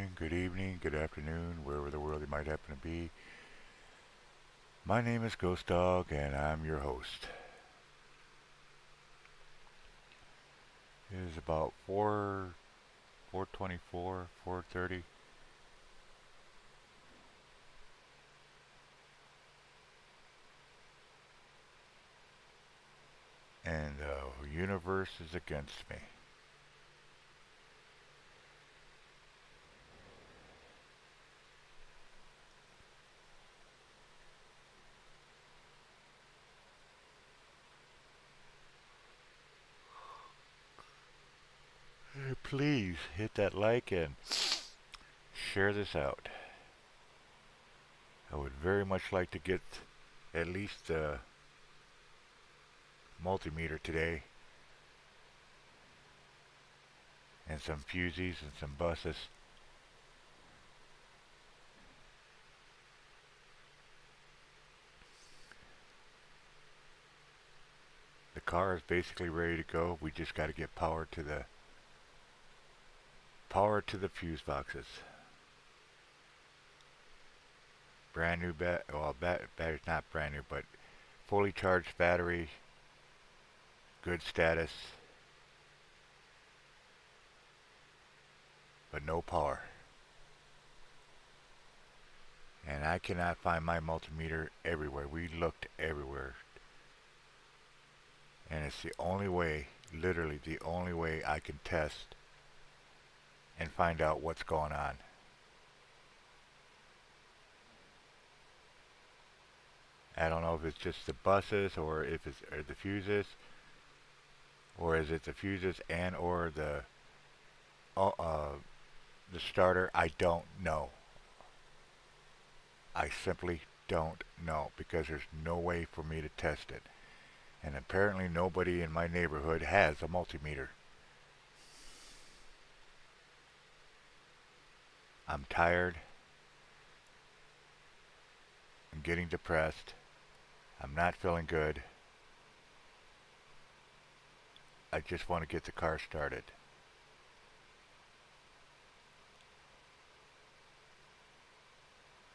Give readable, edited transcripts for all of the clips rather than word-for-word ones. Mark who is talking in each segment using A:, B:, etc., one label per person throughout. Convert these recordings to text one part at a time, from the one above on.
A: morning, good evening, good afternoon, wherever the world you might happen to be. My name is Ghost Dog, and I'm your host. It is about 4:24, 4:30, and the universe is against me. Please hit that like and share this out. I would very much like to get at least a multimeter today and some fusies and some buses. The car is basically ready to go. We just got to get power to the fuse boxes. Brand new battery's not brand new, but fully charged battery, good status, but no power. And I cannot find my multimeter everywhere. We looked everywhere. And it's the only way, literally the only way I can test and find out what's going on. I don't know if it's just the buses or if it's or the fuses, or is it the fuses and or uh, uh, the starter. I don't know. I simply don't know because there's no way for me to test it. And apparently nobody in my neighborhood has a multimeter. I'm tired. I'm getting depressed. I'm not feeling good. I just want to get the car started.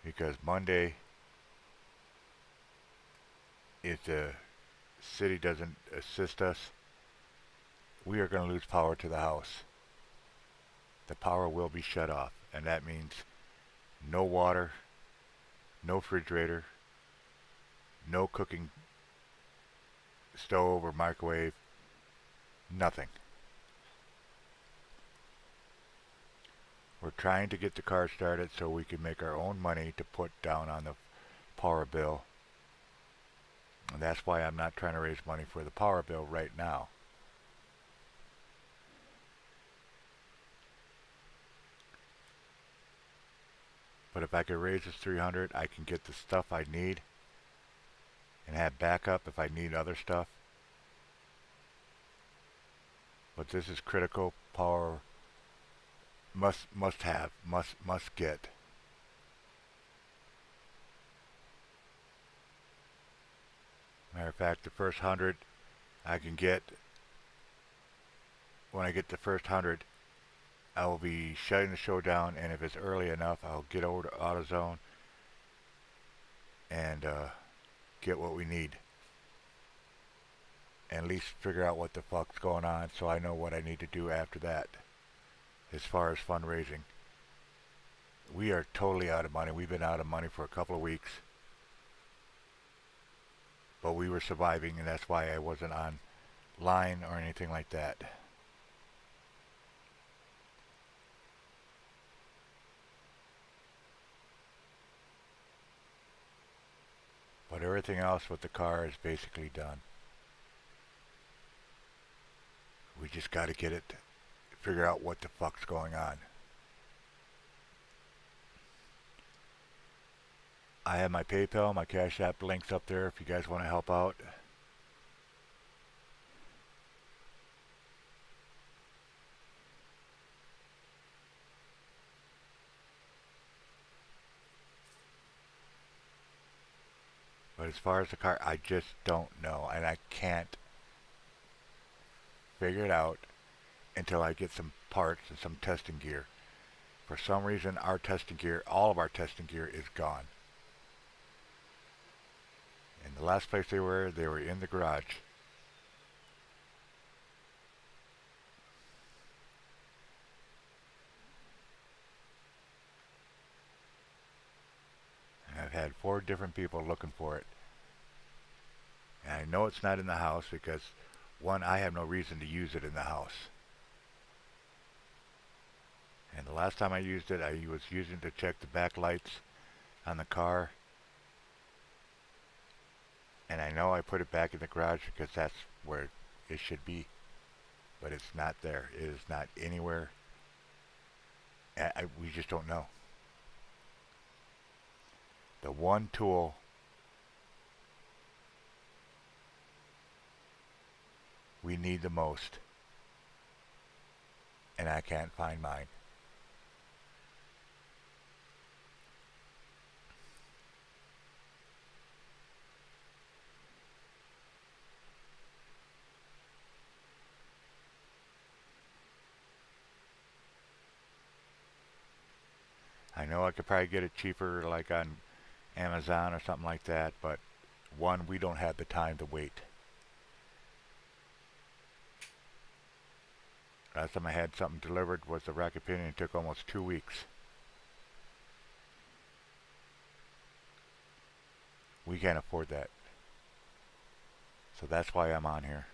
A: Because Monday, if the city doesn't assist us, we are going to lose power to the house. The power will be shut off, and that means no water, no refrigerator, no cooking stove or microwave, nothing. We're trying to get the car started so we can make our own money to put down on the power bill. And that's why I'm not trying to raise money for the power bill right now. But if I could raise this 300, I can get the stuff I need and have backup if I need other stuff. But this is critical power, must have, must get. Matter of fact, the first 100 I can get, when I get the first 100, I will be shutting the show down, and if it's early enough, I'll get over to AutoZone and get what we need. And at least figure out what the fuck's going on so I know what I need to do after that as far as fundraising. We are totally out of money. We've been out of money for a couple of weeks. But we were surviving, and that's why I wasn't on line or anything like that. But everything else with the car is basically done. We just got to get it, figure out what the fuck's going on. I have my PayPal, my Cash App links up there if you guys want to help out. But as far as the car, I just don't know, and I can't figure it out until I get some parts and some testing gear. For some reason, our testing gear, all of our testing gear is gone. And the last place they were in the garage. And I've had 4 different people looking for it. And I know it's not in the house because, one, I have no reason to use it in the house. And the last time I used it, I was using to check the back lights on the car. And I know I put it back in the garage because that's where it should be. But it's not there. It is not anywhere. We just don't know. The one tool we need the most, and I can't find mine. I know I could probably get it cheaper like on Amazon or something like that, but one, we don't have the time to wait. Last time I had something delivered was the rack opinion. It took almost 2 weeks. We can't afford that. So that's why I'm on here.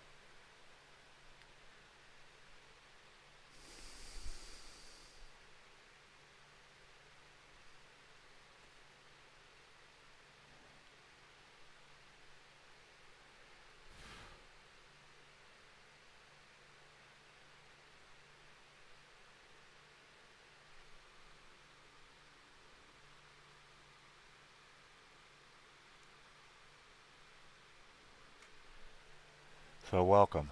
A: So welcome.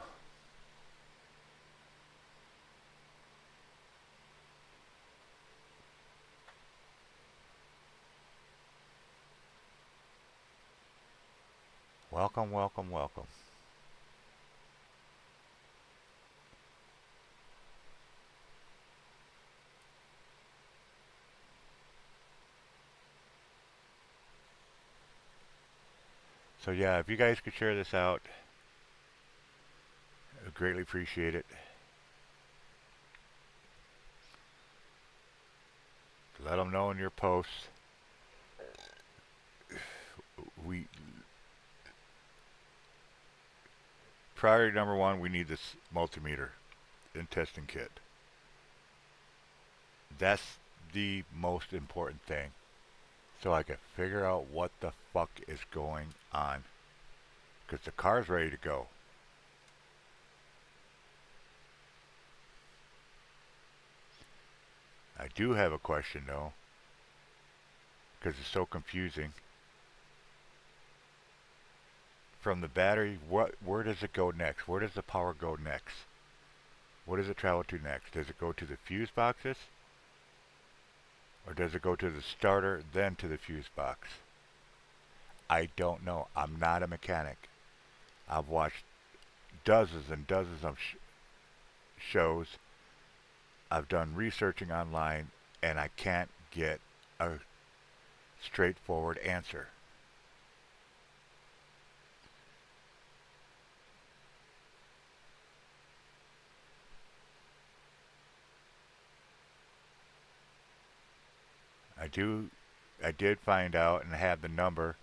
A: Welcome, welcome, welcome. So yeah, if you guys could share this out, I would greatly appreciate it. Let them know in your posts. We Priority number one, we need this multimeter and testing kit. That's the most important thing. So I can figure out what the fuck is going on. Because the car's ready to go. I do have a question though. Because it's so confusing. From the battery, where does it go next? Where does the power go next? What does it travel to next? Does it go to the fuse boxes? Or does it go to the starter, then to the fuse box? I don't know. I'm not a mechanic. I've watched dozens and dozens of shows. I've done researching online, and I can't get a straightforward answer. I did find out and have the number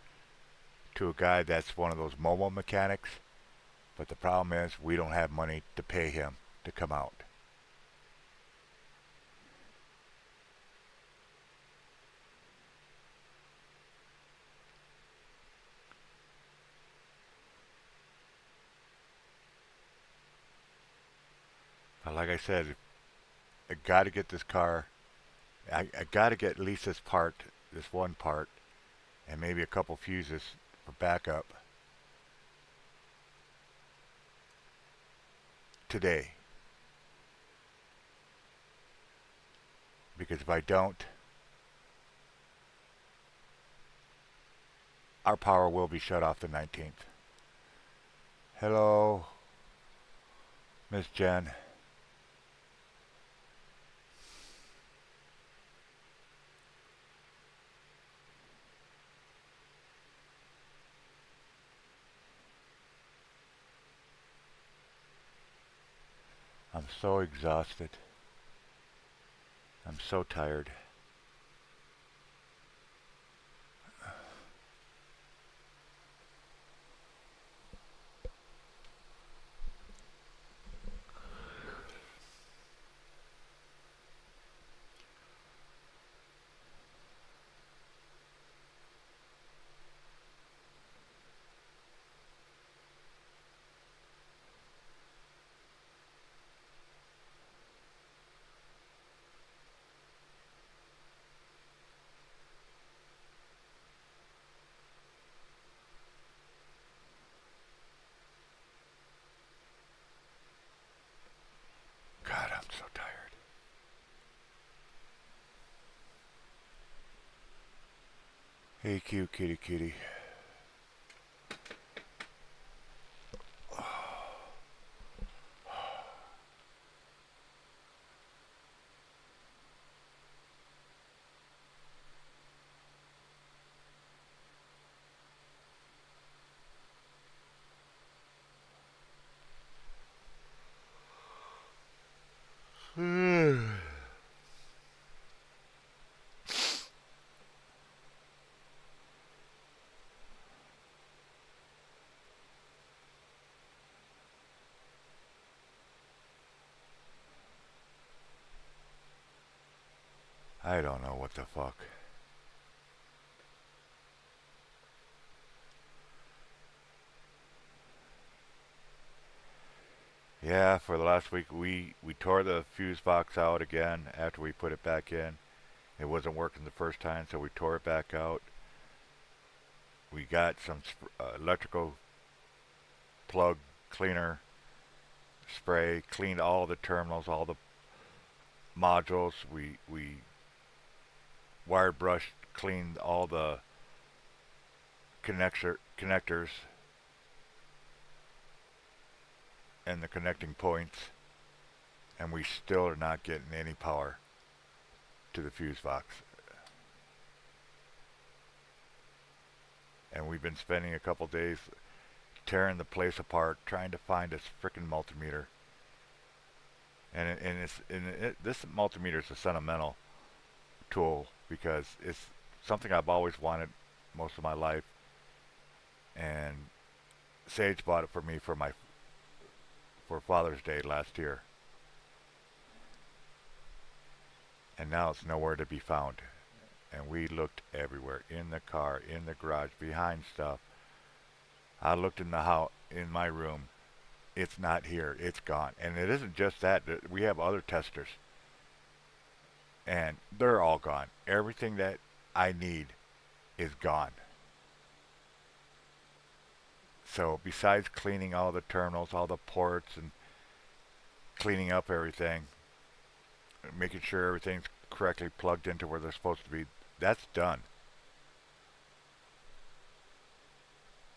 A: to a guy that's one of those mobile mechanics, but the problem is we don't have money to pay him to come out. But like I said, I got to get this car. I got to get at least this one part, and maybe a couple fuses for backup today. Because if I don't, our power will be shut off the 19th. Hello, Miss Jen. so exhausted. I'm so tired. God, I'm so tired. Hey, cute kitty kitty. I don't know what the fuck. Yeah, for the last week we tore the fuse box out again after we put it back in. It wasn't working the first time, so we tore it back out. We got some electrical plug cleaner spray, cleaned all the terminals, all the modules. We wire brushed, cleaned all the connectors and the connecting points, and we still are not getting any power to the fuse box. And we've been spending a couple days tearing the place apart trying to find this freaking multimeter. This multimeter is a sentimental tool because it's something I've always wanted most of my life, and Sage bought it for me for Father's Day last year, and now it's nowhere to be found. And we looked everywhere, in the car, in the garage, behind stuff. I looked in the house, in my room. It's not here. It's gone. And it isn't just that. We have other testers, and they're all gone. Everything that I need is gone. So besides cleaning all the terminals, all the ports, and cleaning up everything, making sure everything's correctly plugged into where they're supposed to be, that's done.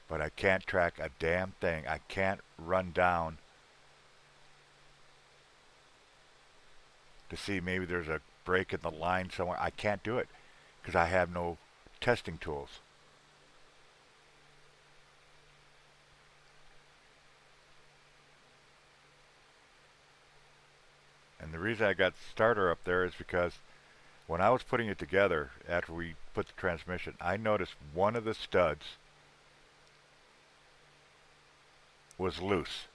A: But I can't track a damn thing. I can't run down to see maybe there's a break in the line somewhere. I can't do it because I have no testing tools. And the reason I got starter up there is because when I was putting it together after we put the transmission, I noticed one of the studs was loose.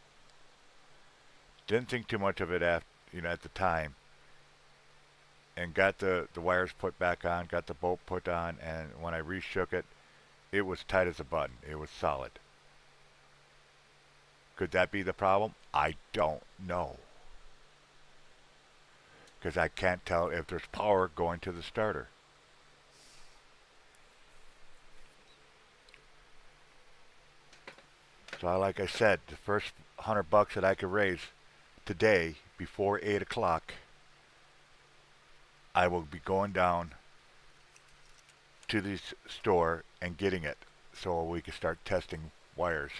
A: Didn't think too much of it at the time, and got the wires put back on, got the bolt put on, and when I reshook it, it was tight as a button. It was solid. Could that be the problem? I don't know. Because I can't tell if there's power going to the starter. So like I said, the first $100 that I could raise today before 8 o'clock, I will be going down to the store and getting it so we can start testing wires.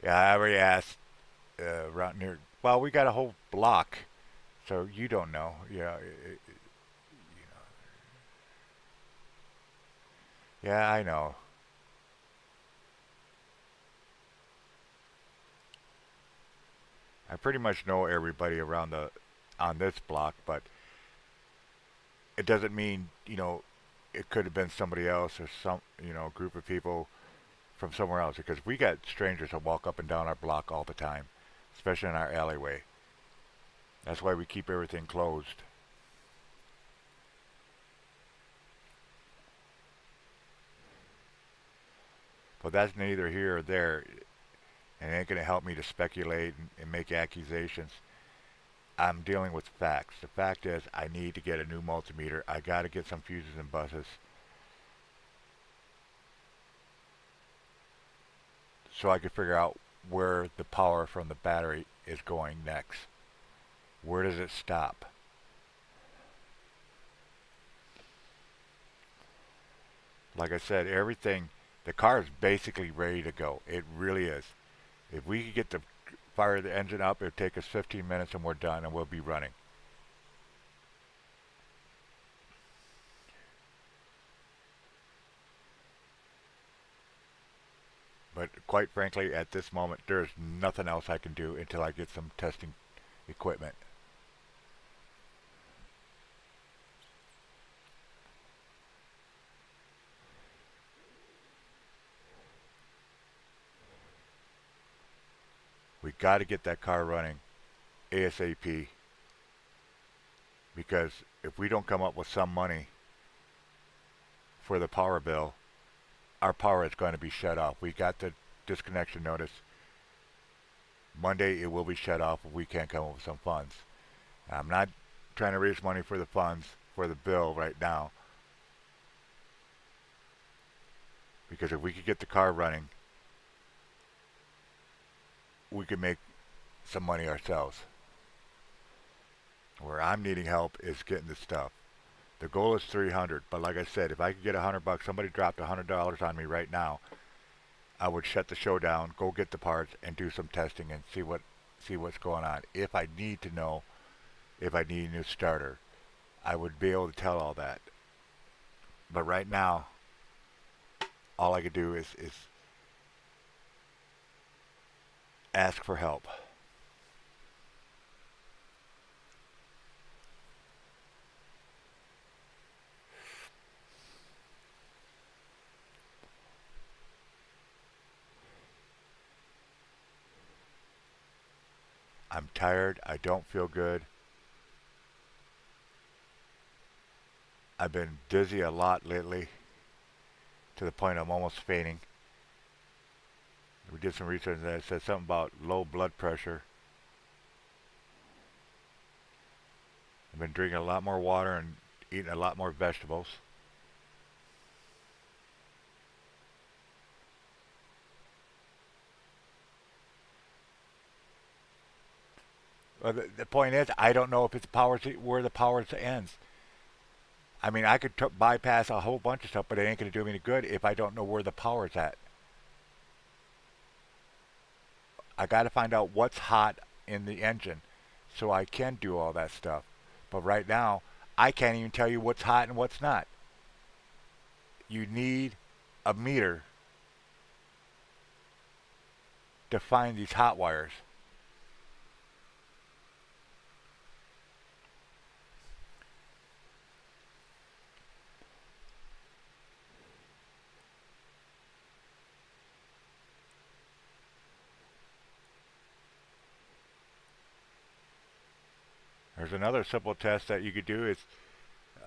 A: Yeah, I already asked around here. Well, we got a whole block, so you don't know. Yeah, Yeah, I know. I pretty much know everybody around the on this block, but it doesn't mean, it could have been somebody else or some, group of people from somewhere else because we got strangers that walk up and down our block all the time, especially in our alleyway. That's why we keep everything closed. But that's neither here or there, and it ain't going to help me to speculate and make accusations. I'm dealing with facts. The fact is, I need to get a new multimeter. I got to get some fuses and buses so I can figure out where the power from the battery is going next. Where does it stop? Like I said, everything, the car is basically ready to go. It really is. If we could get the fire the engine up, it'd take us 15 minutes and we're done and we'll be running. But quite frankly, at this moment, there's nothing else I can do until I get some testing equipment. We got to get that car running ASAP because if we don't come up with some money for the power bill, our power is going to be shut off. We got the disconnection notice. Monday it will be shut off if we can't come up with some funds. I'm not trying to raise money for the funds for the bill right now because if we could get the car running, we could make some money ourselves. Where I'm needing help is getting the stuff. The goal is 300, but like I said, if I could get $100, somebody dropped $100 on me right now, I would shut the show down, go get the parts, and do some testing and see what's going on. If I need to know if I need a new starter, I would be able to tell all that. But right now, all I could do is ask for help. I'm tired. I don't feel good. I've been dizzy a lot lately to the point I'm almost fainting. We did some research that said something about low blood pressure. I've been drinking a lot more water and eating a lot more vegetables. Well, the point is, I don't know if it's power where the power ends. I mean, I could bypass a whole bunch of stuff, but it ain't going to do me any good if I don't know where the power's at. I got to find out what's hot in the engine so I can do all that stuff. But right now, I can't even tell you what's hot and what's not. You need a meter to find these hot wires. There's another simple test that you could do is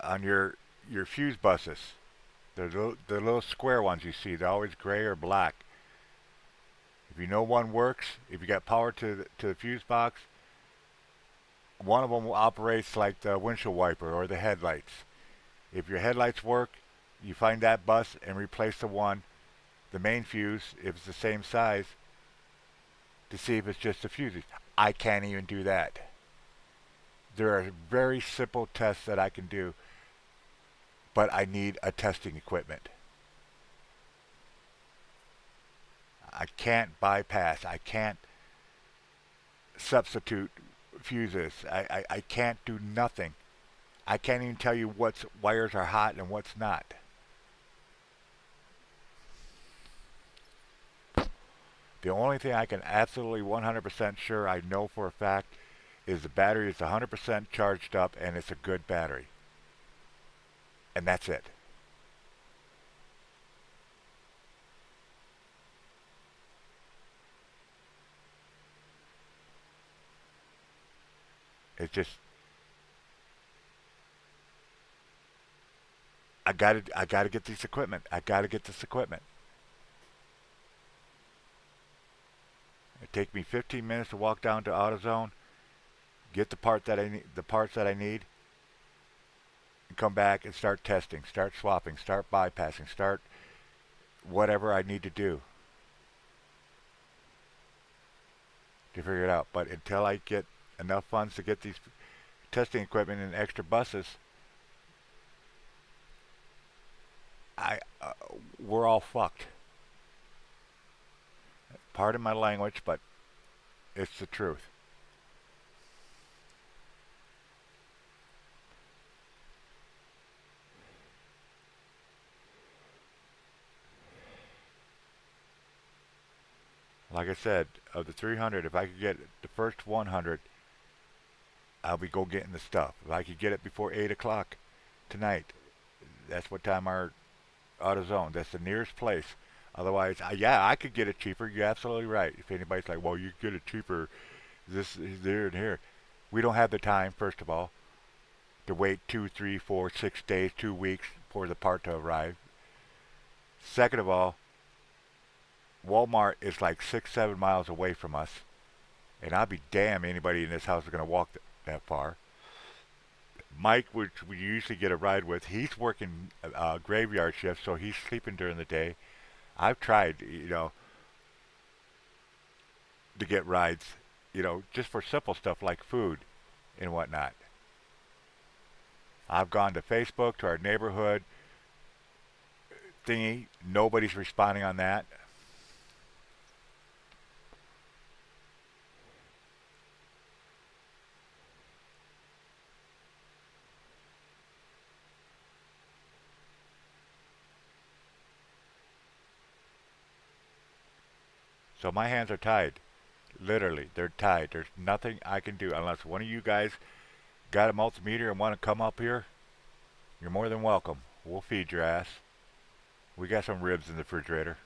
A: on your fuse buses. The little square ones you see, they're always gray or black. If you know one works, if you got power to the fuse box, one of them operates like the windshield wiper or the headlights. If your headlights work, you find that bus and replace the main fuse, if it's the same size, to see if it's just the fuses. I can't even do that. There are very simple tests that I can do, but I need a testing equipment. I can't bypass. I can't substitute fuses. I can't do nothing. I can't even tell you what wires are hot and what's not. The only thing I can absolutely 100% sure I know for a fact is the battery is 100% charged up and it's a good battery. And that's it. It's just I gotta get this equipment. I gotta get this equipment. It takes me 15 minutes to walk down to AutoZone, get the parts that I need, and come back and start testing, start swapping, start bypassing, start whatever I need to do to figure it out. But until I get enough funds to get these testing equipment and extra buses, I we're all fucked. Pardon my language, but it's the truth. Like I said, of the 300, if I could get the first 100, I'll be go getting the stuff. If I could get it before 8 o'clock tonight, that's what time our AutoZone. That's the nearest place. Otherwise, yeah, I could get it cheaper. You're absolutely right. If anybody's like, well, you can get it cheaper, this, there, and here. We don't have the time, first of all, to wait 2, 3, 4, 6 days, 2 weeks for the part to arrive. Second of all, Walmart is like 6, 7 miles away from us, and I'll be damn anybody in this house is going to walk that far. Mike, which we usually get a ride with, he's working graveyard shift, so he's sleeping during the day. I've tried, to get rides, just for simple stuff like food and whatnot. I've gone to Facebook, to our neighborhood thingy. Nobody's responding on that. So my hands are tied. Literally, they're tied. There's nothing I can do unless one of you guys got a multimeter and want to come up here. You're more than welcome. We'll feed your ass. We got some ribs in the refrigerator.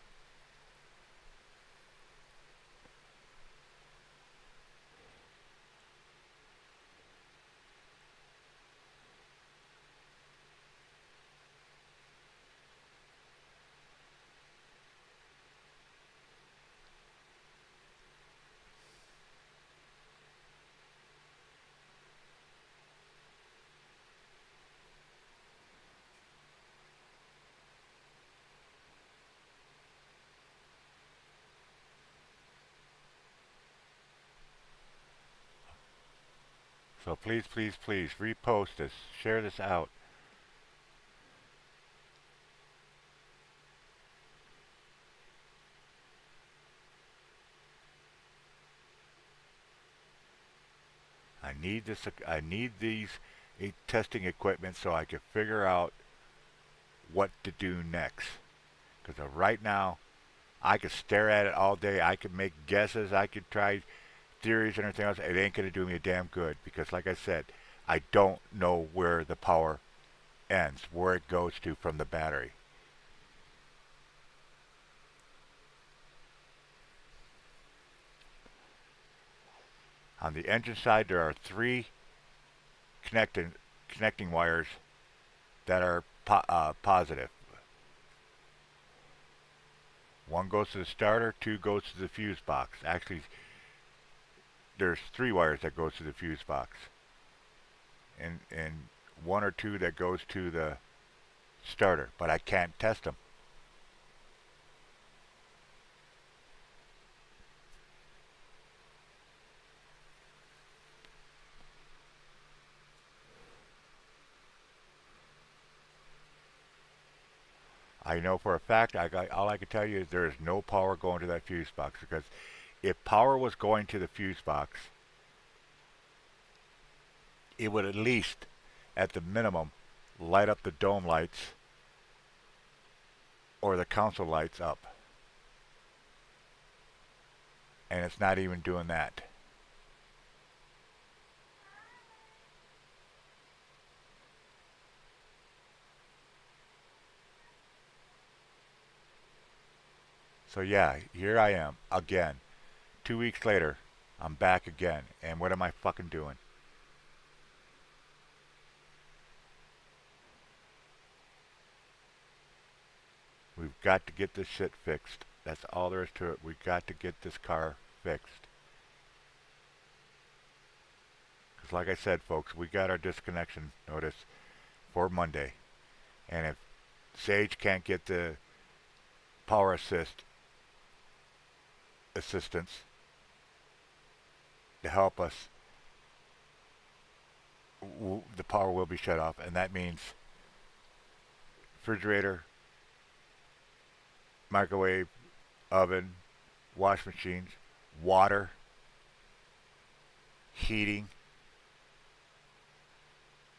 A: So please, please, please repost this. Share this out. I need this. I need these testing equipment so I can figure out what to do next. Because right now, I could stare at it all day. I could make guesses. I could try theories and everything else. It ain't going to do me a damn good. Because, like I said, I don't know where the power ends, where it goes to from the battery. On the engine side, there are three connecting connecting wires that are positive. One goes to the starter, two goes to the fuse box. Actually, there's three wires that goes to the fuse box, and one or two that goes to the starter. But I can't test them. I know for a fact. All I can tell you is there is no power going to that fuse box because if power was going to the fuse box, it would at least, at the minimum, light up the dome lights or the console lights up. and it's not even doing that. So yeah, here I am again. 2 weeks later, I'm back again. And what am I fucking doing? We've got to get this shit fixed. That's all there is to it. We've got to get this car fixed. Because like I said, folks, we got our disconnection notice for Monday. And if Sage can't get the power assistance to help us, the power will be shut off. And that means refrigerator, microwave, oven, wash machines, water, heating,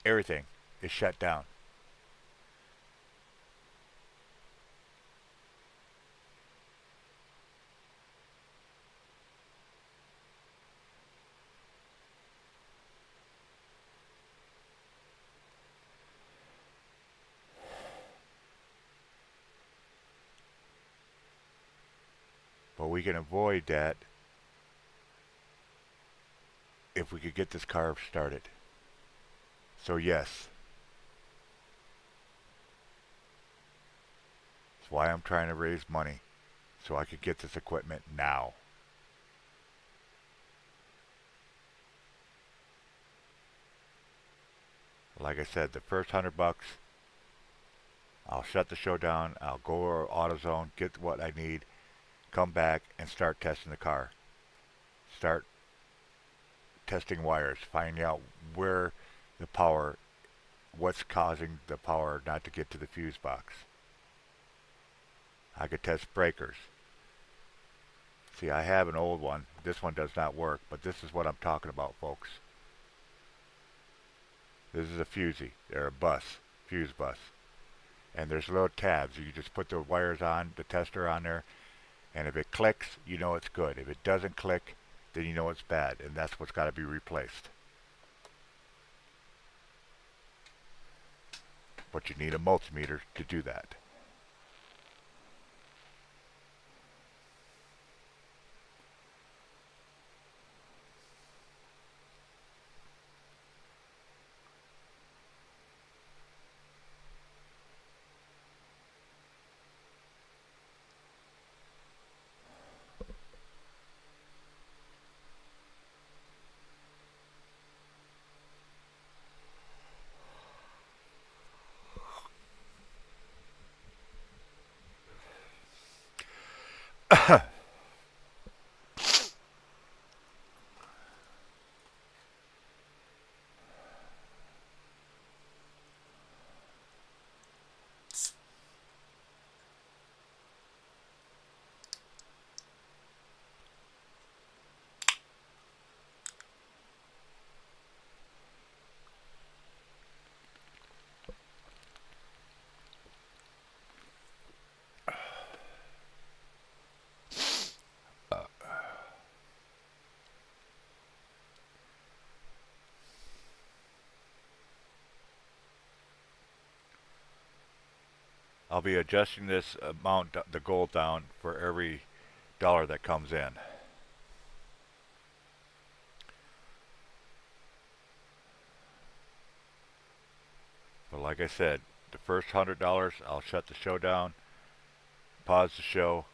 A: everything is shut down. But we can avoid that if we could get this car started. So yes, that's why I'm trying to raise money so I could get this equipment now. Like I said, the first $100, I'll shut the show down. I'll go to AutoZone, get what I need, come back and start testing the car. Start testing wires, finding out where the power, what's causing the power not to get to the fuse box. I could test breakers. See, I have an old one. This one does not work, but this is what I'm talking about, folks. This is a fusee, or a fuse bus. And there's little tabs. You just put the wires on, the tester on there, and if it clicks, you know it's good. If it doesn't click, then you know it's bad, and that's what's got to be replaced. But you need a multimeter to do that. I'll be adjusting this amount, the gold down for every dollar that comes in. But like I said, the first $100, I'll shut the show down, pause the show,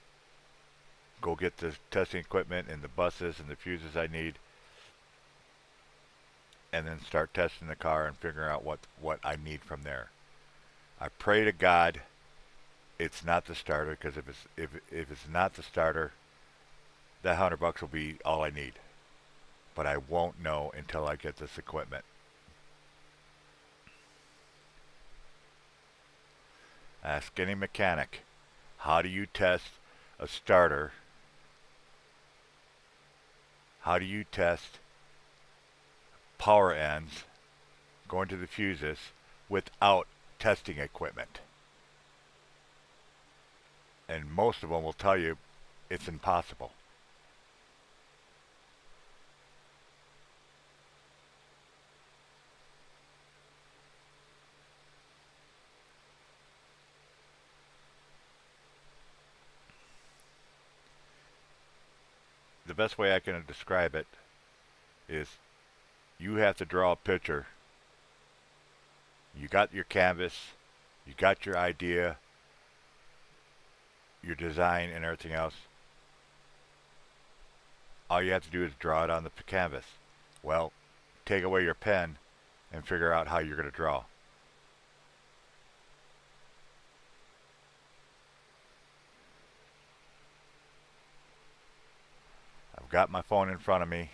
A: go get the testing equipment and the buses and the fuses I need, and then start testing the car and figuring out what I need from there. I pray to God it's not the starter, because if it's not the starter, that $100 will be all I need. But I won't know until I get this equipment. Ask any mechanic, how do you test a starter? How do you test power ends going to the fuses without testing equipment? And most of them will tell you it's impossible. best way I can describe it is you have to draw a picture. You got your canvas, you got your idea, your design, and everything else. All you have to do is draw it on the canvas. Well, take away your pen and figure out how you're going to draw. I've got my phone in front of me.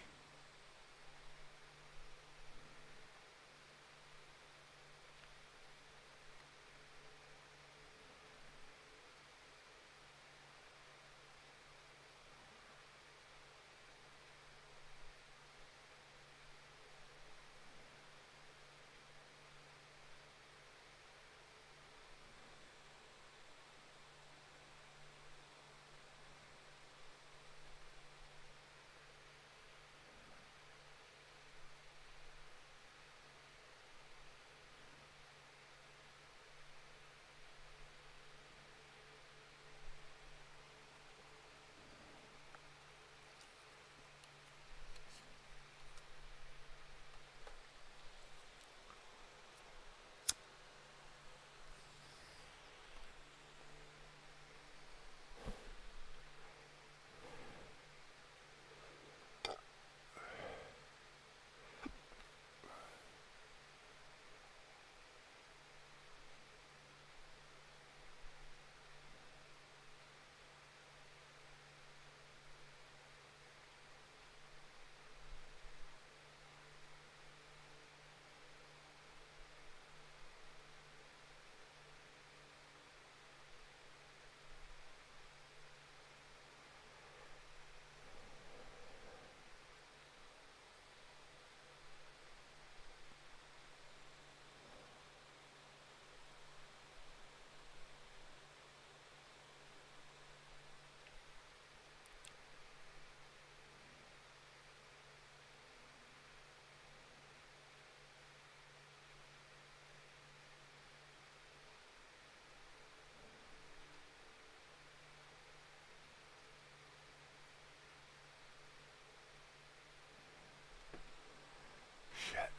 A: Shit.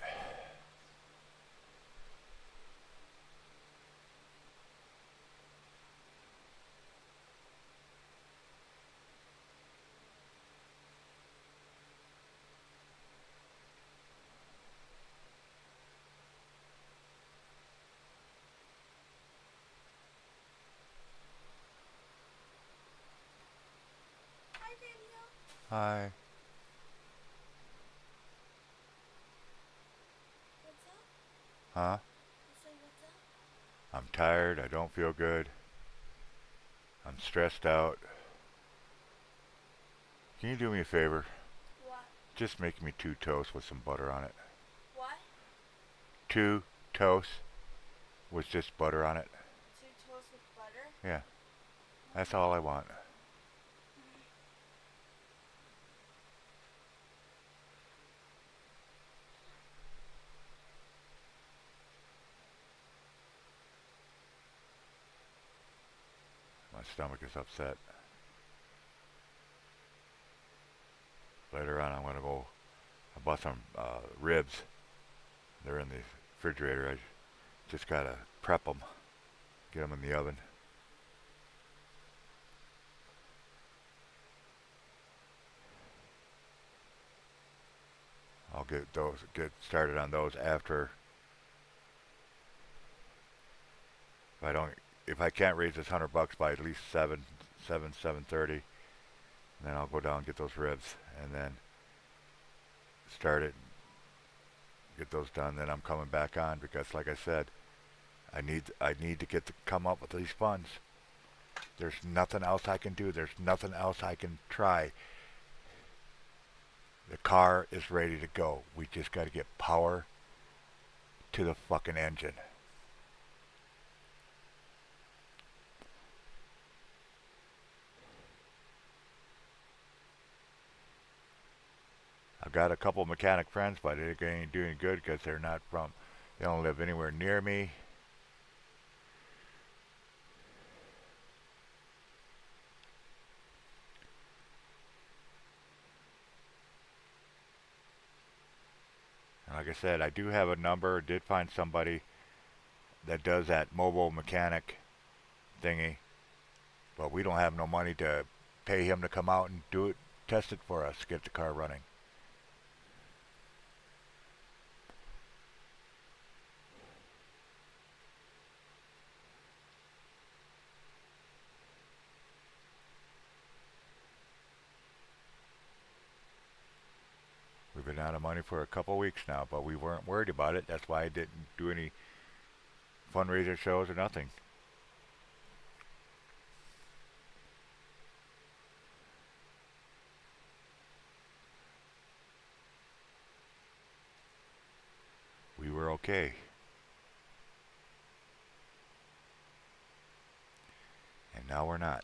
A: Hi. Huh? I'm tired. I don't feel good. I'm stressed out. Can you do me a favor?
B: What?
A: Just make me 2 toasts with some butter on it.
B: What?
A: 2 toasts with just butter on it.
B: 2 toasts with butter?
A: Yeah. That's all I want. My stomach is upset. Later on, I'm going to go. I bought some ribs. They're in the refrigerator. I just got to prep them, get them in the oven. I'll get started on those after. If I don't, if I can't raise this $100 by at least 7:30, then I'll go down and get those ribs and then start it, get those done. Then I'm coming back on because, like I said, I need to come up with these funds. There's nothing else I can do. There's nothing else I can try. The car is ready to go. We just got to get power to the fucking engine. I've got a couple mechanic friends, but it ain't doing good because they don't live anywhere near me. like I said, I do have a number. Did find somebody that does that mobile mechanic thingy, but we don't have no money to pay him to come out and do it, test it for us, get the car running. We've been out of money for a couple weeks now, but we weren't worried about it. That's why I didn't do any fundraiser shows or nothing. We were okay. And now we're not.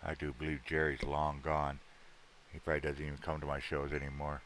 A: I do believe Jerry's long gone. He probably doesn't even come to my shows anymore.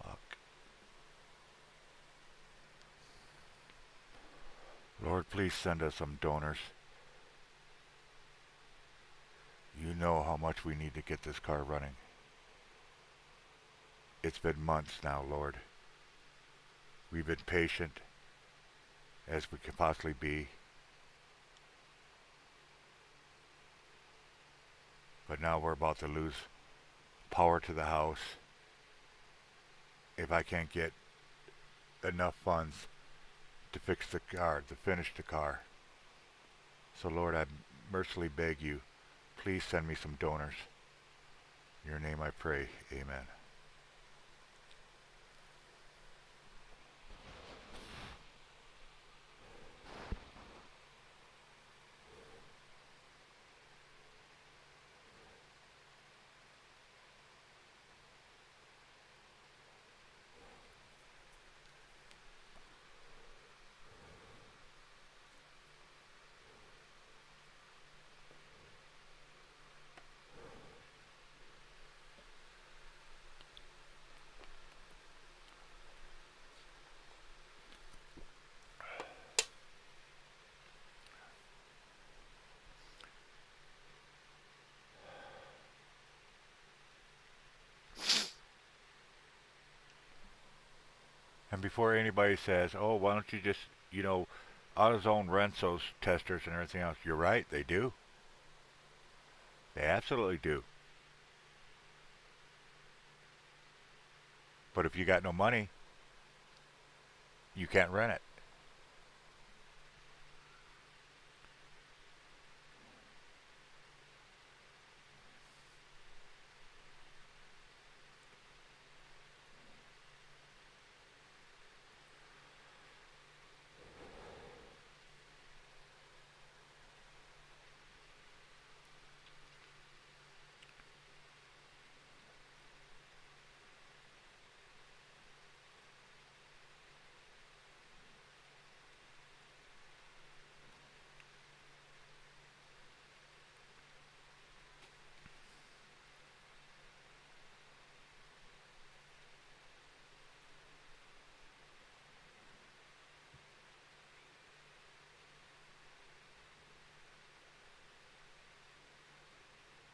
A: Fuck. Lord, please send us some donors. know how much we need to get this car running. It's been months now, Lord. We've been patient as we can possibly be, but now we're about to lose power to the house if I can't get enough funds to fix the car, to finish the car. So, Lord, I mercifully beg you, please send me some donors. In your name I pray. Amen. And before anybody says, oh, why don't you just, AutoZone rents those testers and everything else, you're right, they do. They absolutely do. But if you got no money, you can't rent it.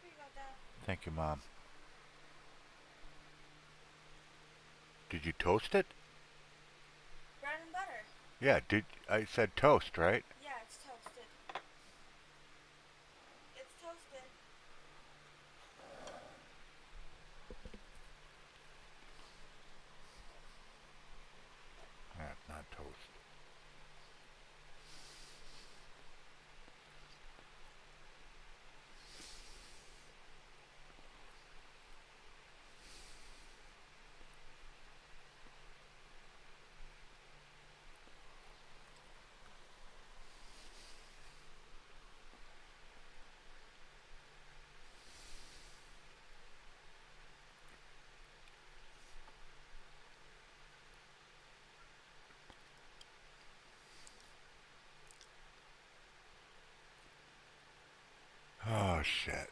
B: Here you go, Dad.
A: Thank you, Mom. Did you toast it?
B: Bread and butter.
A: Yeah, I said toast, right?
B: Yeah, it's toasted. It's toasted.
A: That's not toast. Oh, shit.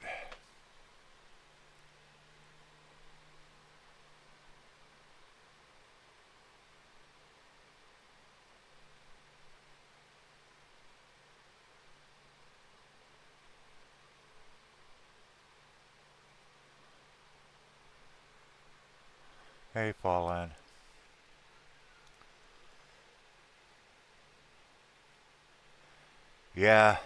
A: Hey, Fallen. Yeah.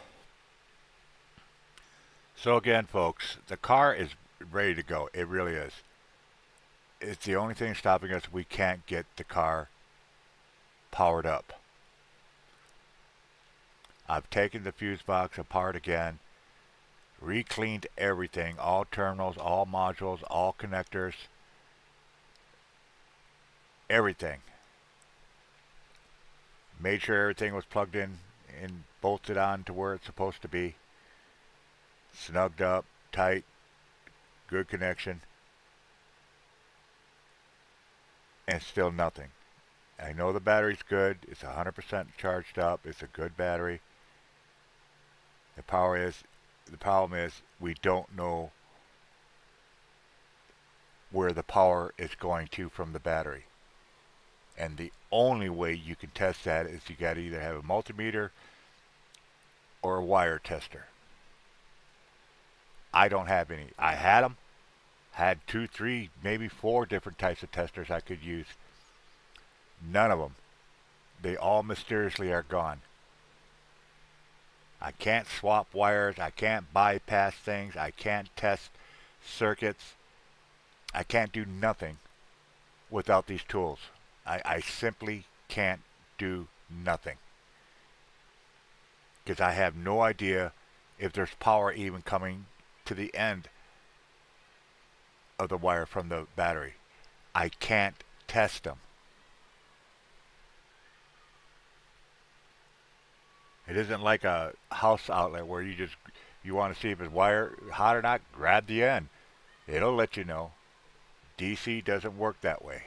A: So again, folks, the car is ready to go. It really is. It's the only thing stopping us. We can't get the car powered up. I've taken the fuse box apart again, re-cleaned everything, all terminals, all modules, all connectors, everything. Made sure everything was plugged in and bolted on to where it's supposed to be. Snugged up, tight, good connection, and still nothing. I know the battery's good. It's 100% charged up. It's a good battery. The problem is we don't know where the power is going to from the battery. And the only way you can test that is you got to either have a multimeter or a wire tester. I don't have any. I had them, had two, three, maybe four different types of testers I could use. None of them. They all mysteriously are gone. I can't swap wires. I can't bypass things. I can't test circuits. I can't do nothing without these tools. I simply can't do nothing. Because I have no idea if there's power even coming to the end of the wire from the battery. I can't test them. It isn't like a house outlet where you want to see if it's wire hot or not, grab the end. It'll let you know. DC doesn't work that way.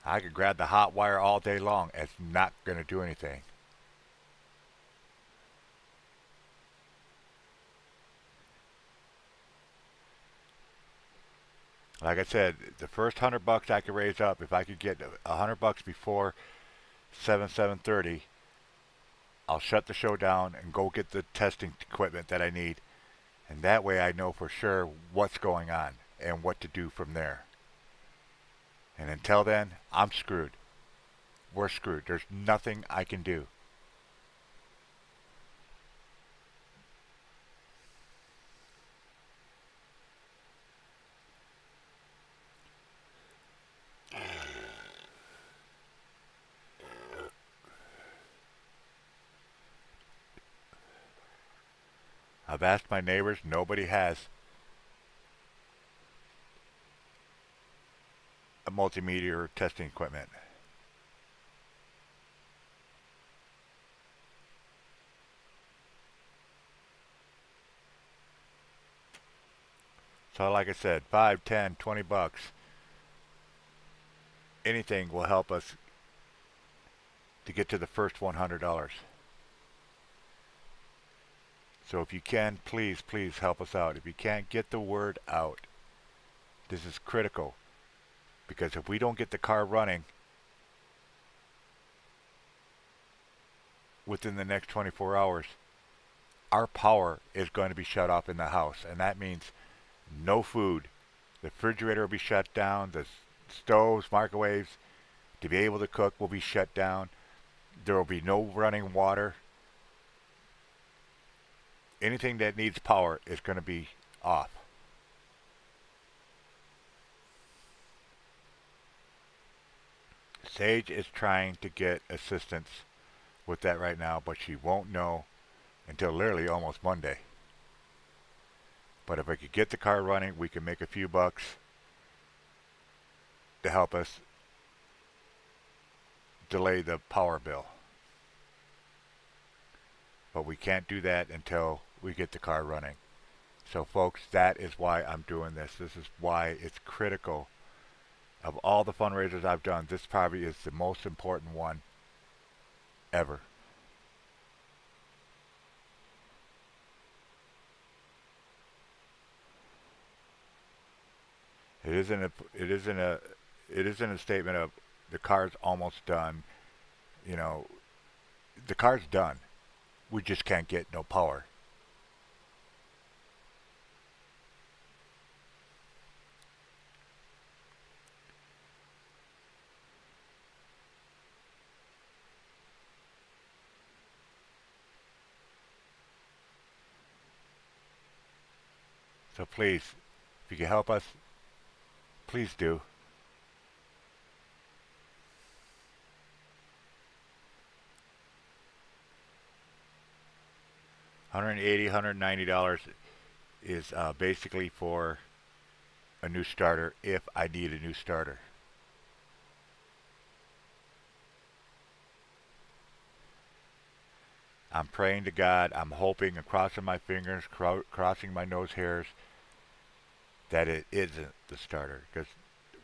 A: I could grab the hot wire all day long. It's not going to do anything. Like I said, the first $100 I could raise up, if I could get $100 before 7/7/30, I'll shut the show down and go get the testing equipment that I need, and that way I know for sure what's going on and what to do from there. And until then, I'm screwed. We're screwed. There's nothing I can do. I've asked my neighbors, nobody has a multimeter testing equipment. So like I said, 5, 10, 20 bucks, anything will help us to get to the first $100. So if you can, please, please help us out. If you can't, get the word out. This is critical. Because if we don't get the car running within the next 24 hours, our power is going to be shut off in the house. And that means no food. The refrigerator will be shut down. The stoves, microwaves, to be able to cook will be shut down. There will be no running water. Anything that needs power is going to be off. Sage is trying to get assistance with that right now, but she won't know until literally almost Monday. But if I could get the car running, we can make a few bucks to help us delay the power bill. But we can't do that until we get the car running. So folks, that is why I'm doing this. This is why it's critical. Of all the fundraisers I've done, this probably is the most important one ever. It isn't a statement of the car's almost done. You know, the car's done. We just can't get no power. So please, if you can help us, please do. $180, $190 is basically for a new starter if I need a new starter. I'm praying to God. I'm hoping and crossing my fingers, crossing my nose hairs that it isn't the starter. Because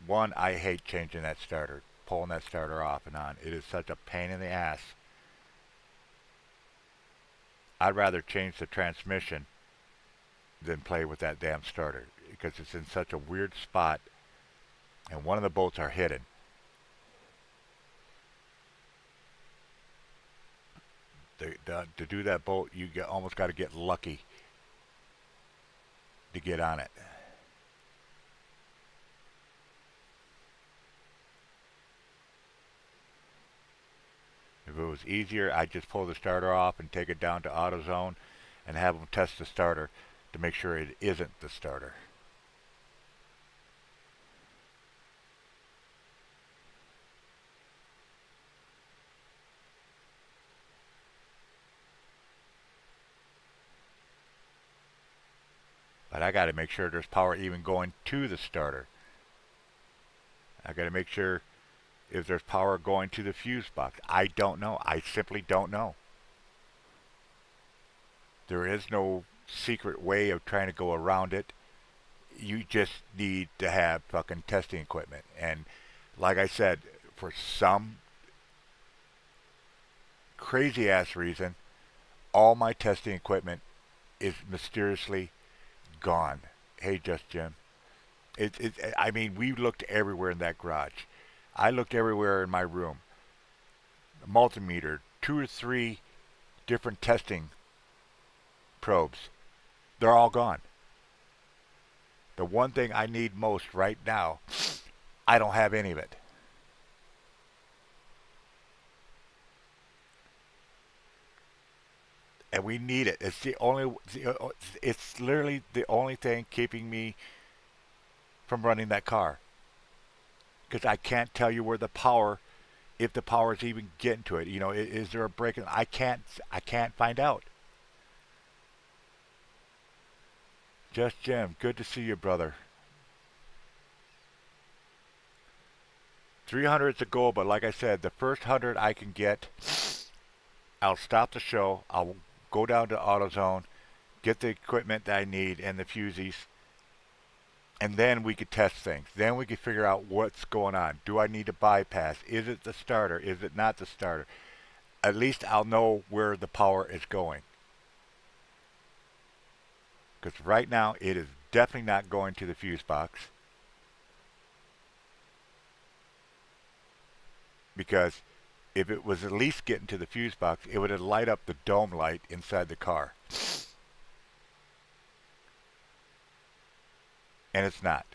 A: one, I hate changing that starter, pulling that starter off and on. It is such a pain in the ass. I'd rather change the transmission than play with that damn starter because it's in such a weird spot and one of the bolts are hidden. To do that bolt, you almost got to get lucky to get on it. If it was easier, I'd just pull the starter off and take it down to AutoZone and have them test the starter to make sure it isn't the starter. But I got to make sure there's power even going to the starter. I got to make sure if there's power going to the fuse box. I don't know. I simply don't know. There is no secret way of trying to go around it. You just need to have fucking testing equipment. And like I said, for some crazy ass reason, all my testing equipment is mysteriously gone. Hey, Just Jim. I mean, we looked everywhere in that garage. I looked everywhere in my room. A multimeter, 2 or 3 different testing probes. They're all gone. The one thing I need most right now, I don't have any of it. And we need it. It's literally the only thing keeping me from running that car. Because I can't tell you where the power, if the power is even getting to it. You know, is there a break? I can't find out. Just Jim, good to see you, brother. 300 is the goal, but like I said, the first 100 I can get, I'll stop the show. I'll go down to AutoZone, get the equipment that I need and the fusies, and then we could test things. Then we could figure out what's going on. Do I need to bypass? Is it the starter? Is it not the starter? At least I'll know where the power is going. Because right now it is definitely not going to the fuse box. Because if it was at least getting to the fuse box, it would have light up the dome light inside the car. And it's not.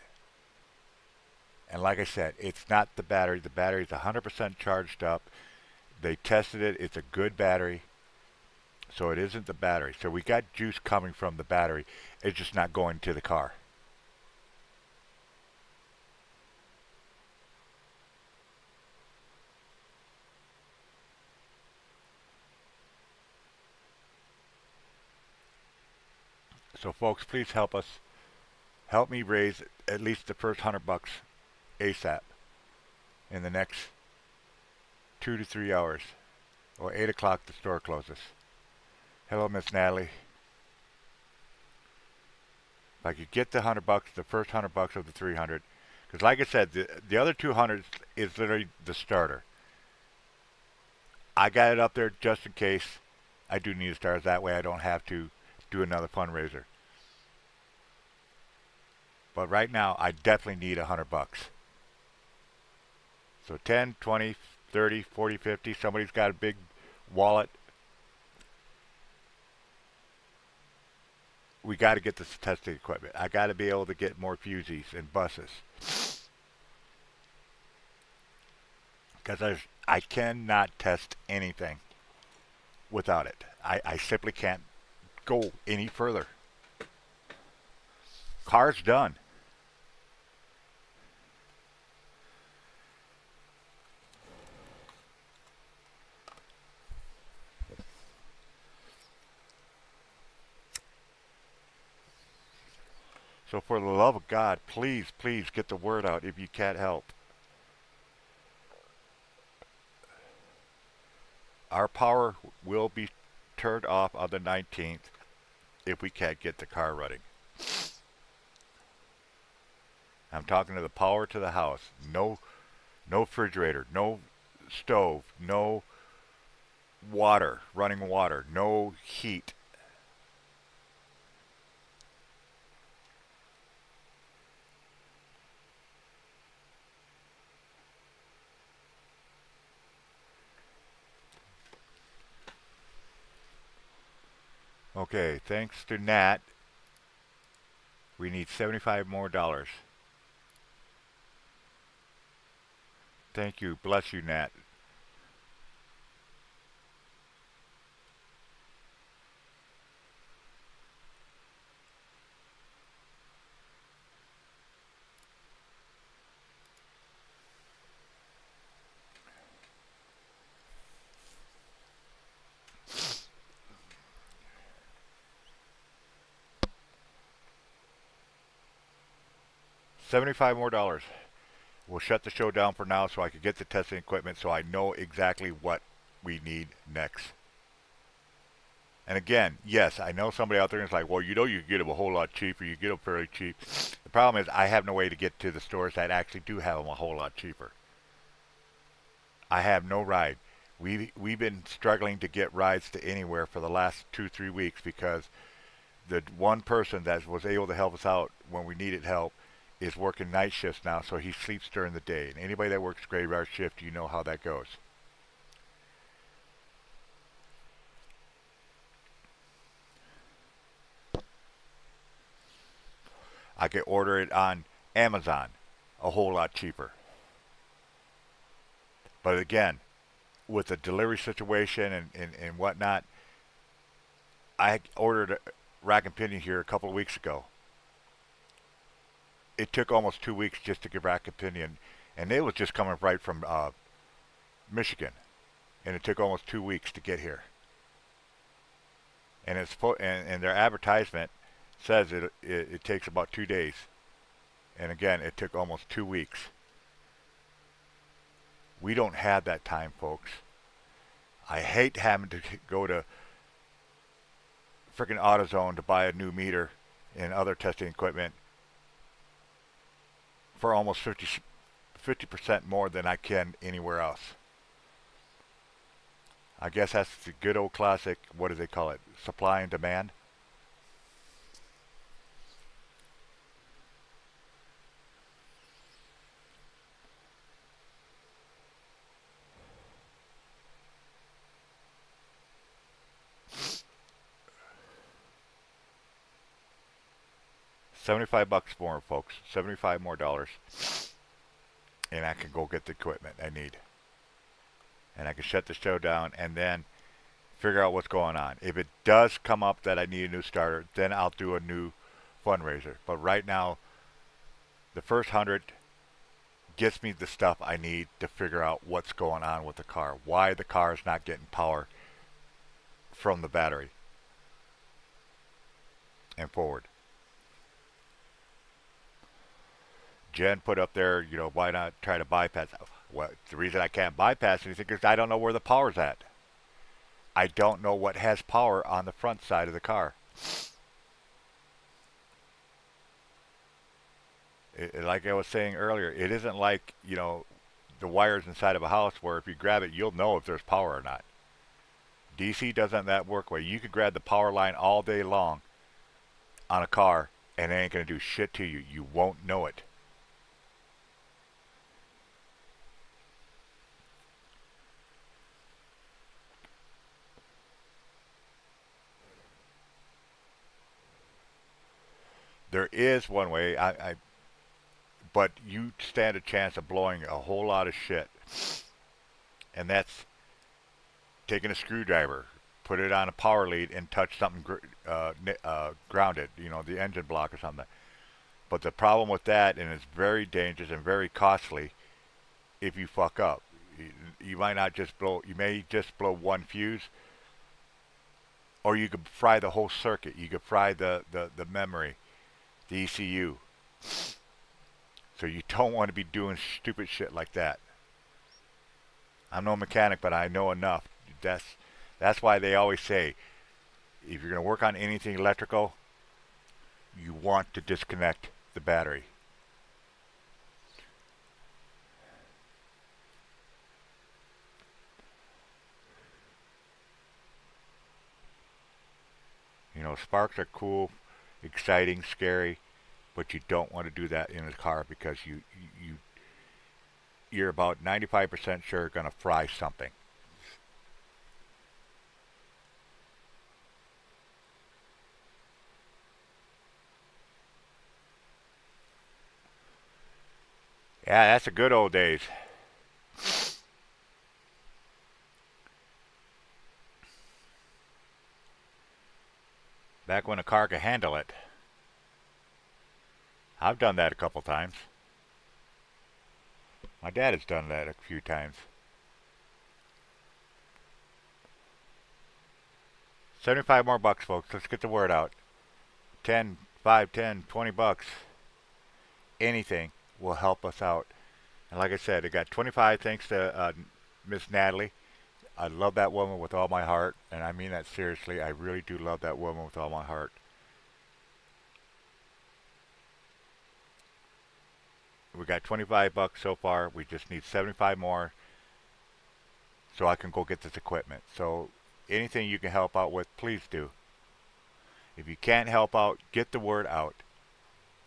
A: And like I said, it's not the battery. The battery is 100% charged up. They tested it. It's a good battery. So it isn't the battery. So we got juice coming from the battery. It's just not going to the car. So folks, please help us. Help me raise at least the first $100 ASAP in the next 2 to 3 hours. Or 8 o'clock the store closes. Hello, Miss Natalie. If I could get the $100, the first $100 of the 300, because like I said, the other 200 is literally the starter. I got it up there just in case I do need a starter. That way I don't have to do another fundraiser. But right now I definitely need $100. So 10, 20, 30, 40, 50. Somebody's got a big wallet. We got to get this testing equipment. I got to be able to get more fusies and buses. Because I cannot test anything without it. I simply can't go any further. Car's done. So for the love of God, please, please get the word out if you can't help. Our power will be turned off on the 19th if we can't get the car running. I'm talking to the power to the house. No refrigerator, no stove, no water, running water, no heat. Okay, thanks to Nat, We need 75 more dollars. Thank you. Bless you, Nat. $75 more dollars. We'll shut the show down for now so I can get the testing equipment so I know exactly what we need next. And again, yes, I know somebody out there is like, well, you know, you can get them a whole lot cheaper. You get them fairly cheap. The problem is I have no way to get to the stores that actually do have them a whole lot cheaper. I have no ride. We've been struggling to get rides to anywhere for the last 2-3 weeks because the one person that was able to help us out when we needed help is working night shifts now, so he sleeps during the day. And anybody that works graveyard shift, you know how that goes. I could order it on Amazon a whole lot cheaper. But again, with the delivery situation and whatnot, I ordered a rack and pinion here a couple of weeks ago. It took almost 2 weeks just to get rack and pinion, and it was just coming right from Michigan, and it took almost 2 weeks to get here. And and their advertisement says it takes about 2 days, and again, it took almost 2 weeks. We don't have that time, folks. I hate having to go to freaking AutoZone to buy a new meter and other testing equipment for almost 50% more than I can anywhere else. I guess that's the good old classic, what do they call it? Supply and demand. $75 more, folks. 75 more dollars. And I can go get the equipment I need. And I can shut the show down and then figure out what's going on. If it does come up that I need a new starter, then I'll do a new fundraiser. But right now, the first 100 gets me the stuff I need to figure out what's going on with the car. Why the car is not getting power from the battery and forward. Jen put up there, you know, why not try to bypass? Well, the reason I can't bypass anything is I don't know where the power's at. I don't know what has power on the front side of the car. Like I was saying earlier, it isn't like, you know, the wires inside of a house where if you grab it, you'll know if there's power or not. DC doesn't that work way. You can grab the power line all day long on a car and it ain't going to do shit to you. You won't know it. There is one way, but you stand a chance of blowing a whole lot of shit. And that's taking a screwdriver, put it on a power lead, and touch something grounded, you know, the engine block or something. But the problem with that, and it's very dangerous and very costly, if you fuck up, you might not just blow. You may just blow one fuse, or you could fry the whole circuit. You could fry the memory, the ECU. So you don't want to be doing stupid shit like that. I'm no mechanic, but I know enough. That's why they always say, if you're going to work on anything electrical, you want to disconnect the battery. You know, sparks are cool, exciting, scary, but you don't want to do that in a car because you're about 95% sure going to fry something. Yeah, that's the good old days. Back when a car could handle it. I've done that a couple times. My dad has done that a few times. 75 more bucks, folks. Let's get the word out. 10, 5, 10, 20 bucks. Anything will help us out. And like I said, I got 25 thanks to Miss Natalie. I love that woman with all my heart, and I mean that seriously. I really do love that woman with all my heart. We got 25 bucks so far. We just need 75 more so I can go get this equipment. So anything you can help out with, please do. If you can't help out, get the word out.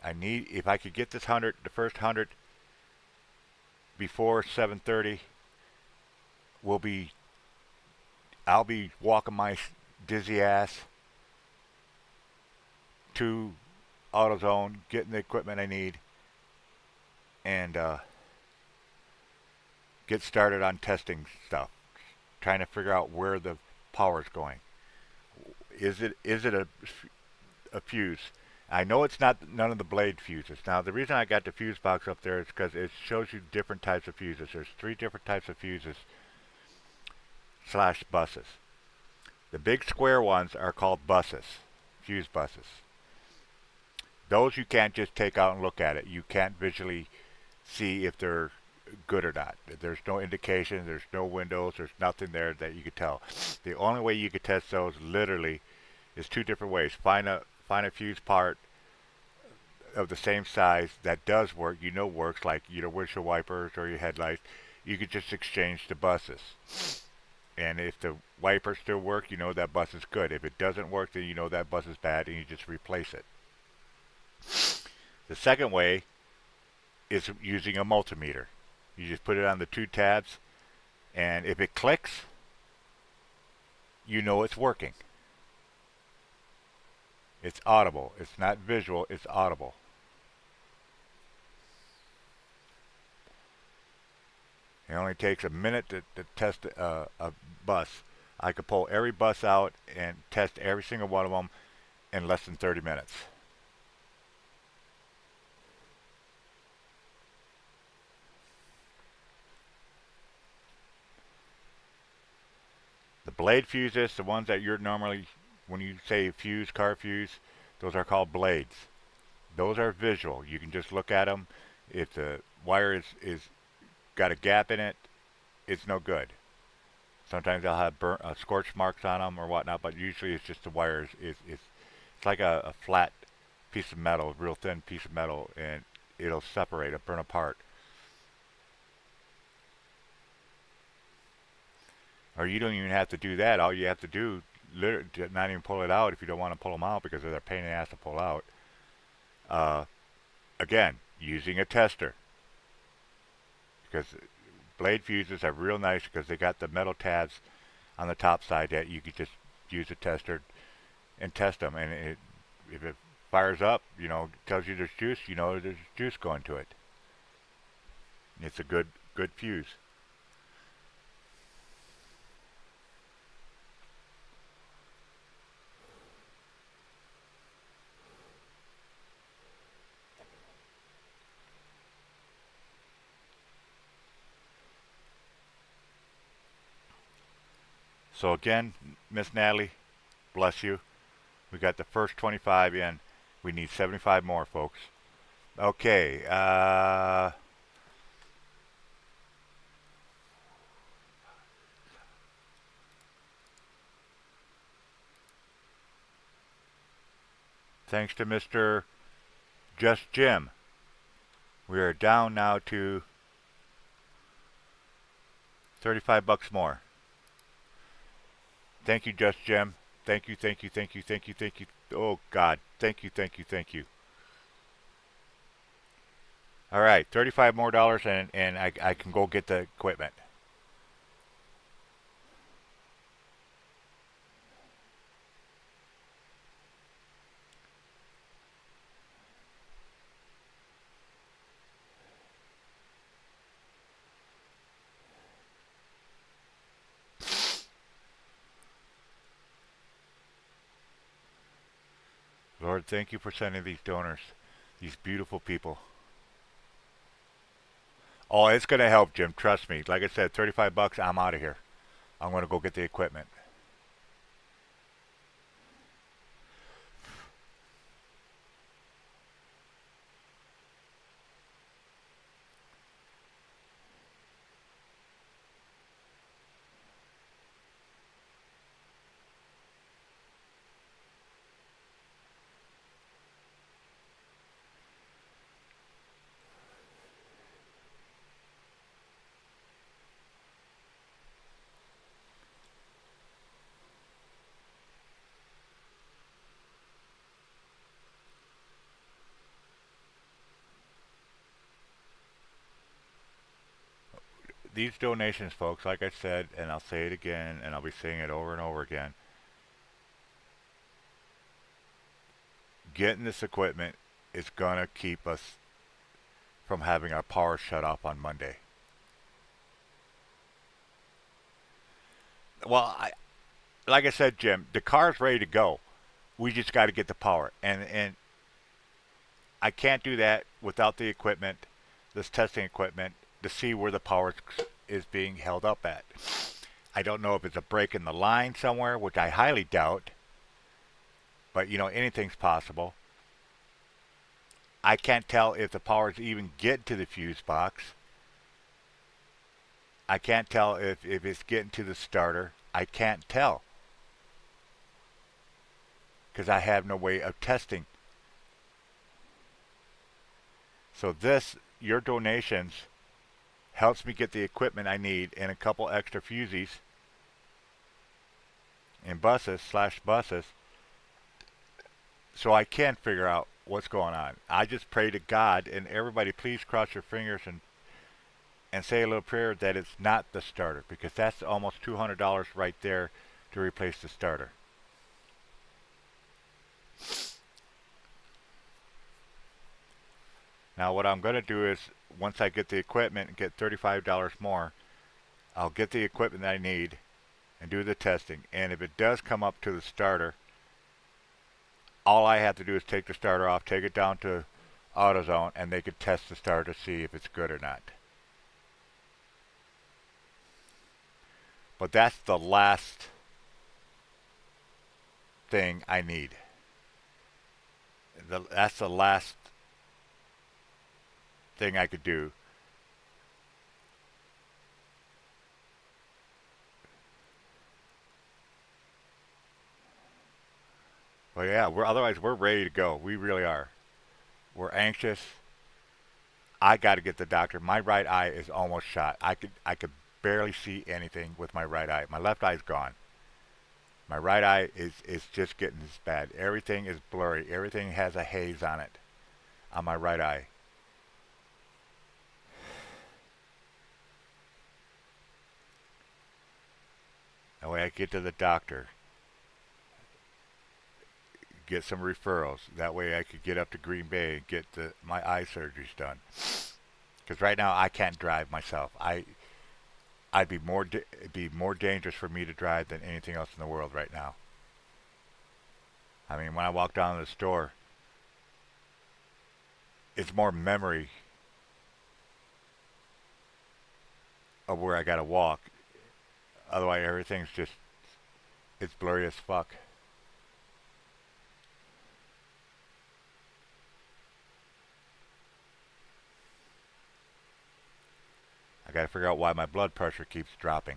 A: If I could get this 100, the first 100 before 7:30, we'll be I'll be walking my dizzy ass to AutoZone, getting the equipment I need, and get started on testing stuff, trying to figure out where the power's going. Is it a fuse? I know it's not none of the blade fuses. Now the reason I got the fuse box up there is because it shows you different types of fuses. There's 3 different types of fuses slash buses. The big square ones are called buses, fuse buses. Those you can't just take out and look at it. You can't visually see if they're good or not. There's no indication, there's no windows, there's nothing there that you could tell. The only way you could test those literally is 2 different ways. Find a fuse part of the same size that does work, works, like your windshield wipers or your headlights. You could just exchange the buses. And if the wipers still work, you know that bus is good. If it doesn't work, then you know that bus is bad and you just replace it. The second way is using a multimeter. You just put it on the 2 tabs, and if it clicks, you know it's working. It's audible. It's not visual, it's audible. It only takes a minute to test a bus. I could pull every bus out and test every single one of them in less than 30 minutes. The blade fuses, the ones that you're normally, when you say fuse, car fuse, those are called blades. Those are visual. You can just look at them. If the wire is got a gap in it, it's no good. Sometimes they'll have scorch marks on them or whatnot, but usually it's just the wires. It's like a flat piece of metal, a real thin piece of metal, and it'll separate, it'll burn apart. Or you don't even have to do that. All you have to do, not even pull it out if you don't want to pull them out because they're a pain in the ass to pull out. Uh, Again, using a tester. Because blade fuses are real nice because they got the metal tabs on the top side that you could just use a tester and test them. And if it fires up, tells you there's juice, there's juice going to it. It's a good fuse. So again, Miss Natalie, bless you. We got the first 25 in. We need 75 more, folks. Okay. Thanks to Mr. Just Jim, we are down now to 35 bucks more. Thank you, Just Jim. Thank you, thank you, thank you, thank you, thank you. Oh, God. Thank you, thank you, thank you. All right, $35 more and I can go get the equipment. Lord, thank you for sending these donors, these beautiful people. Oh, it's going to help, Jim. Trust me. Like I said, 35 bucks, I'm out of here. I'm going to go get the equipment. These donations, folks, like I said, and I'll say it again, and I'll be saying it over and over again, getting this equipment is going to keep us from having our power shut off on Monday. Well, like I said, Jim, the car's ready to go. We just got to get the power, and I can't do that without the equipment, this testing equipment, to see where the power is being held up at. I don't know if it's a break in the line somewhere, which I highly doubt, but anything's possible. I can't tell if the power's even getting to the fuse box. I can't tell if it's getting to the starter. I can't tell because I have no way of testing. So your donations, helps me get the equipment I need and a couple extra fusees and buses, so I can figure out what's going on. I just pray to God, and everybody please cross your fingers and say a little prayer that it's not the starter, because that's almost $200 right there to replace the starter. Now what I'm going to do is, once I get the equipment and get $35 more, I'll get the equipment that I need and do the testing. And if it does come up to the starter, all I have to do is take the starter off, take it down to AutoZone, and they could test the starter to see if it's good or not. But that's the last thing I need. That's the last thing I could do. But yeah, otherwise we're ready to go. We really are. We're anxious. I got to get the doctor. My right eye is almost shot. I could barely see anything with my right eye. My left eye's gone. My right eye is just getting this bad. Everything is blurry. Everything has a haze on it on my right eye. That way I get to the doctor, get some referrals. That way I could get up to Green Bay and get my eye surgeries done. Because right now I can't drive myself. It'd be more dangerous for me to drive than anything else in the world right now. I mean, when I walk down to the store, it's more memory of where I gotta walk. Otherwise, it's blurry as fuck. I gotta figure out why my blood pressure keeps dropping.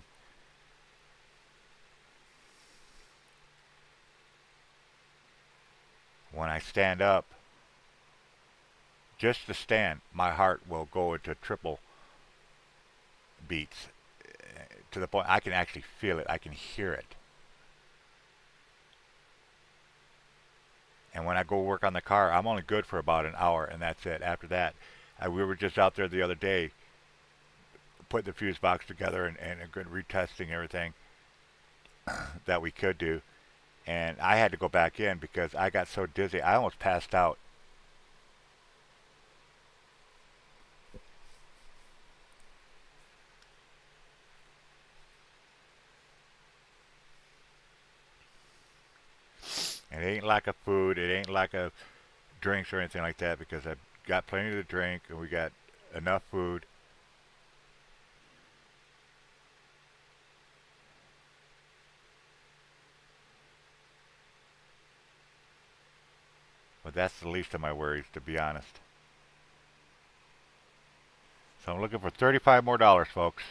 A: When I stand up, just to stand, my heart will go into triple beats, to the point I can actually feel it. I can hear it. And when I go work on the car, I'm only good for about an hour, and that's it. After that, we were just out there the other day putting the fuse box together and retesting everything that we could do. And I had to go back in because I got so dizzy. I almost passed out. It ain't lack of food. It ain't lack of drinks or anything like that because I've got plenty to drink and we got enough food. But that's the least of my worries, to be honest. So I'm looking for $35 more, folks.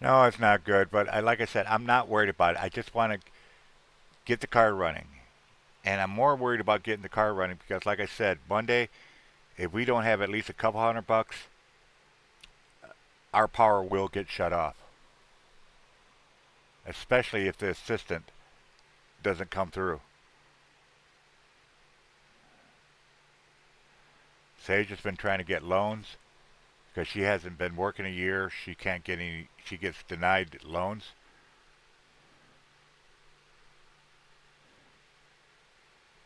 A: No, it's not good, but like I said, I'm not worried about it. I just want to get the car running. And I'm more worried about getting the car running because, like I said, Monday, if we don't have at least a couple $100, our power will get shut off. Especially if the assistant doesn't come through. Sage has been trying to get loans because she hasn't been working a year. She can't get any. She gets denied loans.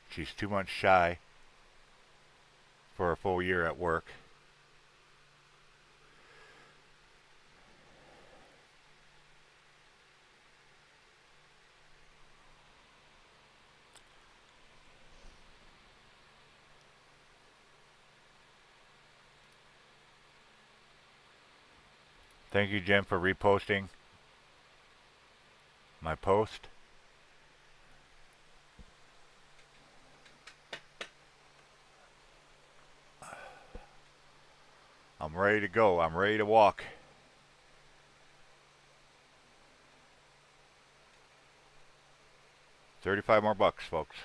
A: She's 2 months shy for a full year at work. Thank you, Jim, for reposting my post. I'm ready to go. I'm ready to walk. $35 more, folks.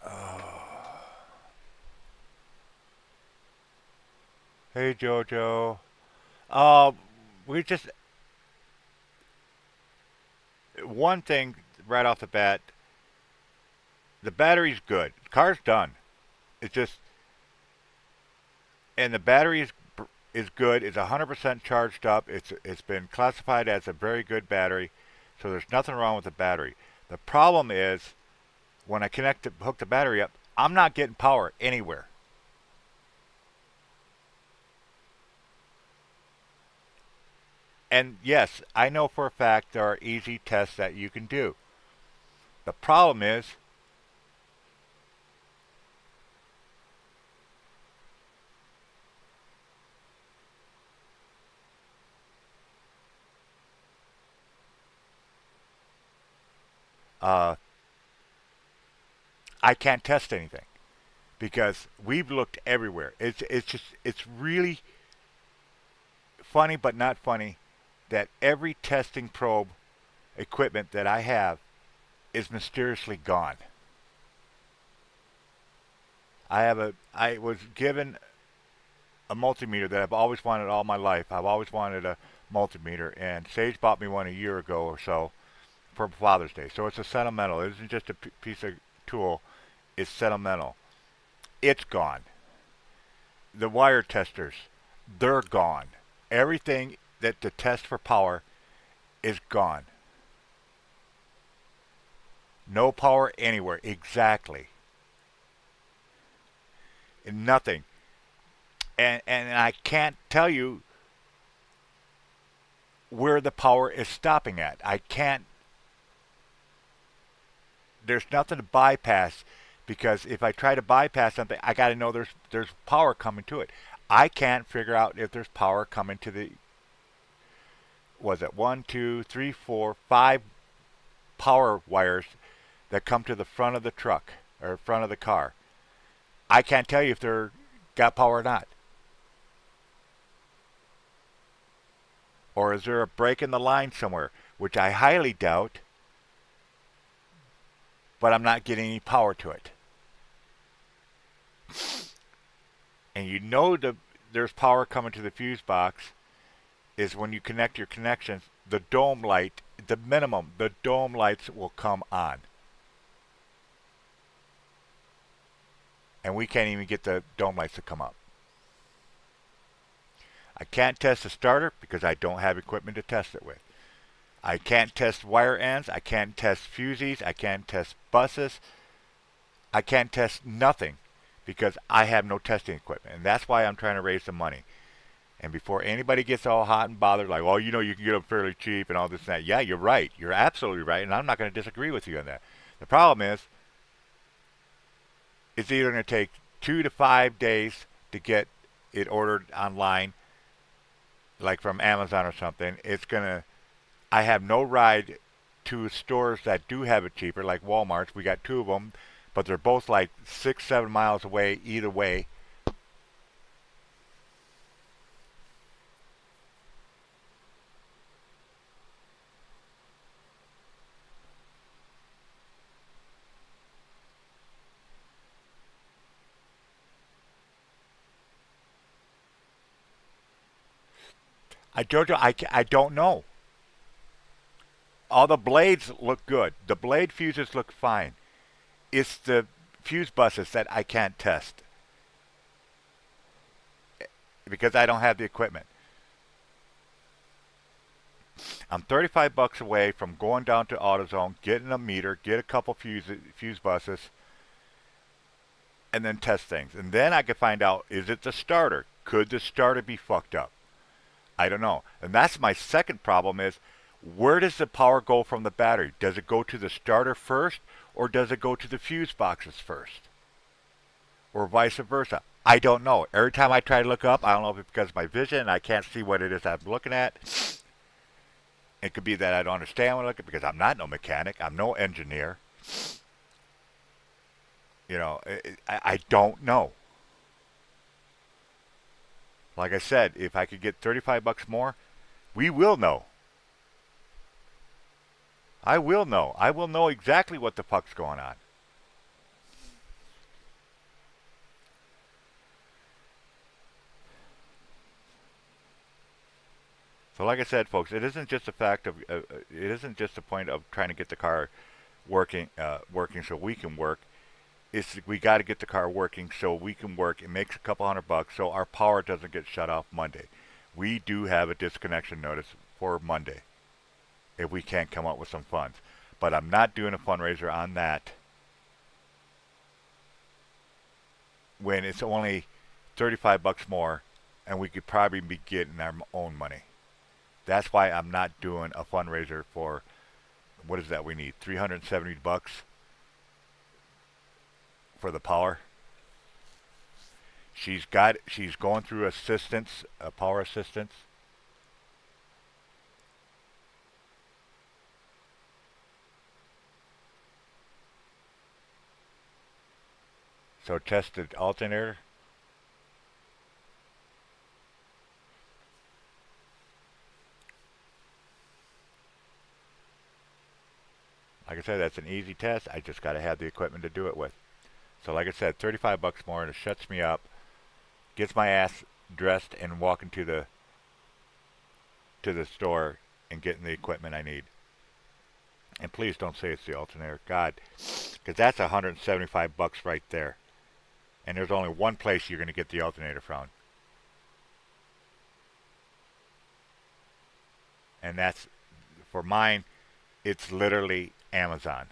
A: Oh. Hey, Jojo. Uh, we just one thing right off the bat. The battery's good. The car's done. It's just and the battery is good. It's 100% charged up. It's been classified as a very good battery, so there's nothing wrong with the battery. The problem is when I hook the battery up, I'm not getting power anywhere. And yes, I know for a fact there are easy tests that you can do. The problem is uh, I can't test anything because we've looked everywhere. It's really funny but not funny that every testing probe equipment that I have is mysteriously gone. I was given a multimeter that I've always wanted all my life. I've always wanted a multimeter, and Sage bought me one a year ago or so for Father's Day. So it's a sentimental. It isn't just a piece of tool. It's sentimental. It's gone. The wire testers, they're gone. Everything that to test for power is gone. No power anywhere. Exactly. Nothing. And I can't tell you where the power is stopping at. I can't. There's nothing to bypass because if I try to bypass something, I got to know there's power coming to it. I can't figure out if there's power coming to the, was it one, two, three, four, five power wires that come to the front of the truck or front of the car. I can't tell you if they're got power or not. Or is there a break in the line somewhere, which I highly doubt, but I'm not getting any power to it. And you know there's power coming to the fuse box is when you connect your connections, the dome light, the minimum, the dome lights will come on. And we can't even get the dome lights to come up. I can't test the starter because I don't have equipment to test it with. I can't test wire ends. I can't test fuses. I can't test buses. I can't test nothing because I have no testing equipment. And that's why I'm trying to raise the money. And before anybody gets all hot and bothered, like, well, you know, you can get them fairly cheap and all this and that. Yeah, you're right. You're absolutely right. And I'm not going to disagree with you on that. The problem is, it's either going to take 2 to 5 days to get it ordered online, like from Amazon or something. I have no ride to stores that do have it cheaper, like Walmart's. We got 2 of them, but they're both like 6, 7 miles away either way. I don't know. All the blades look good. The blade fuses look fine. It's the fuse buses that I can't test because I don't have the equipment. I'm 35 bucks away from going down to AutoZone, getting a meter, get a couple fuse buses, and then test things. And then I can find out, is it the starter? Could the starter be fucked up? I don't know. And that's my second problem is, where does the power go from the battery? Does it go to the starter first, or does it go to the fuse boxes first? Or vice versa? I don't know. Every time I try to look up, I don't know if it's because of my vision and I can't see what it is I'm looking at. It could be that I don't understand what I'm looking at because I'm not no mechanic. I'm no engineer. You know, I don't know. Like I said, if I could get 35 bucks more, we will know. I will know. I will know exactly what the fuck's going on. So, like I said, folks, it isn't just a fact of it isn't just a point of trying to get the car working so we can work. It's we got to get the car working so we can work. It makes a couple $100 so our power doesn't get shut off Monday. We do have a disconnection notice for Monday if we can't come up with some funds. But I'm not doing a fundraiser on that when it's only 35 bucks more and we could probably be getting our own money. That's why I'm not doing a fundraiser for, what is that we need, 370 bucks for the power. She's going through assistance, power assistance. So test the alternator. Like I said, that's an easy test. I just got to have the equipment to do it with. So like I said, 35 bucks more, and it shuts me up, gets my ass dressed, and walking to the store and getting the equipment I need. And please don't say it's the alternator, God, because that's 175 bucks right there. And there's only one place you're going to get the alternator from, and that's for mine. It's literally Amazon.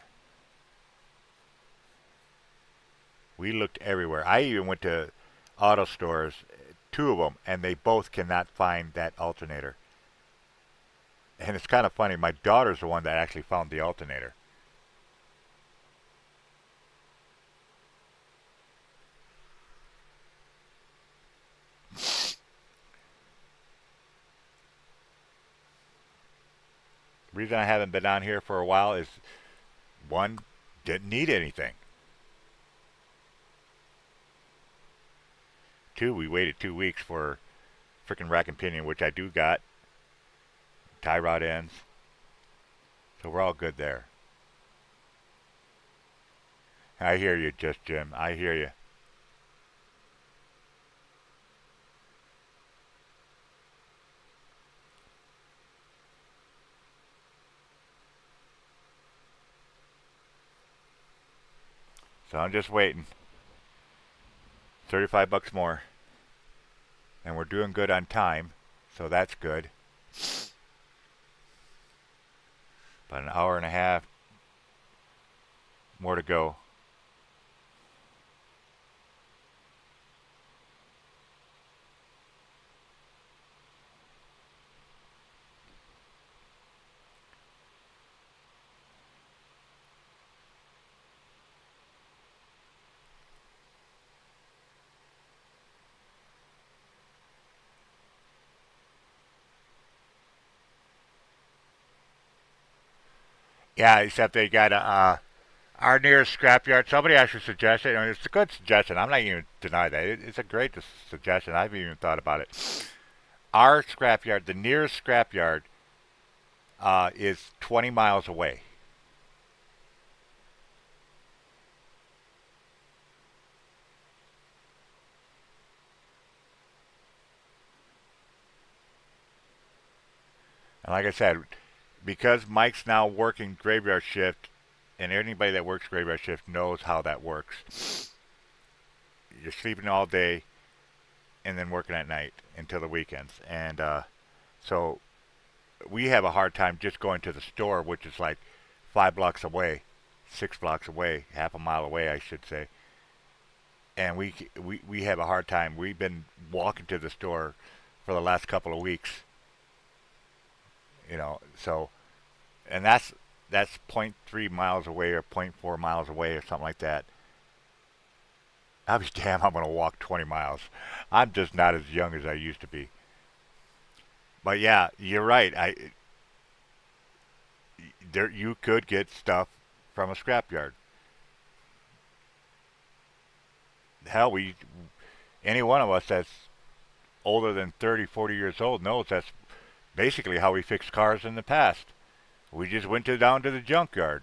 A: We looked everywhere. I even went to auto stores, two of them, and they both cannot find that alternator. And it's kind of funny. My daughter's the one that actually found the alternator. The reason I haven't been on here for a while is one, didn't need anything. Two, we waited 2 weeks for freaking rack and pinion, which I do got. Tie rod ends. So we're all good there. I hear you, Just Jim. I hear you. So I'm just waiting. 35 bucks more. And we're doing good on time. So that's good. About an hour and a half more to go. Yeah, except they got our nearest scrapyard. Somebody actually suggested, and it's a good suggestion. I'm not even deny that. It's a great suggestion. I've even thought about it. Our scrapyard, the nearest scrapyard, is 20 miles away. And like I said, because Mike's now working graveyard shift, and anybody that works graveyard shift knows how that works. You're sleeping all day and then working at night until the weekends. And so we have a hard time just going to the store, which is like 5 blocks away, 6 blocks away, half a mile away, I should say. And we have a hard time. We've been walking to the store for the last couple of weeks, so, and that's point 0.3 miles away or point 0.4 miles away or something like that. I'll be damn, I'm going to walk 20 miles. I'm just not as young as I used to be. But yeah, you're right. There you could get stuff from a scrapyard. Hell, we any one of us that's older than 30, 40 years old knows that's basically how we fixed cars in the past. We just went down to the junkyard.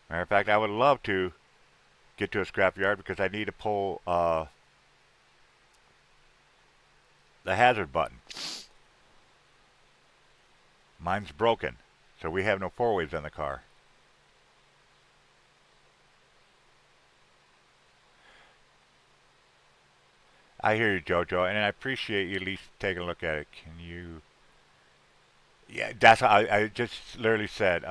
A: Matter of fact, I would love to get to a scrapyard because I need to pull the hazard button. Mine's broken, so we have no four-ways on the car. I hear you, Jojo, and I appreciate you at least taking a look at it. Can you? Yeah, that's I just literally said.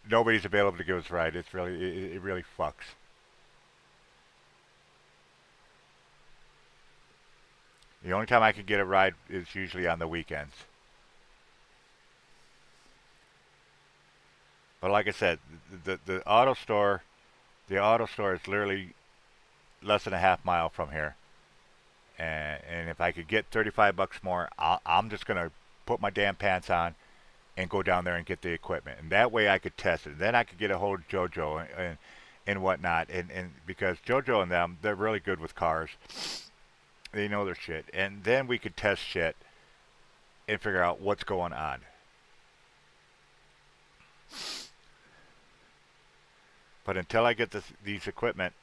A: Nobody's available to give us a ride. It really fucks. The only time I can get a ride is usually on the weekends. But like I said, the auto store is literally less than a half mile from here. And if I could get 35 bucks more, I'm just gonna put my damn pants on and go down there and get the equipment. And that way I could test it. And then I could get a hold of JoJo and whatnot. And because JoJo and them, they're really good with cars. They know their shit. And then we could test shit and figure out what's going on. But until I get these equipment,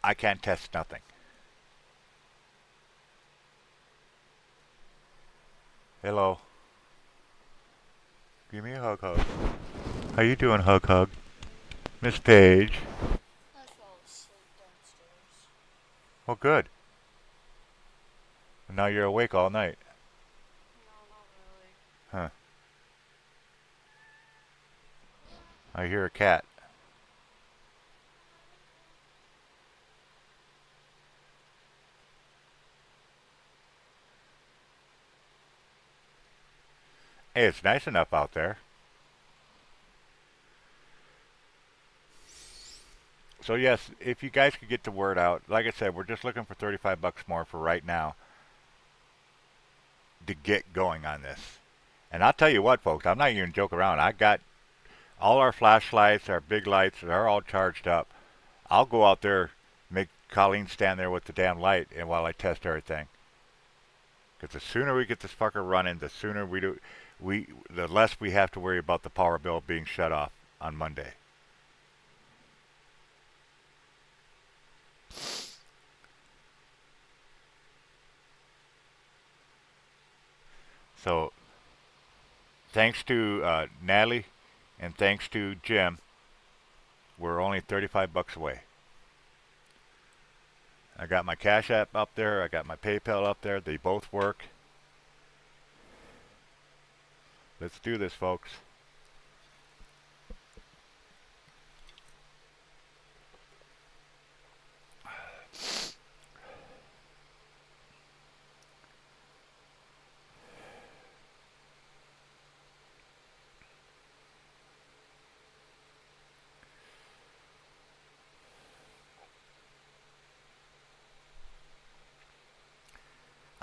A: I can't test nothing. Hello. Give me a hug. How you doing, hug? Miss Page.
B: I fell asleep downstairs.
A: Oh, good. Now you're awake all night.
B: No, not really.
A: Huh. I hear a cat. Hey, it's nice enough out there. So yes, if you guys could get the word out, like I said, we're just looking for 35 bucks more for right now to get going on this. And I'll tell you what, folks, I'm not even joking around. I got all our flashlights, our big lights, they're all charged up. I'll go out there, make Colleen stand there with the damn light, and while I test everything. Because the sooner we get this fucker running, the sooner the less we have to worry about the power bill being shut off on Monday. So, thanks to Natalie and thanks to Jim, we're only 35 bucks away. I got my Cash App up there. I got my PayPal up there. They both work. Let's do this, folks.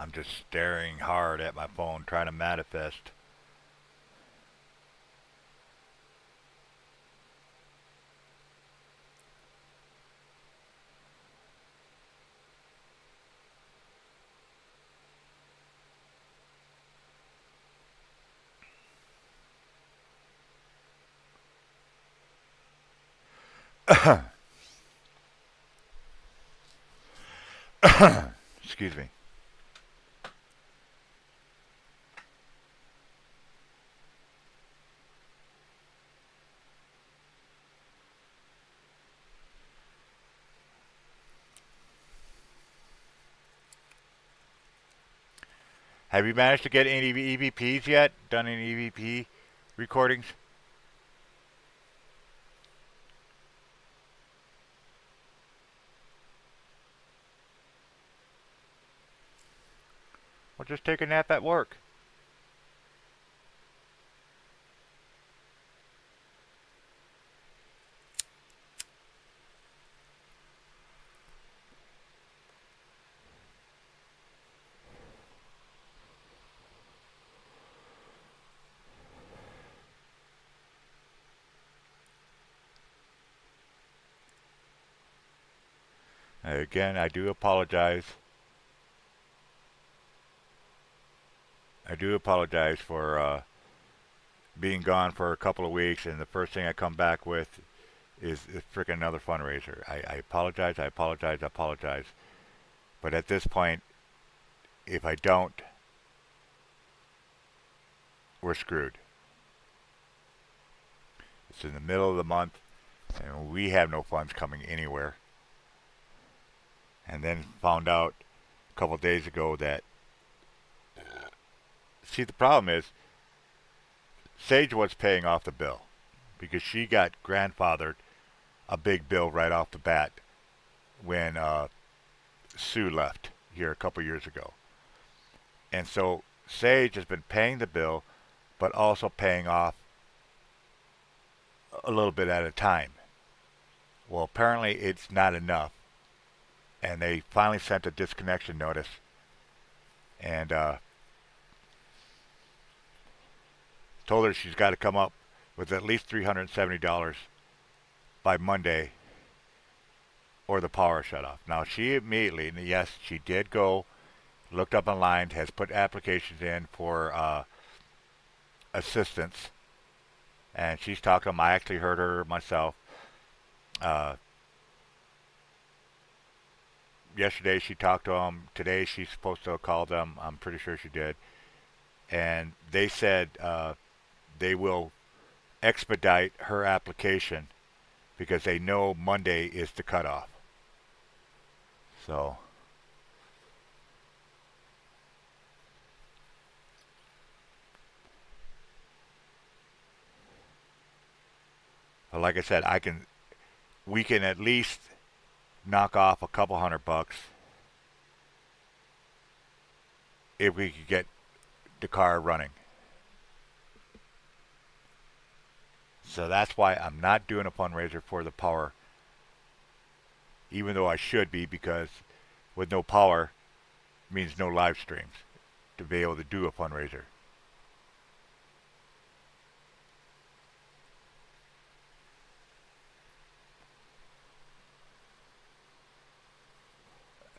A: I'm just staring hard at my phone, trying to manifest. Excuse me. Have you managed to get any EVPs yet? Done any EVP recordings? Well, just take a nap at work. Again, I do apologize. I do apologize for being gone for a couple of weeks, and the first thing I come back with is freaking another fundraiser. I apologize. I apologize. I apologize. But at this point, if I don't, we're screwed. It's in the middle of the month, and we have no funds coming anywhere. And then found out a couple of days ago that, see, the problem is Sage was paying off the bill because she got grandfathered a big bill right off the bat when Sue left here a couple years ago. And so Sage has been paying the bill, but also paying off a little bit at a time. Well, apparently it's not enough. And they finally sent a disconnection notice. And told her she's got to come up with at least $370 by Monday or the power shut off. Now, she immediately, and yes, she did go looked up online, has put applications in for assistance, and she's talked to them. I actually heard her myself. Uh, Yesterday she talked to them. Today she's supposed to call them. I'm pretty sure she did. And they said they will expedite her application because they know Monday is the cutoff. So, like I said, we can at least knock off a couple $100 if we could get the car running. So that's why I'm not doing a fundraiser for the power, even though I should be, because with no power means no live streams to be able to do a fundraiser.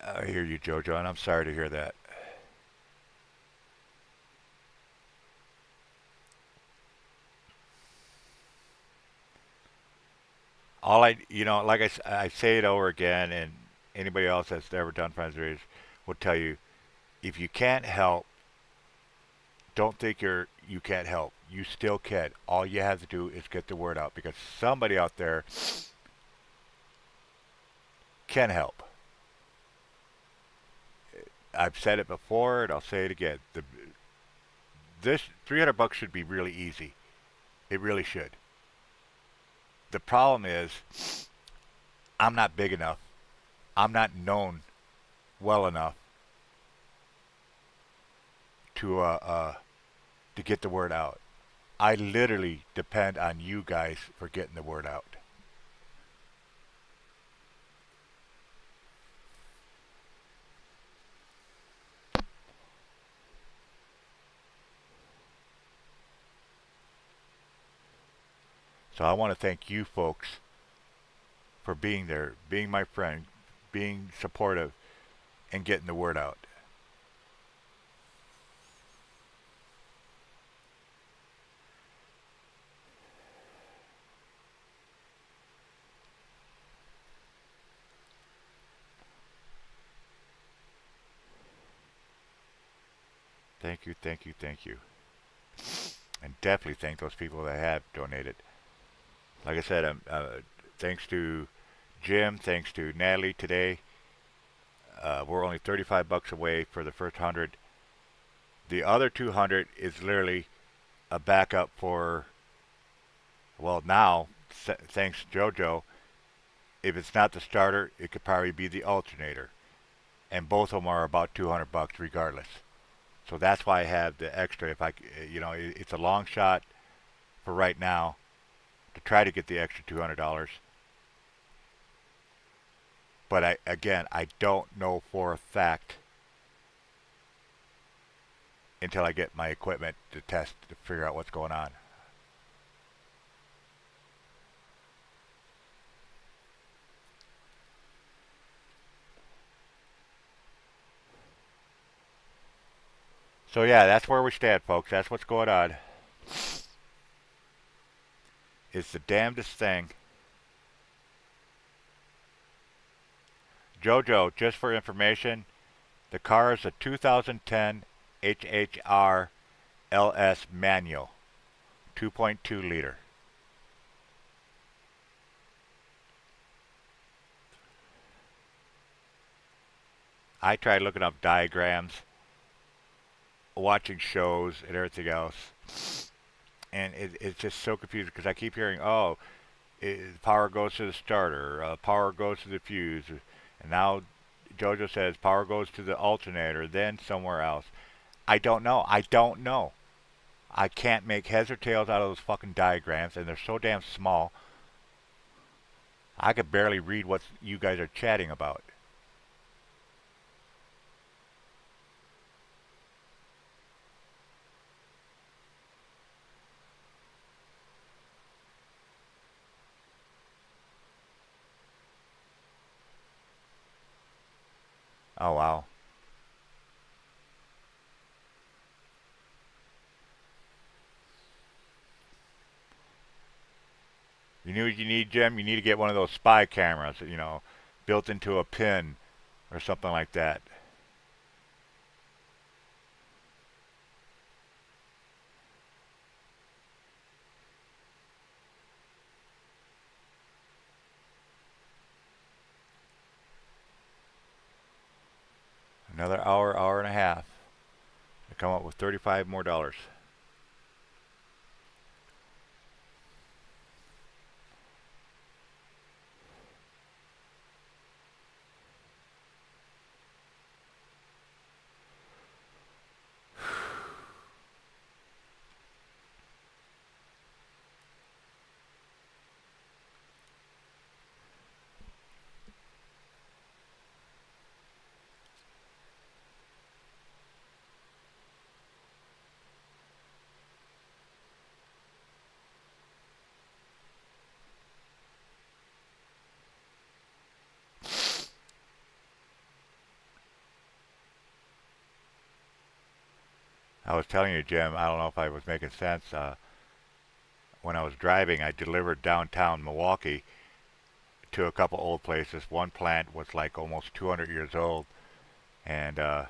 A: I hear you, Jojo, and I'm sorry to hear that. Like I say it over again, and anybody else that's ever done fundraisers will tell you, if you can't help, don't think you can't help. You still can. All you have to do is get the word out because somebody out there can help. I've said it before and I'll say it again. This $300 should be really easy. It really should. The problem is I'm not big enough. I'm not known well enough to uh, uh, to get the word out. I literally depend on you guys for getting the word out. So I want to thank you folks for being there, being my friend, being supportive, and getting the word out. Thank you, thank you, thank you. And definitely thank those people that have donated. Like I said, thanks to Jim, thanks to Natalie today. We're only $35 away for the first 100. The other 200 is literally a backup for, well, now, thanks to JoJo, if it's not the starter, it could probably be the alternator. And both of them are about $200 regardless. So that's why I have the extra. If it's a long shot for right now to try to get the extra $200. But I don't know for a fact until I get my equipment to test to figure out what's going on. So yeah, that's where we stand, folks. That's what's going on. It's the damnedest thing. Jojo, just for information, the car is a 2010 HHR LS manual, 2.2 liter. I tried looking up diagrams, watching shows, and everything else, and it's just so confusing because I keep hearing, oh, power goes to the starter, power goes to the fuse, and now JoJo says power goes to the alternator, then somewhere else. I don't know. I don't know. I can't make heads or tails out of those fucking diagrams, and they're so damn small. I could barely read what you guys are chatting about. Oh wow. You know what you need, Jim? You need to get one of those spy cameras, built into a pin or something like that. Another hour, hour and a half to come up with 35 more dollars. I was telling you, Jim, I don't know if I was making sense. When I was driving, I delivered downtown Milwaukee to a couple old places. One plant was like almost 200 years old, and I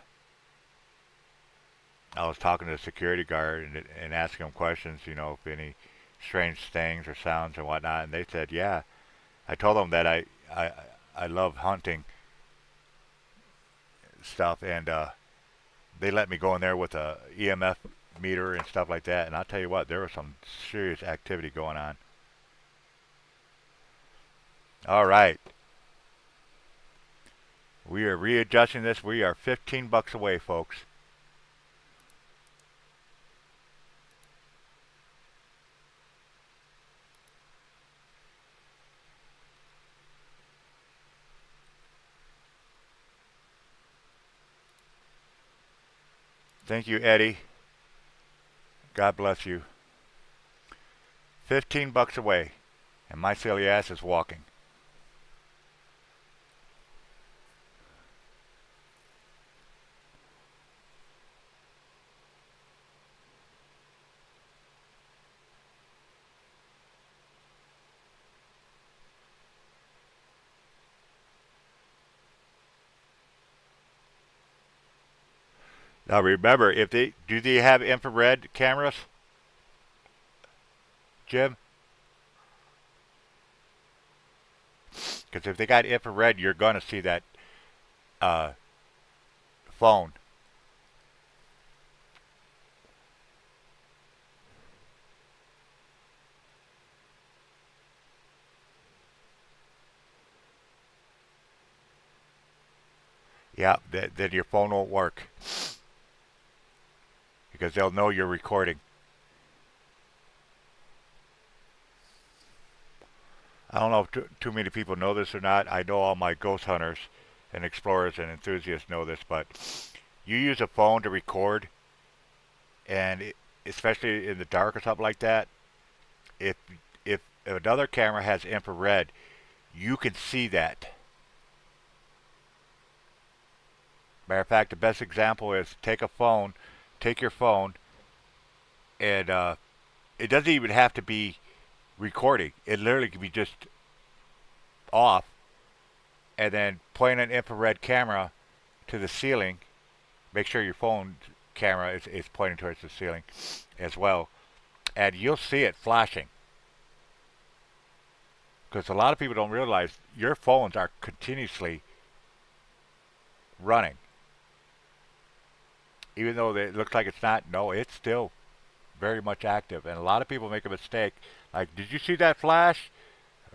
A: was talking to the security guard and asking them questions, if any strange things or sounds and whatnot, and they said, yeah. I told them that I, I love hunting stuff, and they let me go in there with a EMF meter and stuff like that, and I'll tell you what, there was some serious activity going on. All right. We are readjusting this. We are 15 bucks away, folks. Thank you, Eddie. God bless you. 15 bucks away, and my silly ass is walking. Now remember, if they do they have infrared cameras, Jim? Because if they got infrared, you're gonna see that uh, phone. Yeah, then your phone won't work because they'll know you're recording. I don't know if too many people know this or not. I know all my ghost hunters and explorers and enthusiasts know this, but you use a phone to record, and especially in the dark or something like that, if if another camera has infrared, you can see that. Matter of fact, the best example is take your phone, and it doesn't even have to be recording. It literally can be just off, and then point an infrared camera to the ceiling. Make sure your phone camera is pointing towards the ceiling as well, and you'll see it flashing. Because a lot of people don't realize your phones are continuously running. Even though it looks like it's not, no, it's still very much active. And a lot of people make a mistake. Like, did you see that flash?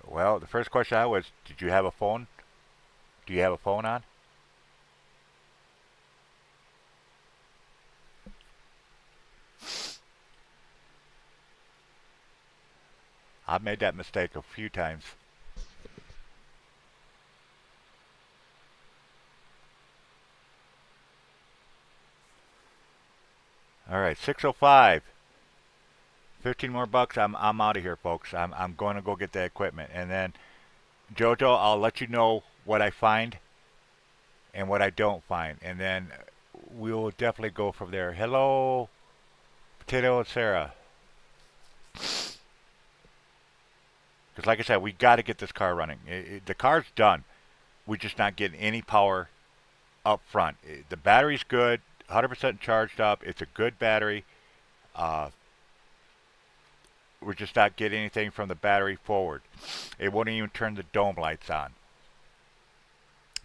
A: Well, the first question I was, did you have a phone? Do you have a phone on? I've made that mistake a few times. All right, 6:05. 15 more bucks. I'm out of here, folks. I'm going to go get the equipment, and then Jojo, I'll let you know what I find and what I don't find, and then we'll definitely go from there. Hello, Potato and Sarah. Because like I said, we got to get this car running. The car's done. We're just not getting any power up front. The battery's good, 100% charged up. It's a good battery. Uh, we're just not getting anything from the battery forward. It won't even turn the dome lights on.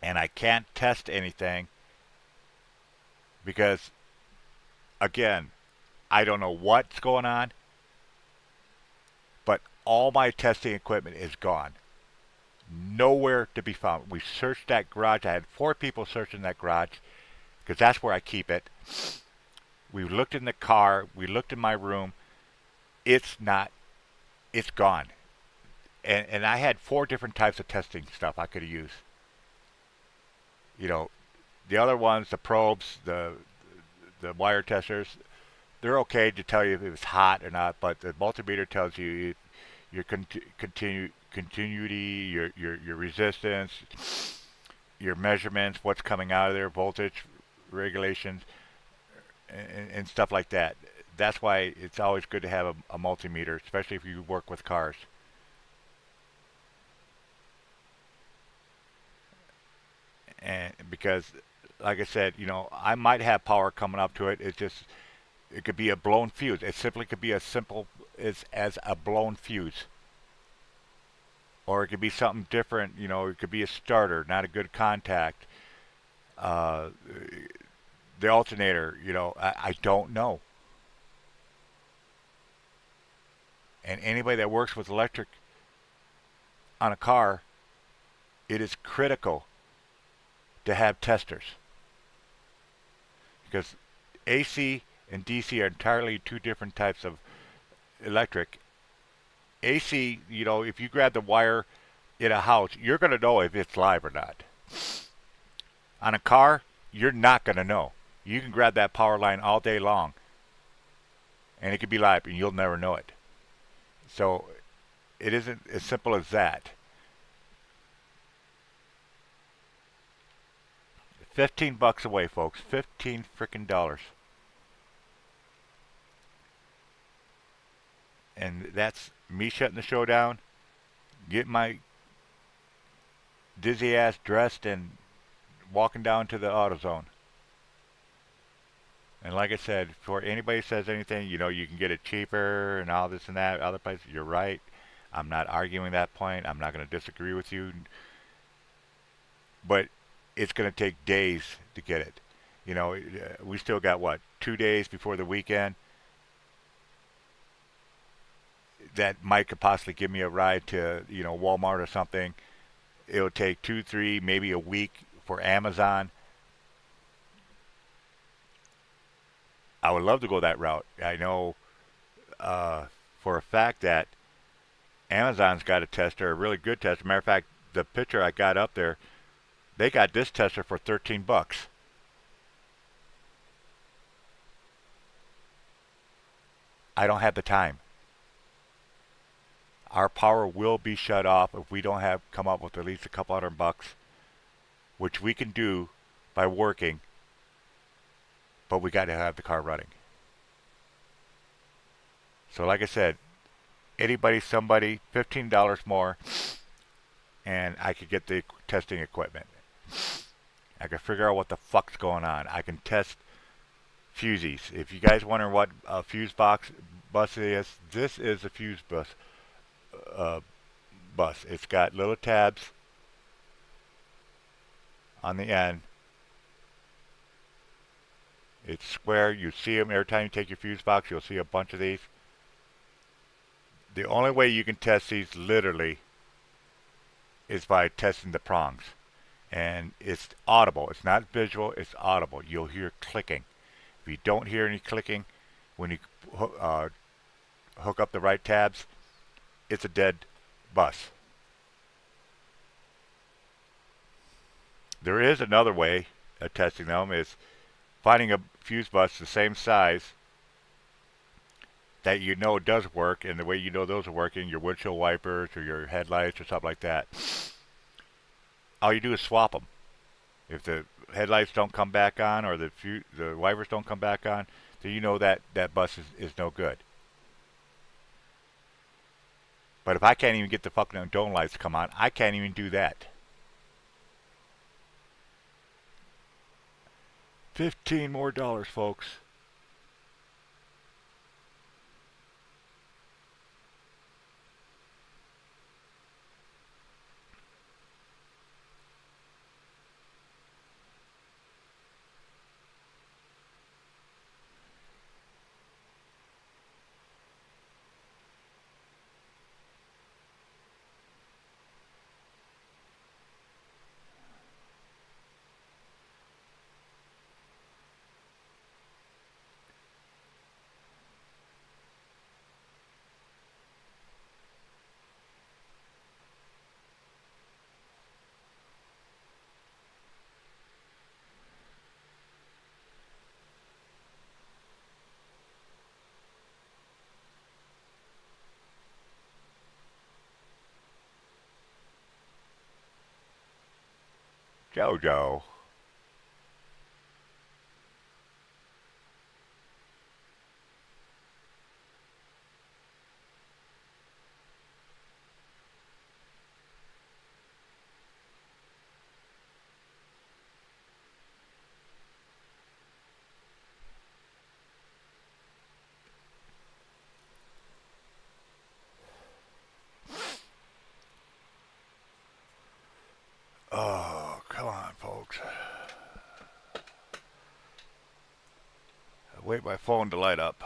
A: And I can't test anything because, again, I don't know what's going on, but all my testing equipment is gone. Nowhere to be found. We searched that garage. I had 4 people searching that garage because that's where I keep it. We looked in the car. We looked in my room. It's not. It's gone. And I had 4 different types of testing stuff I could have used. You know, the other ones, the probes, the wire testers, they're okay to tell you if it's hot or not. But the multimeter tells you your continuity, your resistance, your measurements, what's coming out of there, voltage regulations, and stuff like that. That's why it's always good to have a multimeter, especially if you work with cars. And because, like I said, I might have power coming up to it. It could be a blown fuse. It simply could be as simple as a blown fuse. Or it could be something different. It could be a starter, not a good contact. Uh, the alternator, I don't know. And anybody that works with electric on a car, it is critical to have testers. Because AC and DC are entirely 2 different types of electric. AC, if you grab the wire in a house, you're going to know if it's live or not. On a car, you're not going to know. You can grab that power line all day long, and it could be live, and you'll never know it. So it isn't as simple as that. 15 bucks away, folks. 15 freaking dollars. And that's me shutting the show down, getting my dizzy ass dressed, and walking down to the AutoZone. And like I said, before anybody says anything, you can get it cheaper and all this and that. Other places, you're right. I'm not arguing that point. I'm not going to disagree with you. But it's going to take days to get it. We still got, what, 2 days before the weekend? That Mike could possibly give me a ride to, Walmart or something. It'll take 2, 3, maybe a week for Amazon. I would love to go that route. I know for a fact that Amazon's got a tester, a really good tester. Matter of fact, the picture I got up there, they got this tester for 13 bucks. I don't have the time. Our power will be shut off if we don't have come up with at least a couple $100, which we can do by working, but we got to have the car running. So like I said, anybody, somebody, $15 more, and I could get the testing equipment. I can figure out what the fuck's going on. I can test fuses. If you guys wonder what a fuse bus is, this is a fuse uh, bus. It's got little tabs on the end. It's square. You see them every time you take your fuse box. You'll see a bunch of these. The only way you can test these literally is by testing the prongs. And it's audible. It's not visual. It's audible. You'll hear clicking. If you don't hear any clicking when you hook up the right tabs, it's a dead bus. There is another way of testing them, is finding a fuse bus the same size that does work, and the way you know those are working, your windshield wipers or your headlights or something like that. All you do is swap them. If the headlights don't come back on, or the wipers don't come back on, then you know that bus is no good. But if I can't even get the fucking dome lights to come on, I can't even do that. 15 more dollars, folks. Jojo. Oh, come on, folks. Wait my phone to light up.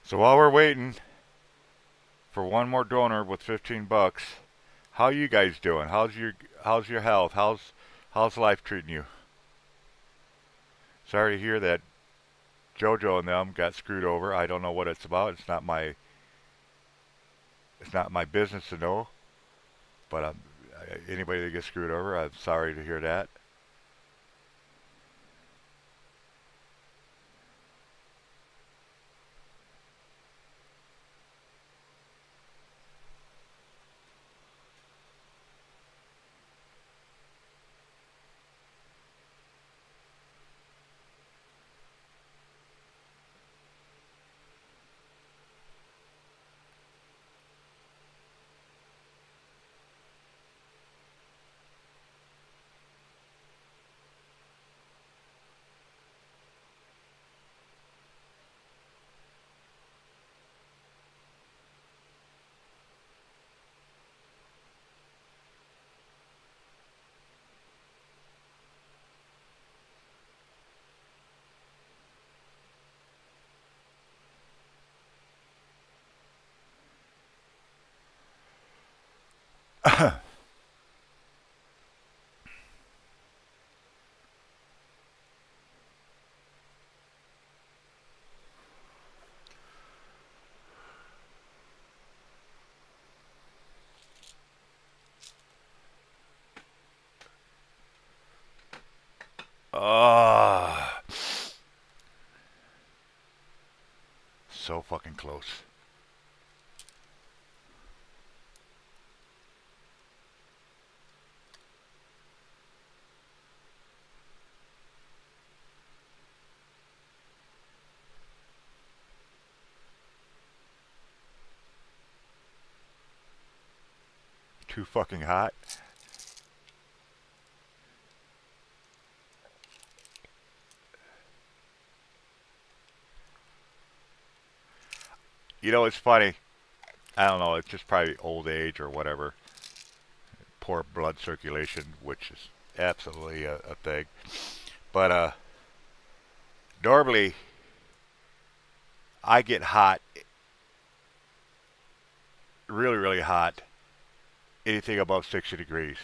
A: So while we're waiting for one more donor with 15 bucks, how you guys doing? How's your health? How's life treating you? Sorry to hear that JoJo and them got screwed over. I don't know what it's about. It's not my business to know. But anybody that gets screwed over, I'm sorry to hear that. Ah, so fucking close. Too fucking hot. It's funny. I don't know. It's just probably old age or whatever. Poor blood circulation, which is absolutely a thing. But normally I get hot, really, really hot, anything above 60 degrees.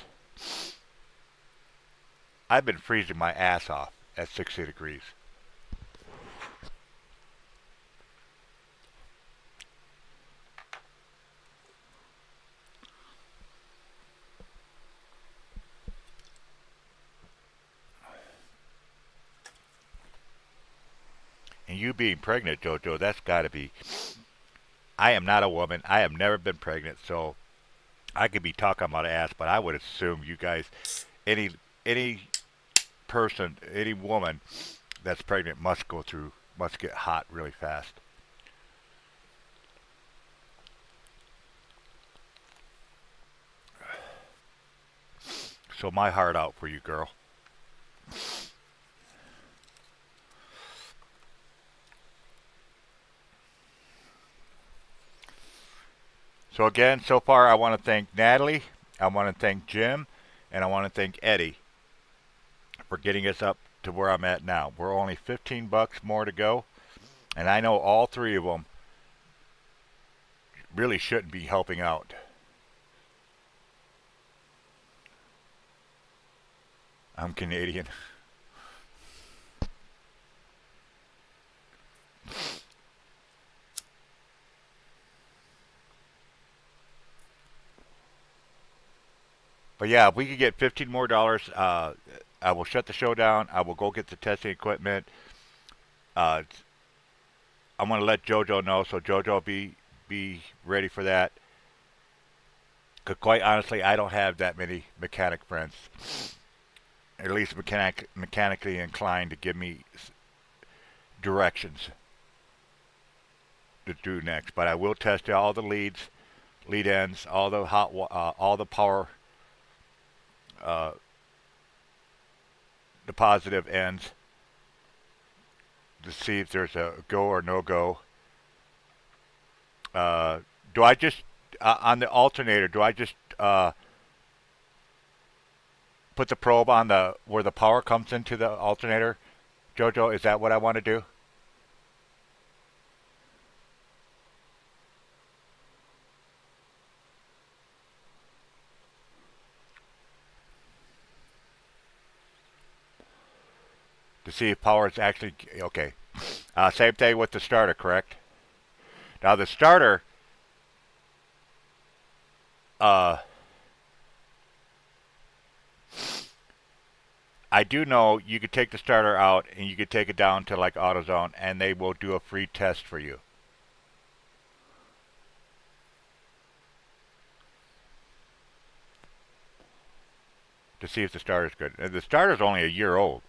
A: I've been freezing my ass off at 60 degrees. And you being pregnant, JoJo, that's got to be. I am not a woman. I have never been pregnant, so I could be talking about ass, but I would assume you guys, any any person, any woman that's pregnant must get hot really fast. So my heart out for you, girl. So again, so far I want to thank Natalie, I want to thank Jim, and I want to thank Eddie for getting us up to where I'm at now. We're only 15 bucks more to go, and I know all three of them really shouldn't be helping out. I'm Canadian. But yeah, if we could get 15 more dollars, I will shut the show down. I will go get the testing equipment. Uh, I'm gonna let JoJo know, so JoJo be ready for that. Cause quite honestly, I don't have that many mechanic friends, at least mechanically inclined to give me directions to do next. But I will test all the leads, lead ends, all the all the power, uh, the positive ends to see if there's a go or no go. Uh, do I just on the alternator? Do I just put the probe on the where the power comes into the alternator? Jojo, is that what I want to do? To see if power is actually okay. Same thing with the starter, correct? Now the starter, uh, I do know you could take the starter out and you could take it down to like AutoZone, and they will do a free test for you to see if the starter's good. And the starter's only a year old.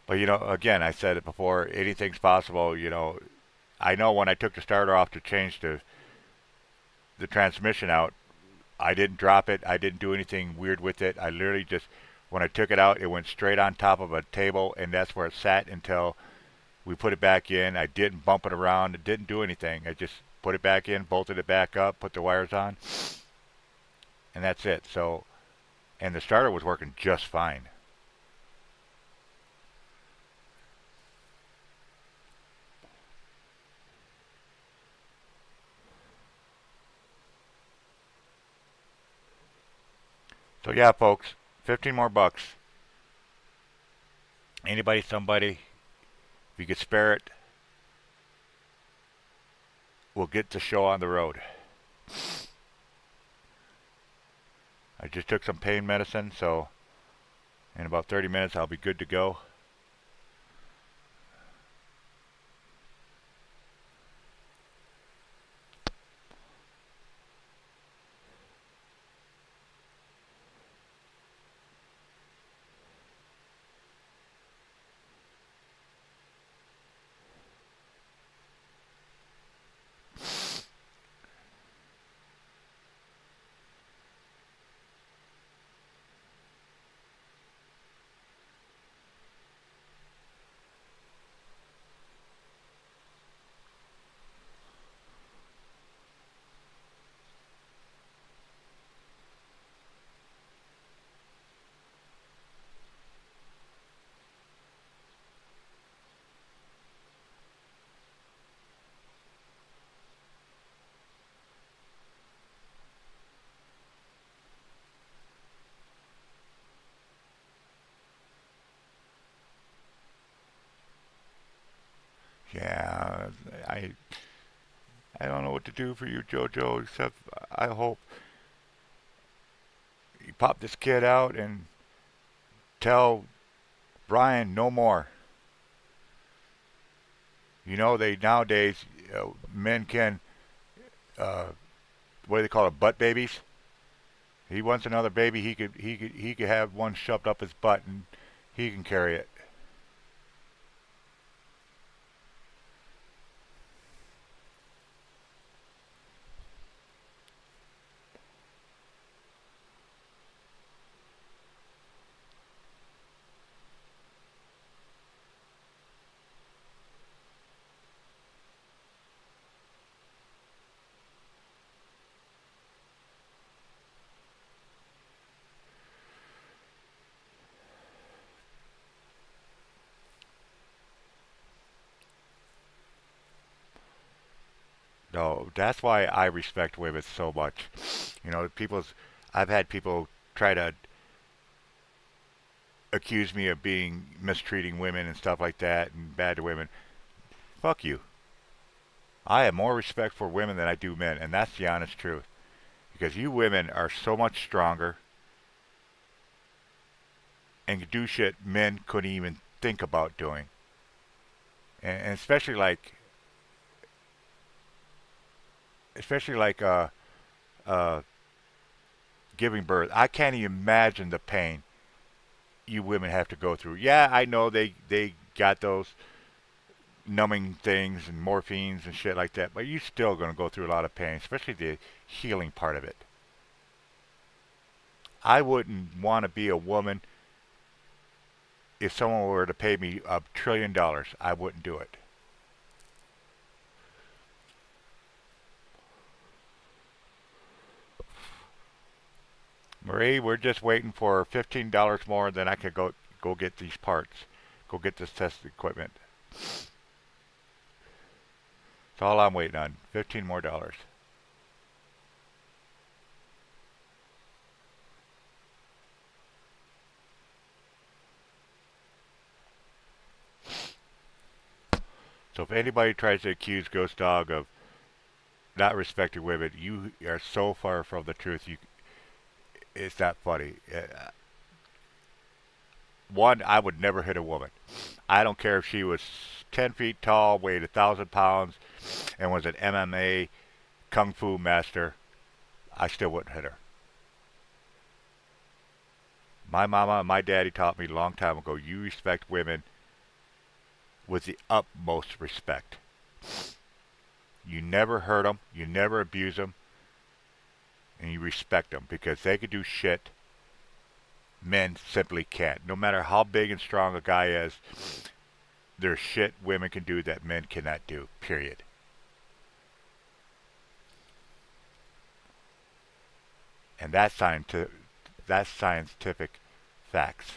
A: But you know, again, I said it before. Anything's possible. You know, I know when I took the starter off to change the transmission out, I didn't drop it. I didn't do anything weird with it. I literally just, when I took it out, it went straight on top of a table, and that's where it sat until we put it back in. I didn't bump it around. It didn't do anything. I just put it back in, bolted it back up, put the wires on, and that's it. So, and the starter was working just fine. So yeah, folks, 15 more bucks. Anybody, somebody, if you could spare it, we'll get the show on the road. I just took some pain medicine, so in about 30 minutes I'll be good to go. I I don't know what to do for you, JoJo, except I hope you pop this kid out and tell Brian no more. You know, they nowadays men can uh, what do they call it, butt babies. He wants another baby. He could have one shoved up his butt and he can carry it. No, that's why I respect women so much. You know, I've had people try to accuse me of being mistreating women and stuff like that and bad to women. Fuck you. I have more respect for women than I do men, and that's the honest truth. Because you women are so much stronger and can do shit men couldn't even think about doing. And especially like uh, giving birth. I can't even imagine the pain you women have to go through. Yeah, I know they got those numbing things and morphines and shit like that, but you're still going to go through a lot of pain, especially the healing part of it. I wouldn't want to be a woman if someone were to pay me $1 trillion. I wouldn't do it. Marie, we're just waiting for $15 more, then I could go get these parts, go get this test equipment. That's all I'm waiting on. 15 more dollars. So if anybody tries to accuse Ghost Dog of not respecting women, you are so far from the truth. It's not funny. One, I would never hit a woman. I don't care if she was 10 feet tall, weighed 1,000 pounds, and was an MMA kung fu master. I still wouldn't hit her. My mama and my daddy taught me a long time ago, you respect women with the utmost respect. You never hurt them, you never abuse them, and you respect them because they could do shit men simply can't. No matter how big and strong a guy is, there's shit women can do that men cannot do, period. And that's scientific facts.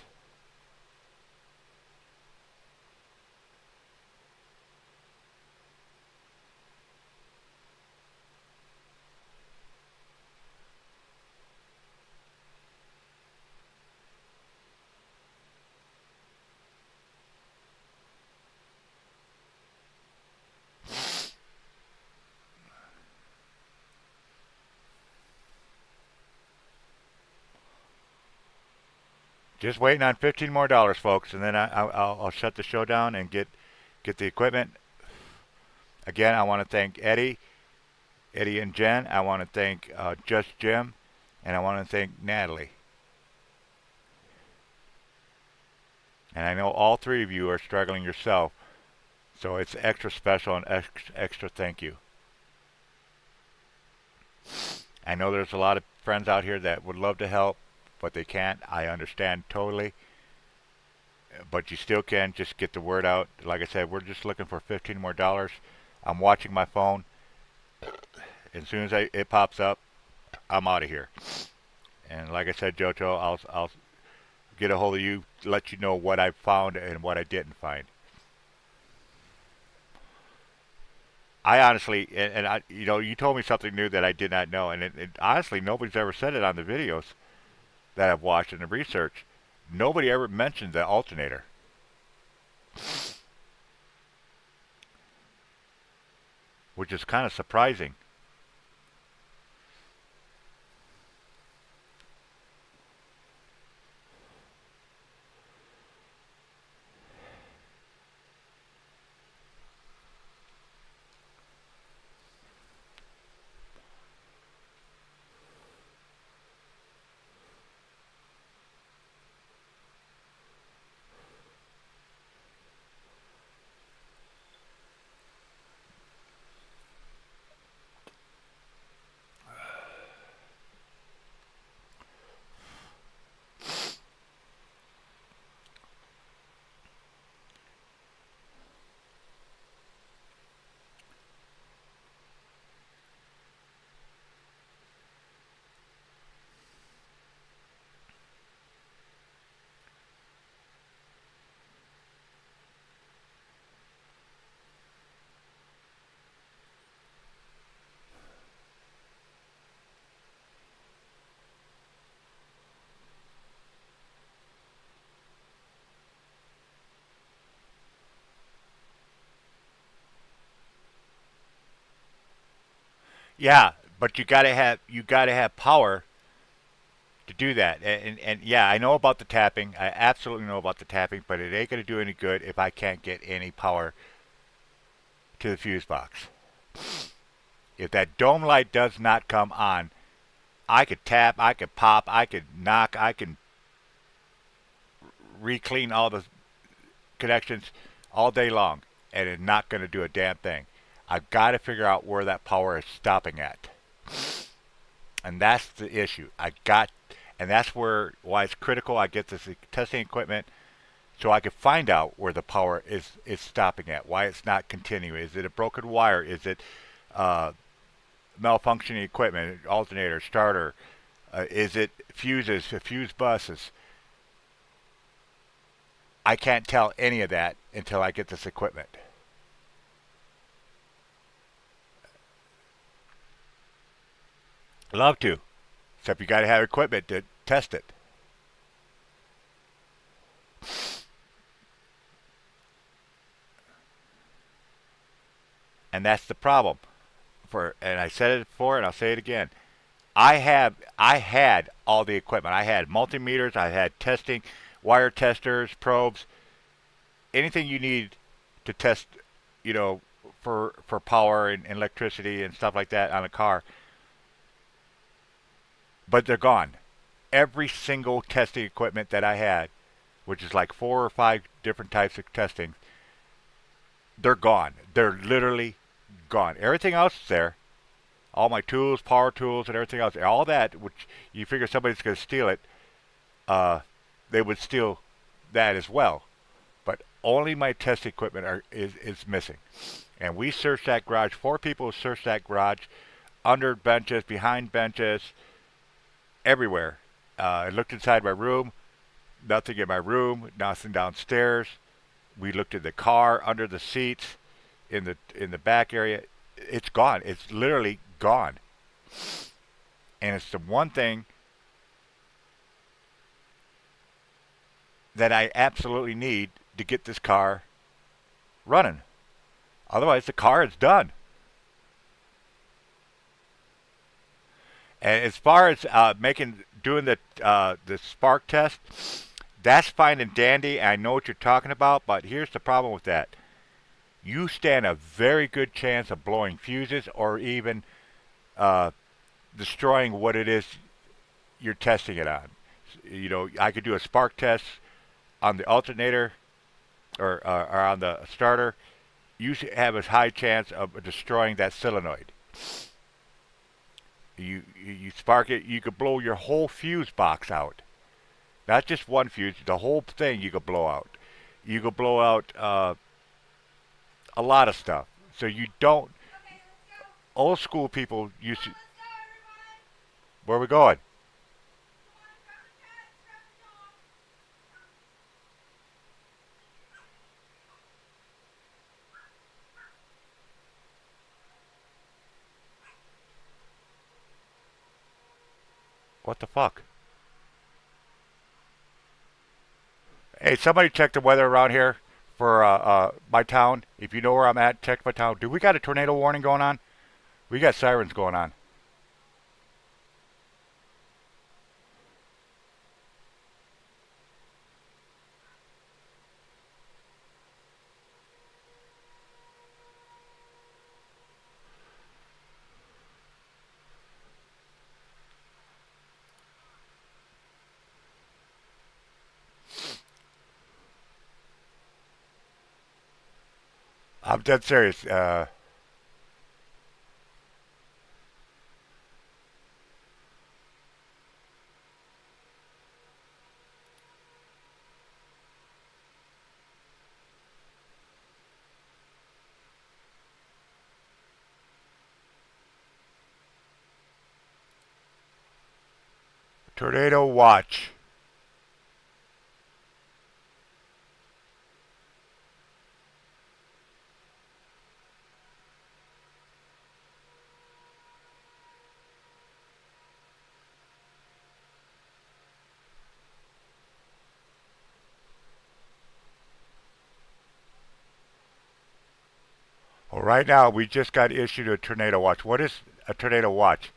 A: Just waiting on 15 more dollars, folks, and then I'll shut the show down and get the equipment. Again, I want to thank Eddie and Jen. I want to thank Just Jim, and I want to thank Natalie. And I know all three of you are struggling yourself, so it's extra special and extra thank you. I know there's a lot of friends out here that would love to help, but they can't. I understand totally. But you still can just get the word out. Like I said, we're just looking for 15 more dollars. I'm watching my phone. As soon as it pops up, I'm out of here. And like I said, Jojo, I'll get a hold of you, let you know what I found and what I didn't find. I honestly, and I, you told me something new that I did not know, and honestly, nobody's ever said it on the videos that I've watched in the research. Nobody ever mentioned the alternator. which is kind of surprising. Yeah, but you got to have power to do that. And yeah, I know about the tapping. I absolutely know about the tapping, but it ain't gonna do any good if I can't get any power to the fuse box. If that dome light does not come on, I could tap, I could pop, I could knock, I can re-clean all the connections all day long, and it's not going to do a damn thing. I've got to figure out where that power is stopping at, and that's the issue. And that's why it's critical. I get this testing equipment so I can find out where the power is stopping at, why it's not continuing. Is it a broken wire? Is it uh, malfunctioning equipment, alternator, starter? Is it fuses, fuse buses? I can't tell any of that until I get this equipment. Love to, except you got to have equipment to test it, and that's the problem. And I said it before, and I'll say it again. I had all the equipment. I had multimeters. I had testing, wire testers, probes, anything you need to test, you know, for power and electricity and stuff like that on a car. But they're gone. Every single testing equipment that I had, which is like 4 or 5 different types of testing, they're gone. They're literally gone. Everything else is there. All my tools, power tools, and everything else, all that, which you figure somebody's going to steal it, uh, they would steal that as well. But only my test equipment is missing. And we searched that garage. 4 people searched that garage, under benches, behind benches, everywhere. I looked inside my room. Nothing in my room. Nothing downstairs. We looked in the car, under the seats, in the back area. It's gone. It's literally gone. And it's the one thing that I absolutely need to get this car running. Otherwise, the car is done. And as far as doing the spark test, that's fine and dandy. I know what you're talking about, but here's the problem with that: you stand a very good chance of blowing fuses or even uh, destroying what it is you're testing it on. You know, I could do a spark test on the alternator or on the starter. You have a high chance of destroying that solenoid. You spark it, you could blow your whole fuse box out. Not just one fuse, the whole thing you could blow out. You could blow out a lot of stuff. So you don't. Old school people used to. Where are we going? What the fuck? Hey, somebody check the weather around here. for my town. If you know where I'm at, check my town. Do we got a tornado warning going on? We got sirens going on. I'm dead serious. Tornado watch. Well, right now we just got issued a tornado watch. What is a tornado watch?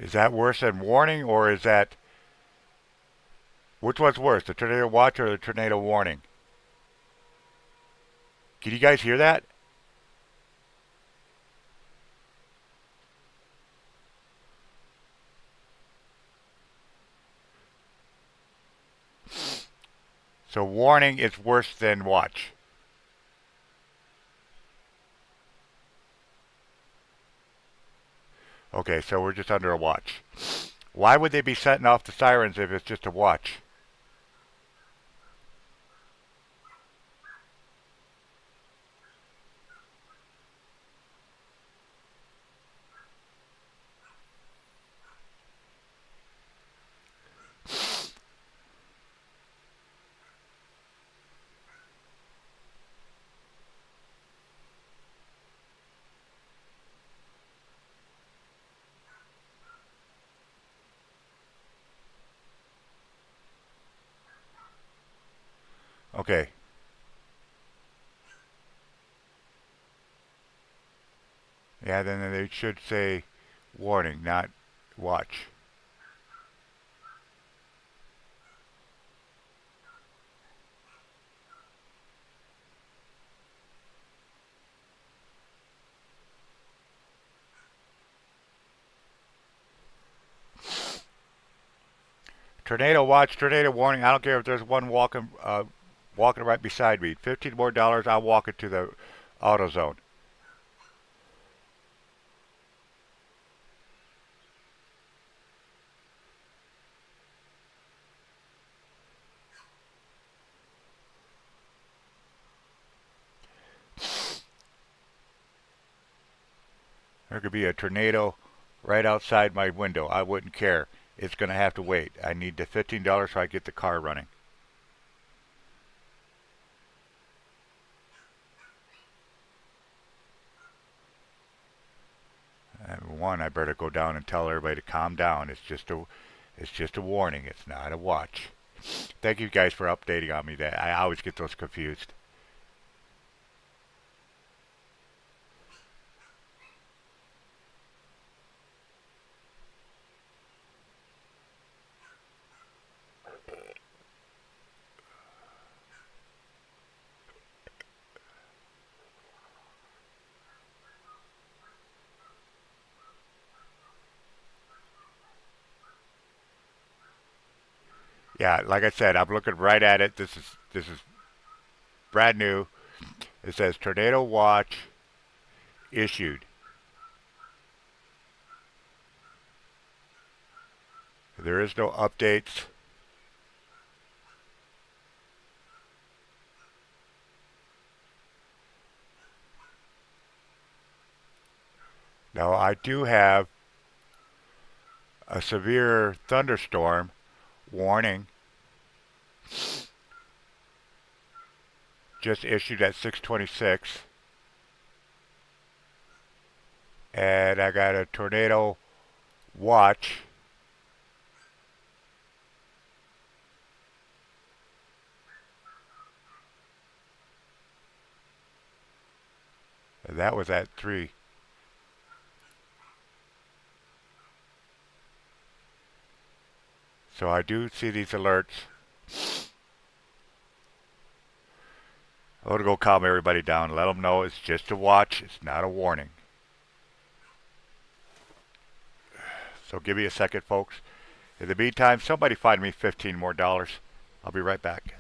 A: Is that worse than warning, or is that which one's worse, the tornado watch or the tornado warning? Can you guys hear that? So warning is worse than watch. Okay, so we're just under a watch. Why would they be setting off the sirens if it's just a watch? Okay. Yeah, then they should say warning, not watch. Tornado watch, tornado warning. I don't care if there's one walking right beside me. $15 more, I'll walk it to the auto zone. There could be a tornado right outside my window. I wouldn't care. It's going to have to wait. I need the $15 so I get the car running. One, I better go down and tell everybody to calm down. It's just a warning. It's not a watch. Thank you guys for updating on me. That I always get those confused. Yeah, like I said, I'm looking right at it. This is brand new. It says tornado watch issued. There is no updates. Now I do have a severe thunderstorm warning just issued at 6:26, and I got a tornado watch. And that was at 3. So I do see these alerts. I'm going to go calm everybody down. Let them know it's just a watch. It's not a warning. So give me a second, folks. In the meantime, somebody find me 15 more dollars. I'll be right back.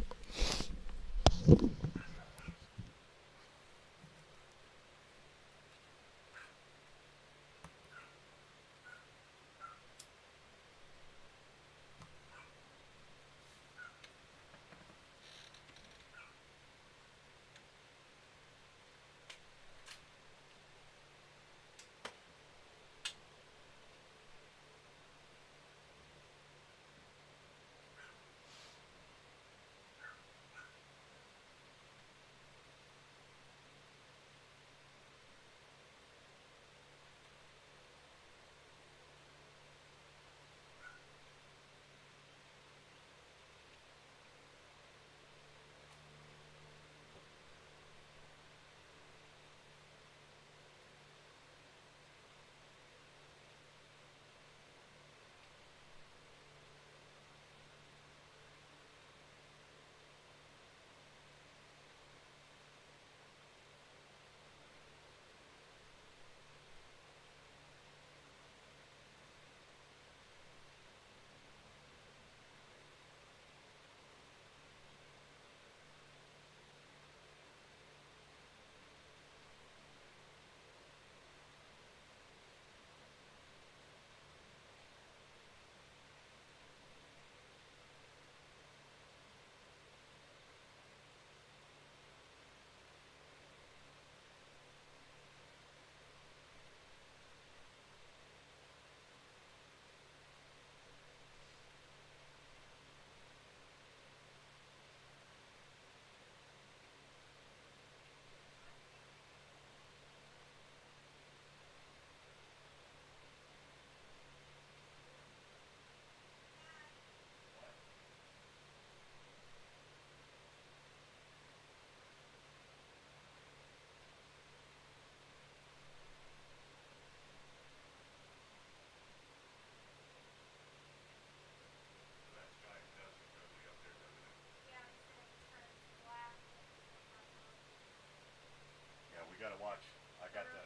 A: Yeah, we got to watch. I got the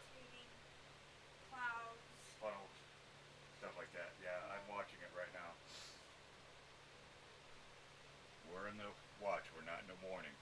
A: funnels, stuff like that. Yeah, I'm watching it right now. We're in the watch. We're not in the warning.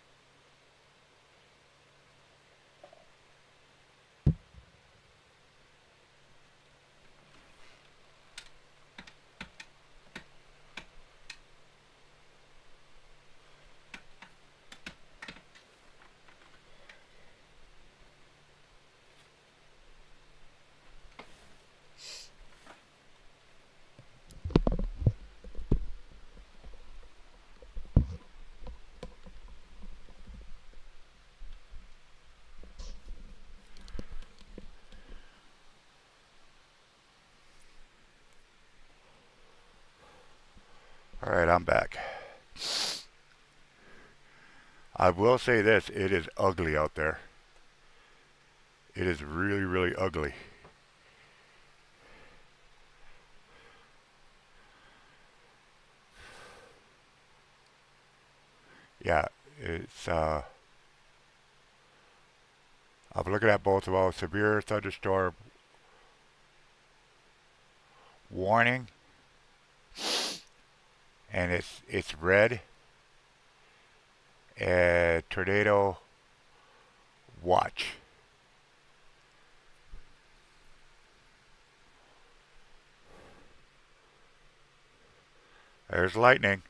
A: All right, I'm back. I will say this: it is ugly out there. It is really, really ugly. Yeah, it's. I'm looking at both of them. Severe thunderstorm warning, and it's red. And tornado watch. There's lightning.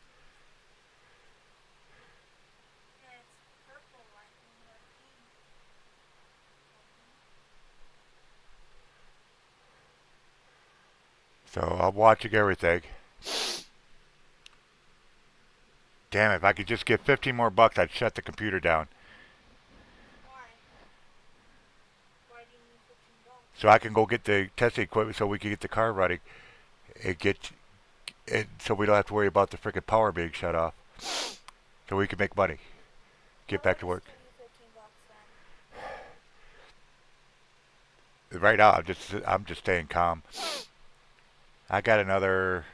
A: So I'm watching everything. Damn, if I could just get 15 more bucks, I'd shut the computer down.
B: Why? Why do you need 15 bucks?
A: So I can go get the testing equipment so we can get the car running and get it so we don't have to worry about the freaking power being shut off. So we can make money. Get
B: Why
A: back
B: would
A: to
B: I
A: work.
B: just give you 15 bucks then?
A: Right now I'm just staying calm. I got another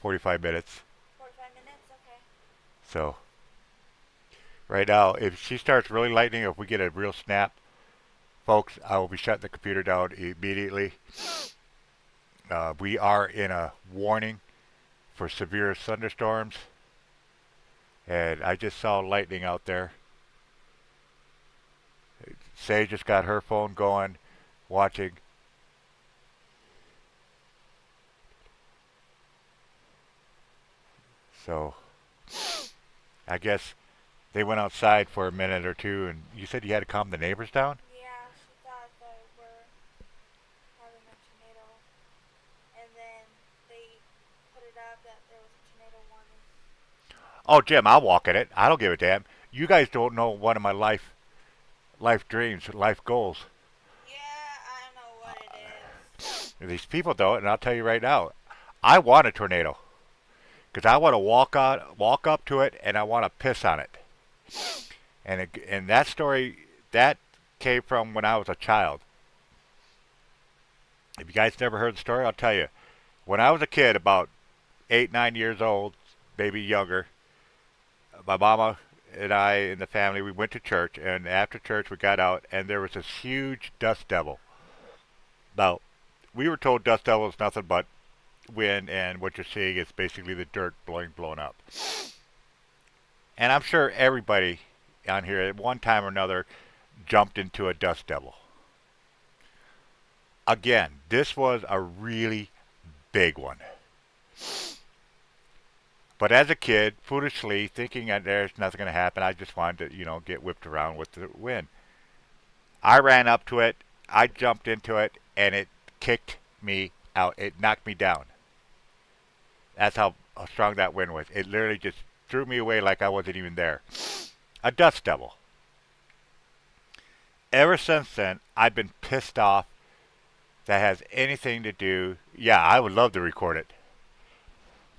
A: 45 minutes.
B: 45 minutes? Okay.
A: So right now, if she starts really lightning, if we get a real snap, folks, I will be shutting the computer down immediately. We are in a warning for severe thunderstorms, and I just saw lightning out there. Say just got her phone going, watching. So I guess they went outside for a minute or two, and you said you had to calm the neighbors down?
B: Yeah, she thought that we're having a tornado. And then they put it up that there was a tornado warning.
A: Oh, Jim, I'll walk in it. I don't give a damn. You guys don't know one of my life dreams, life goals.
B: Yeah, I don't know what it is.
A: These people don't, and I'll tell you right now, I want a tornado because I want to walk up to it, and I want to piss on it. And that story that came from when I was a child. If you guys never heard the story, I'll tell you. When I was a kid, about 8, 9 years old, maybe younger, my mama and I and the family we went to church, and after church we got out, and there was this huge dust devil. Now, we were told dust devil is nothing but wind, and what you're seeing is basically the dirt blown up. And I'm sure everybody on here at one time or another jumped into a dust devil. Again, this was a really big one. But as a kid, foolishly thinking that there's nothing going to happen, I just wanted to, get whipped around with the wind. I ran up to it, I jumped into it, and it kicked me out. It knocked me down. That's how strong that wind was. It literally just threw me away like I wasn't even there. A dust devil. Ever since then, I've been pissed off that has anything to do. Yeah, I would love to record it.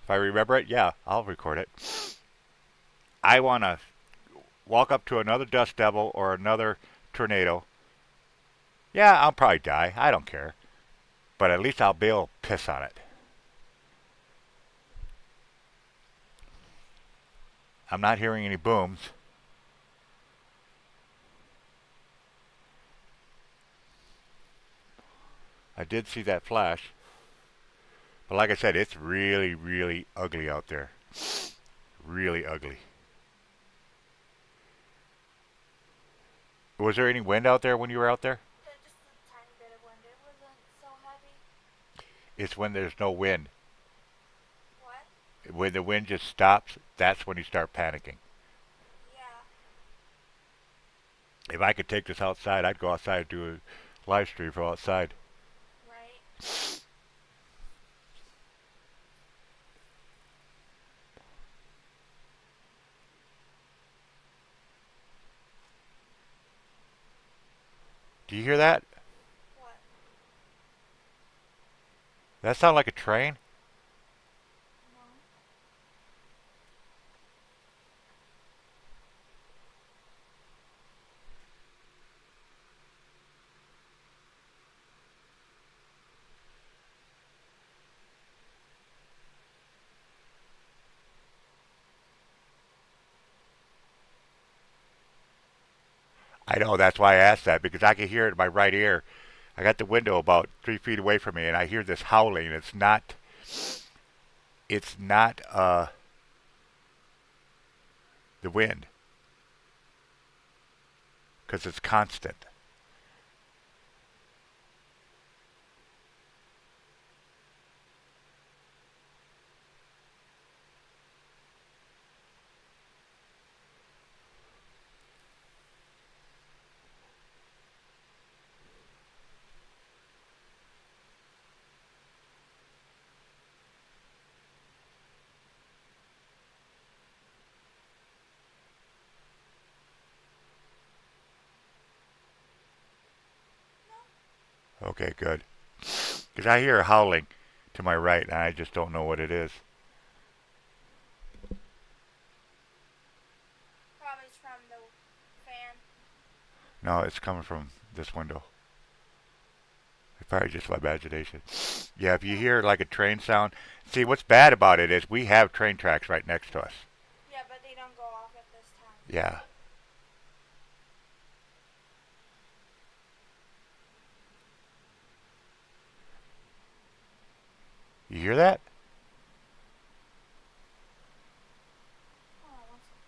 A: If I remember it, yeah, I'll record it. I want to walk up to another dust devil or another tornado. Yeah, I'll probably die. I don't care. But at least I'll be able to piss on it. I'm not hearing any booms. I did see that flash. But like I said, it's really, really ugly out there. Really ugly. Was there any wind out there when you were out there?
B: Just a tiny bit of wind. It wasn't so heavy.
A: It's when there's no wind.
B: What?
A: When the wind just stops, that's when you start panicking.
B: Yeah.
A: If I could take this outside, I'd go outside and do a live stream from outside.
B: Right?
A: Do you hear that?
B: What?
A: That sound like a train?
B: No.
A: I know, that's why I asked that, because I can hear it in my right ear. I got the window about 3 feet away from me, and I hear this howling. It's not the wind, because it's constant. Okay, good. Because I hear howling to my right, and I just don't know what it is.
B: Probably it's from the fan.
A: No, it's coming from this window. It's probably just my imagination. Yeah, if you hear like a train sound, see what's bad about it is we have train tracks right next to us.
B: Yeah, but they don't go off at this time.
A: Yeah. You hear that?
B: Hold on one second.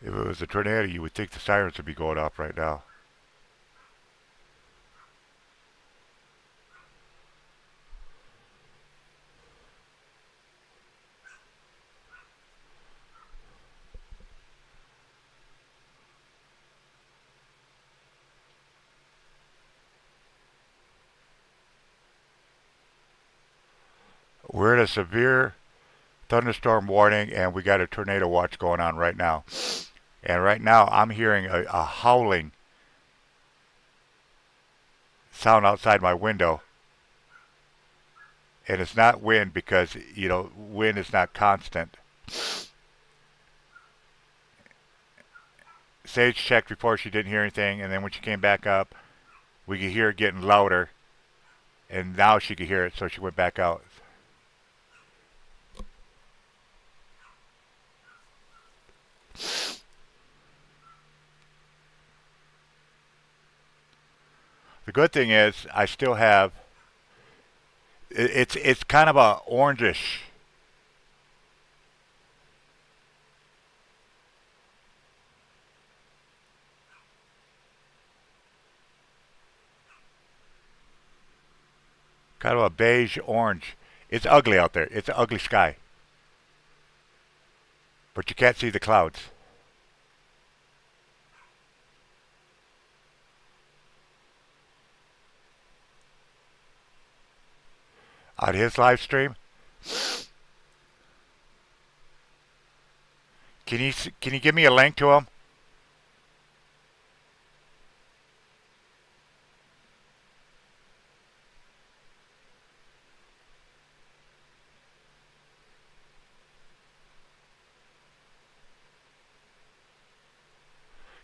A: If it was a tornado, you would think the sirens would be going off right now. We're in a severe thunderstorm warning, and we got a tornado watch going on right now. And right now, I'm hearing a howling sound outside my window. And it's not wind because, wind is not constant. Sage checked before she didn't hear anything, and then when she came back up, we could hear it getting louder. And now she could hear it, so she went back out. The good thing is, I still have. It's kind of a orangish. Kind of a beige orange. It's ugly out there. It's an ugly sky. But you can't see the clouds. On his live stream, can you give me a link to him?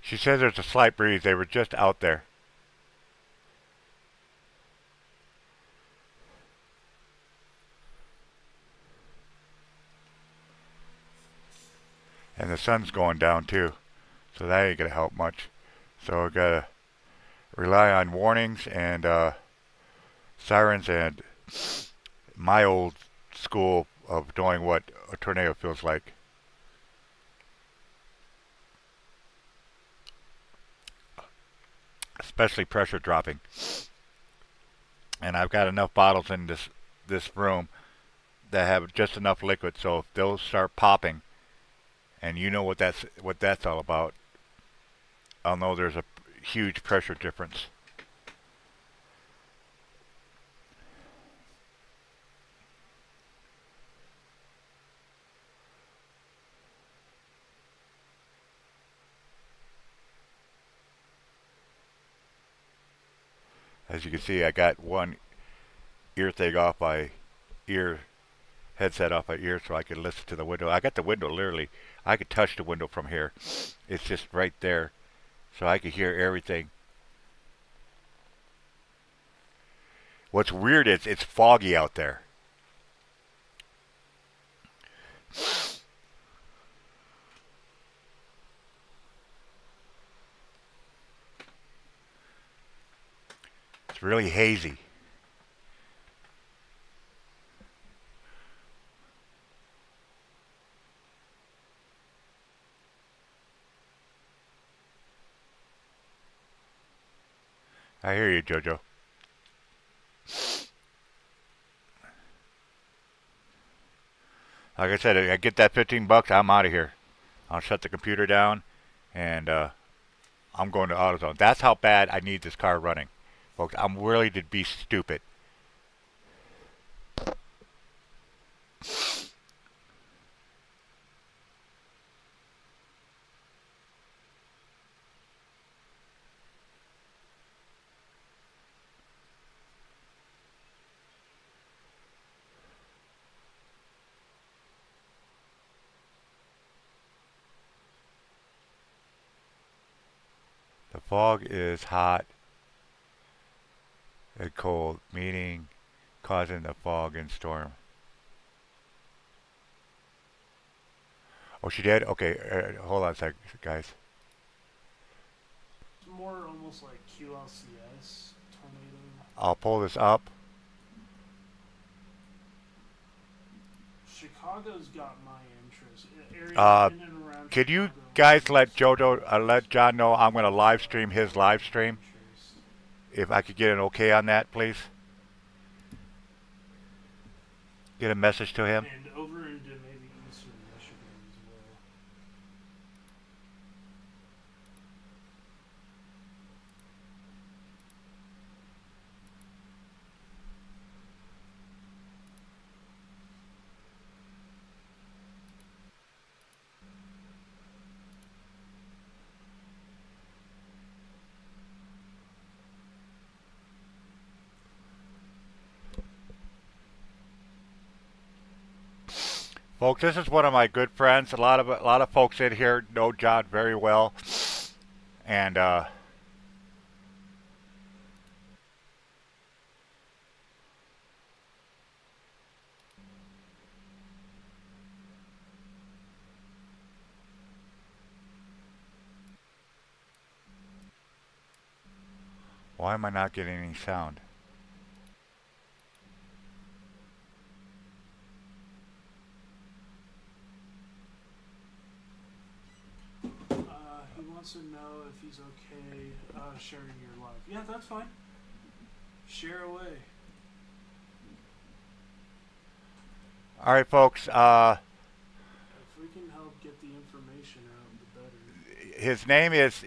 A: She says there's a slight breeze. They were just out there. And the sun's going down too. So that ain't gonna help much. So I gotta rely on warnings and sirens and my old school of knowing what a tornado feels like. Especially pressure dropping. And I've got enough bottles in this room that have just enough liquid, so if those start popping, and you know what that's all about, I'll know there's a huge pressure difference. As you can see, I got one ear thing off my ear headset off my ear so I could listen to the window. I got the window literally. I could touch the window from here. It's just right there, so I could hear everything. What's weird is it's foggy out there. It's really hazy. I hear you, Jojo. Like I said, I get that $15, I'm out of here. I'll shut the computer down, and I'm going to AutoZone. That's how bad I need this car running, folks. I'm really to be stupid. The fog is hot and cold, meaning causing the fog and storm. Oh, she did? Okay, hold on a sec, guys.
C: It's more almost like QLCS tornado.
A: I'll pull this up.
C: Chicago's got my interest.
A: Uh,
C: Areas in and around
A: could you
C: Chicago
A: guys
C: have
A: let
C: some
A: Jojo, let
C: interest.
A: John know I'm going to live stream his
C: Chicago's
A: live
C: got my
A: stream?
C: interest.
A: If I could get an okay on that, please. Get a message to him.
C: And over into maybe eastern Michigan as well.
A: Folks, this is one of my good friends. A lot of folks in here know John very well, and why am I not getting any sound?
C: He wants to know if he's okay sharing your live. Yeah, that's fine. Share away.
A: All right, folks.
C: If we can help get the information out, the better.
A: His name is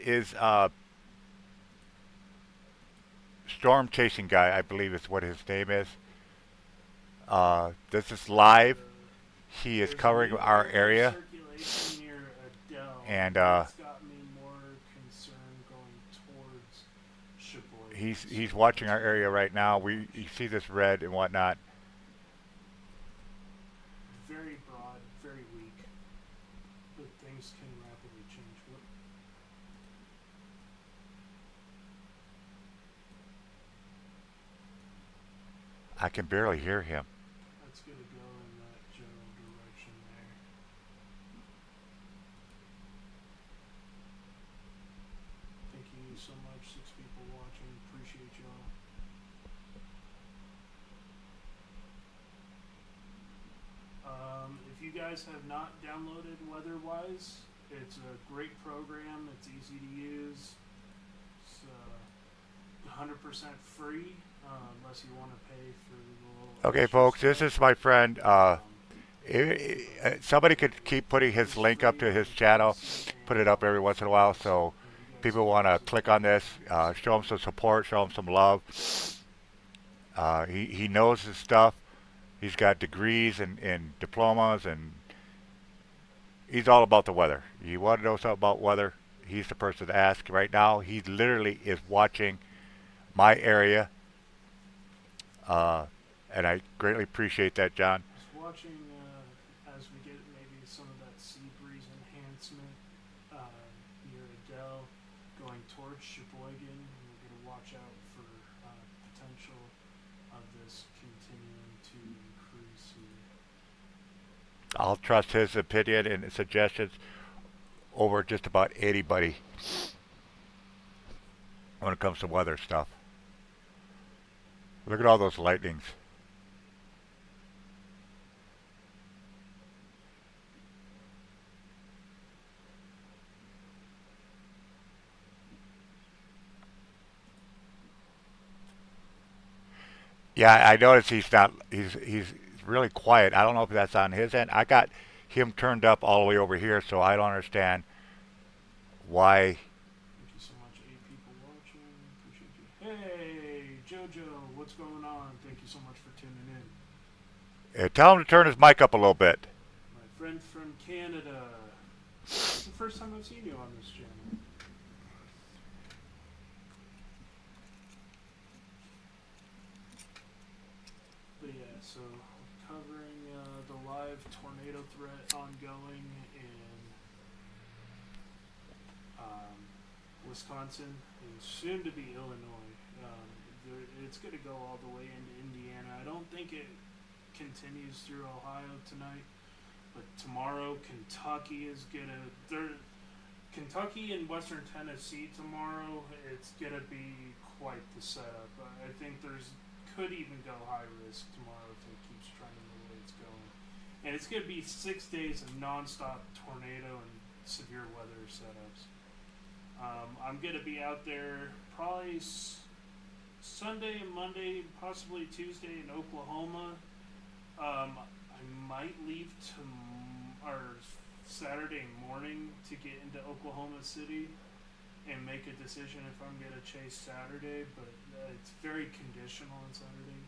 A: Storm Chasing Guy, I believe is what his name is. This is live. He is
C: There's a
A: covering
C: new
A: our
C: area of
A: area,
C: circulation near Adele.
A: and
C: That's got me more concerned going towards Sheboygan.
A: he's
C: So
A: watching
C: that's
A: our
C: where
A: area
C: I'm
A: right now.
C: watching.
A: You see this red and whatnot.
C: Very broad, very weak, but things can rapidly change. What?
A: I can barely hear him.
C: That's gonna go in that general direction there. Thank you so much, 6 people watching. Appreciate y'all. If you guys have not downloaded WeatherWise, it's a great program. It's easy to use. It's 100% free, unless you want to pay for the little
A: Okay,
C: extra
A: folks, this
C: stuff.
A: is my friend.
C: Um,
A: Somebody could keep putting his
C: it's
A: link up
C: free
A: to his
C: and
A: channel,
C: easy
A: put
C: and
A: it up every once in a while,
C: awesome,
A: so
C: and you guys
A: people
C: can
A: want to
C: use it
A: click
C: for
A: on this,
C: awesome
A: show him
C: stuff.
A: some support, show him some love. He knows his stuff. He's got degrees and diplomas, and he's all about the weather. You want to know something about weather? He's the person to ask right now. He literally is watching my area, uh, and I greatly appreciate that, John.
C: Just watching as we get maybe some of that sea breeze enhancement near Adele going towards Sheboygan. We're going to watch out for potential of this continuing to increase here.
A: I'll trust his opinion and suggestions over just about anybody when it comes to weather stuff. Look at all those lightnings. Yeah, I noticed he's not. He's really quiet. I don't know if that's on his end. him turned up all the way over here, so I don't understand why.
C: Thank you so much, 8 people watching. Appreciate you. Hey, Jojo, what's going on? Thank you so much for tuning in.
A: Tell him to turn his mic up a little bit.
C: My friend from Canada. It's the first time I've seen you on this channel. But yeah, so covering the live tornado threat ongoing in Wisconsin and soon to be Illinois. It's going to go all the way into Indiana. I don't think it continues through Ohio tonight, but tomorrow Kentucky is going to. Kentucky and Western Tennessee tomorrow. It's going to be quite the setup. I think could even go high risk tomorrow if it keeps trending the way it's going. And it's going to be 6 days of nonstop tornado and severe weather setups. I'm going to be out there probably Sunday and Monday, possibly Tuesday in Oklahoma. I might leave or Saturday morning to get into Oklahoma City and make a decision if I'm going to chase Saturday, but it's very conditional on Saturday.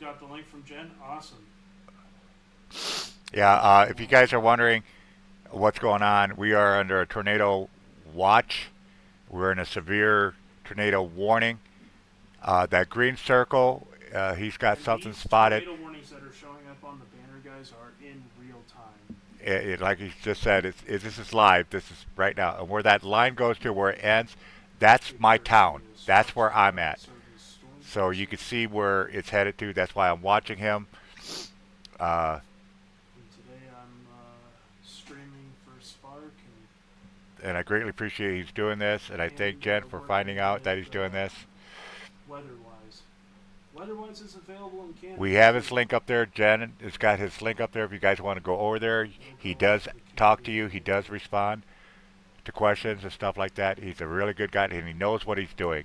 C: Got the link from Jen. Awesome.
A: Yeah, if you guys are wondering what's going on, we are under a tornado watch. We're in a severe tornado warning. That green circle, he's got something spotted.
C: Tornado warnings that are showing up on the banner, guys, are in real time.
A: Like he just said, this is live. This is right now. And where that line goes to, where it ends, that's my town. That's where I'm at. So you can see where it's headed to. That's why I'm watching him.
C: And today I'm streaming for Spark.
A: And I greatly appreciate he's doing this. And I thank Jen for finding out that he's doing this.
C: Weather-wise is available in Canada.
A: We have his link up there. Jen has got his link up there. If you guys want to go over there, he does talk to you. He does respond to questions and stuff like that. He's a really good guy, and he knows what he's doing.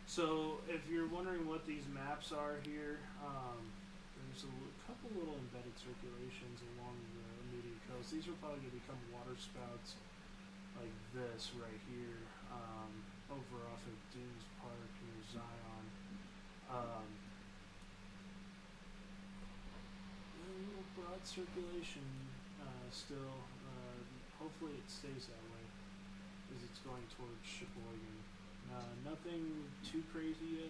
C: So, if you're wondering what these maps are here, there's a couple little embedded circulations along the immediate coast. These are probably going to become water spouts like this right here, over off of Dunes Park near Zion. A little broad circulation still. Hopefully it stays that way as it's going towards Sheboygan. Nothing too crazy yet.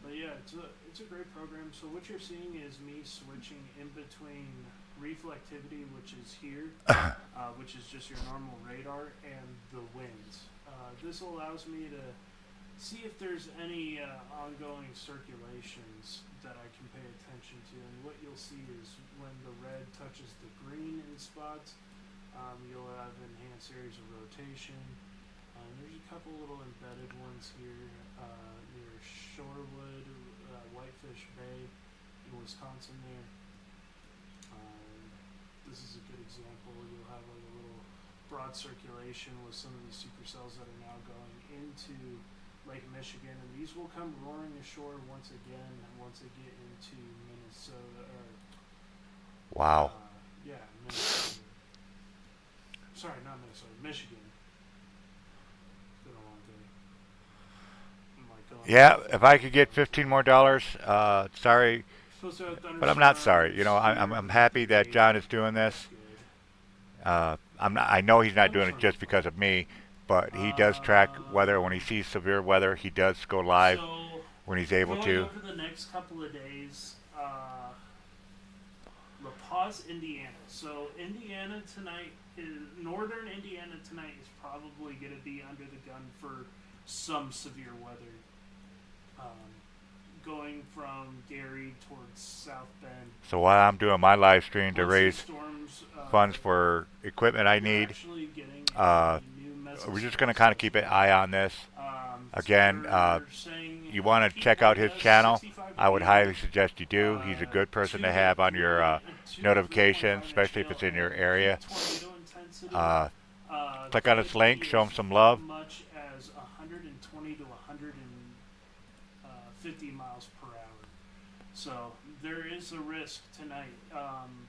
C: But yeah, it's a great program. So what you're seeing is me switching in between reflectivity, which is here, which is just your normal radar, and the winds. This allows me to see if there's any ongoing circulations that I can pay attention to. And what you'll see is when the red touches the green in spots, you'll have enhanced areas of rotation. There's a couple little embedded ones here near Shorewood, Whitefish Bay in Wisconsin there. This is a good example. You'll have like a little broad circulation with some of these supercells that are now going into Lake Michigan, and these will come roaring ashore once they get into Minnesota.
A: Wow.
C: Minnesota. Sorry, not Minnesota, Michigan.
A: Yeah, if I could get $15 more, sorry, but I'm not sorry. You know, I'm happy that John is doing this. I know he's not doing it just because of me, but he does track weather. When he sees severe weather, he does go live when he's able to.
C: Over the next couple of days, La Paz, Indiana. So Indiana tonight, northern Indiana tonight is probably going to be under the gun for some severe weather. Going from Gary towards South Bend.
A: So while I'm doing my live stream to raise funds for equipment I need, we're just going to kind of keep an eye on this. Again, you want to check out his channel, I would highly suggest you do. He's a good person to have on your notifications, especially if it's in your area. Click on his link, show him some love.
C: Much as 120 to 150 miles per hour. So there is a risk tonight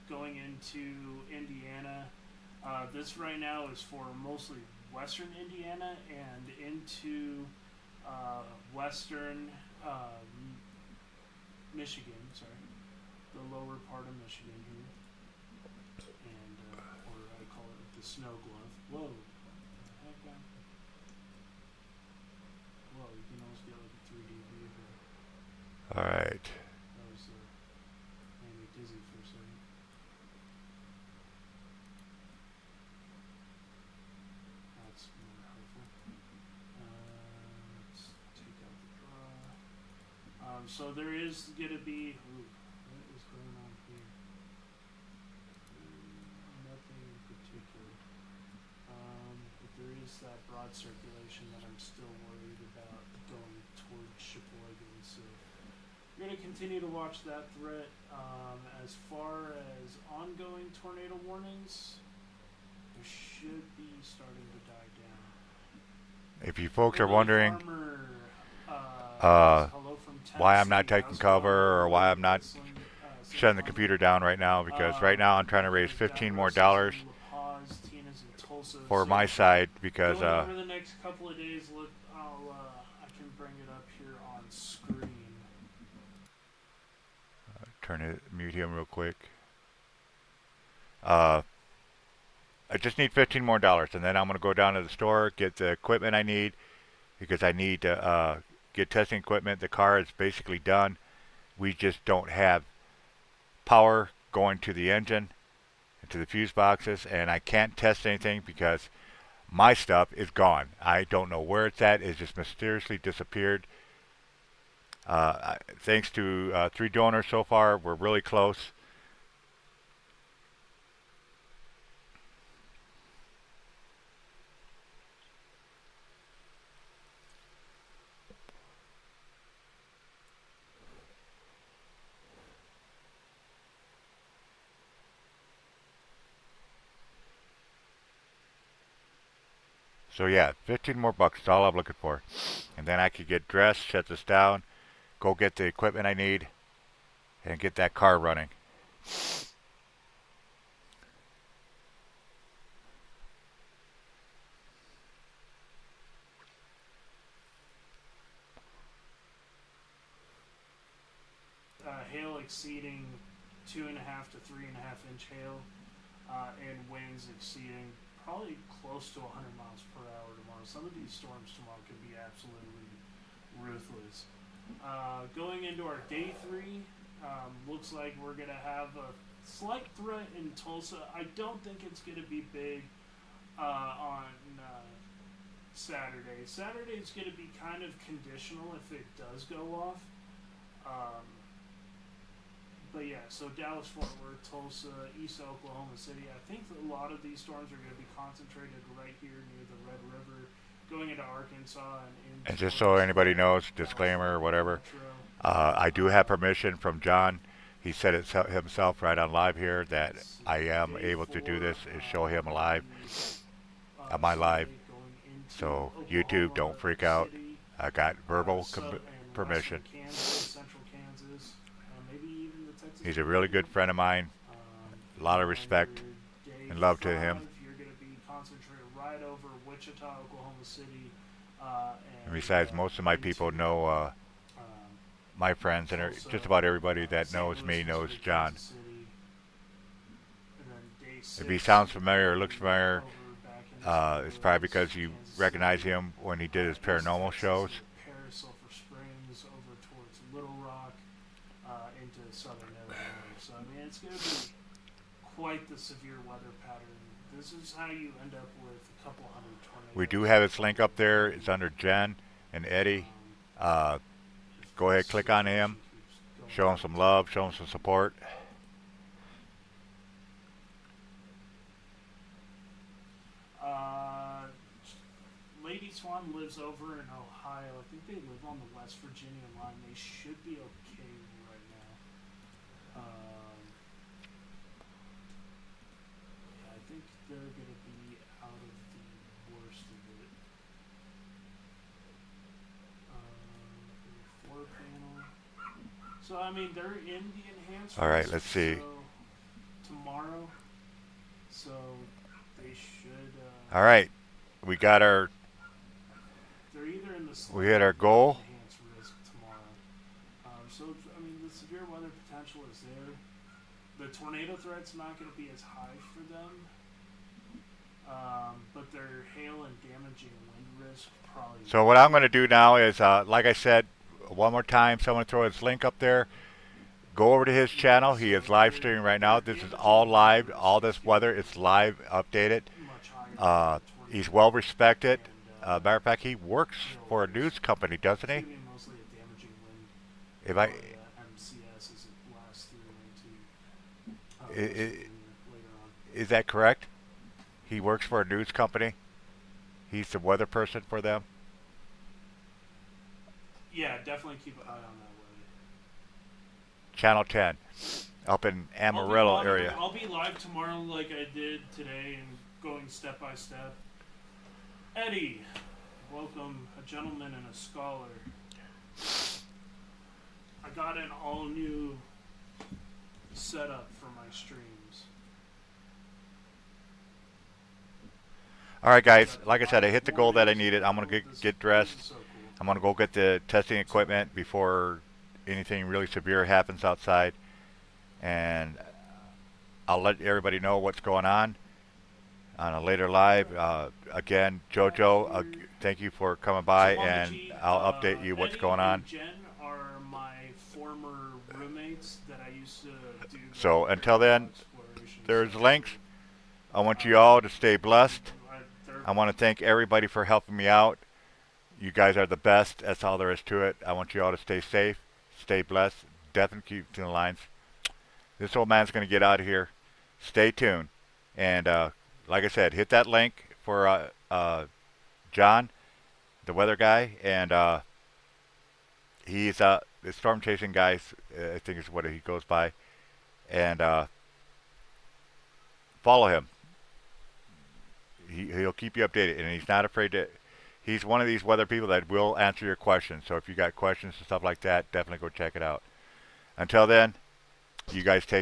C: going into Indiana. This right now is for mostly western Indiana and into western Michigan. Sorry, the lower part of Michigan here, and or I call it the snow glove. Whoa, heck, whoa! You can almost get like a 3D view here.
A: All right.
C: That was made me dizzy for a second. That's more helpful. Let's take out the draw. So there is going to be. Ooh, what is going on here? Nothing in particular. But there is that broad circulation that I'm still worried about going towards Sheboygan. So we're going to continue to watch that threat. As far as ongoing tornado warnings, they should be starting to die down.
A: If you folks are
C: Hello,
A: wondering
C: Farmer, hello from
A: why I'm not
C: Tennessee.
A: taking
C: How's it going?
A: cover or why I'm not
C: Whistling,
A: shutting the
C: Farmer.
A: computer down right now, because right now I'm trying to raise
C: We've got
A: 15 more
C: Russ's
A: dollars
C: in La Paz, Tina's in Tulsa.
A: for
C: So
A: my side because
C: going over the next couple of days, look, I can bring it up here on screen.
A: turn it mute him real quick. I just need 15 more dollars, and then I'm gonna go down to the store, get the equipment I need, because I need to get testing equipment. The car is basically done. We just don't have power going to the engine and to the fuse boxes, and I can't test anything because my stuff is gone. I don't know where it's at. It's just mysteriously disappeared. Thanks to 3 donors so far, we're really close. So yeah, 15 more bucks is all I'm looking for. And then I could get dressed, shut this down, go get the equipment I need, and get that car running.
C: Hail exceeding 2.5 to 3.5 inch hail, and winds exceeding probably close to 100 miles per hour tomorrow. Some of these storms tomorrow could be absolutely ruthless. Going into our day 3, looks like we're going to have a slight threat in Tulsa. I don't think it's going to be big on Saturday. Saturday's going to be kind of conditional if it does go off. But yeah, so Dallas, Fort Worth, Tulsa, East Oklahoma City. I think that a lot of these storms are going to be concentrated right here near the Red River, going into Arkansas and
A: And just so anybody knows, disclaimer or whatever, I do have permission from John. He said it himself right on live here that I am able to do this and show him live on my live. So YouTube, don't freak out. I got verbal permission. He's a really good friend of mine. A lot of respect and love to him.
C: You're going to be concentrated right over Wichita, Oklahoma City.
A: And besides, most of my people know my friends, and just about everybody that knows me knows John. If he sounds familiar or looks familiar, it's probably because you recognize him when he did his paranormal shows. Into southern Illinois. So I mean, it's going to be quite the severe weather pattern. This is how you end up with a couple hundred tornadoes. We do have its link up there. It's under Jen and Eddie. Go ahead, click on him. Show him some love. Show him some support.
C: Lady Swan lives over in Ohio. I think they live on the West Virginia line. They should be okay right now. Yeah, I think they're going to be out of the worst of it. 4 panel. So I mean, they're in the enhanced
A: All right,
C: risk.
A: let's see.
C: So tomorrow, so they should.
A: All right, we got our.
C: They're either in the
A: We
C: select
A: hit our
C: or the
A: goal.
C: enhanced risk tomorrow. So I mean, the severe weather potential is there. The tornado threat's not going to be as high for them, but their hail and damaging wind risk probably.
A: So what I'm going to do now is, like I said, one more time. Someone throw his link up there. Go over to his channel. He is live streaming right now. This is all live. All this weather is live, updated.
C: Much higher
A: He's well respected.
C: and,
A: Matter of fact, he works for a news company, doesn't
C: it's
A: he?
C: gonna be mostly a damaging wind.
A: If I,
C: Probably, MCS as it blasts through into
A: I-
C: later on.
A: is that correct? He works for a news company. He's the weather person for them.
C: Yeah, definitely keep an eye on that weather.
A: Channel 10, up in Amarillo area.
C: I'll be live tomorrow like I did today and going step by step. Eddie, welcome, a gentleman and a scholar. I got an all new setup for my streams.
A: All right, guys. Like I said, I hit the goal that I needed. I'm gonna get dressed.
C: So cool.
A: I'm gonna go get the testing equipment before anything really severe happens outside, and I'll let everybody know what's going on a later live. Again, JoJo, thank you for coming by, and I'll update you what's
C: Eddie
A: going on.
C: and Jen are my former roommates that I used to do.
A: So
C: the
A: until then,
C: exploration
A: there's
C: stuff
A: links.
C: with.
A: I want you all to stay blessed.
C: They're-
A: I want to thank everybody for helping me out. You guys are the best. That's all there is to it. I want you all to stay safe, stay blessed. Definitely keep to the lines. This old man's going to get out of here. Stay tuned. And like I said, hit that link for John, the weather guy. And he's the storm chasing guy, I think is what he goes by. And follow him. He'll keep you updated, and he's not afraid to. He's one of these weather people that will answer your questions. So if you got questions and stuff like that, definitely go check it out. Until then, you guys take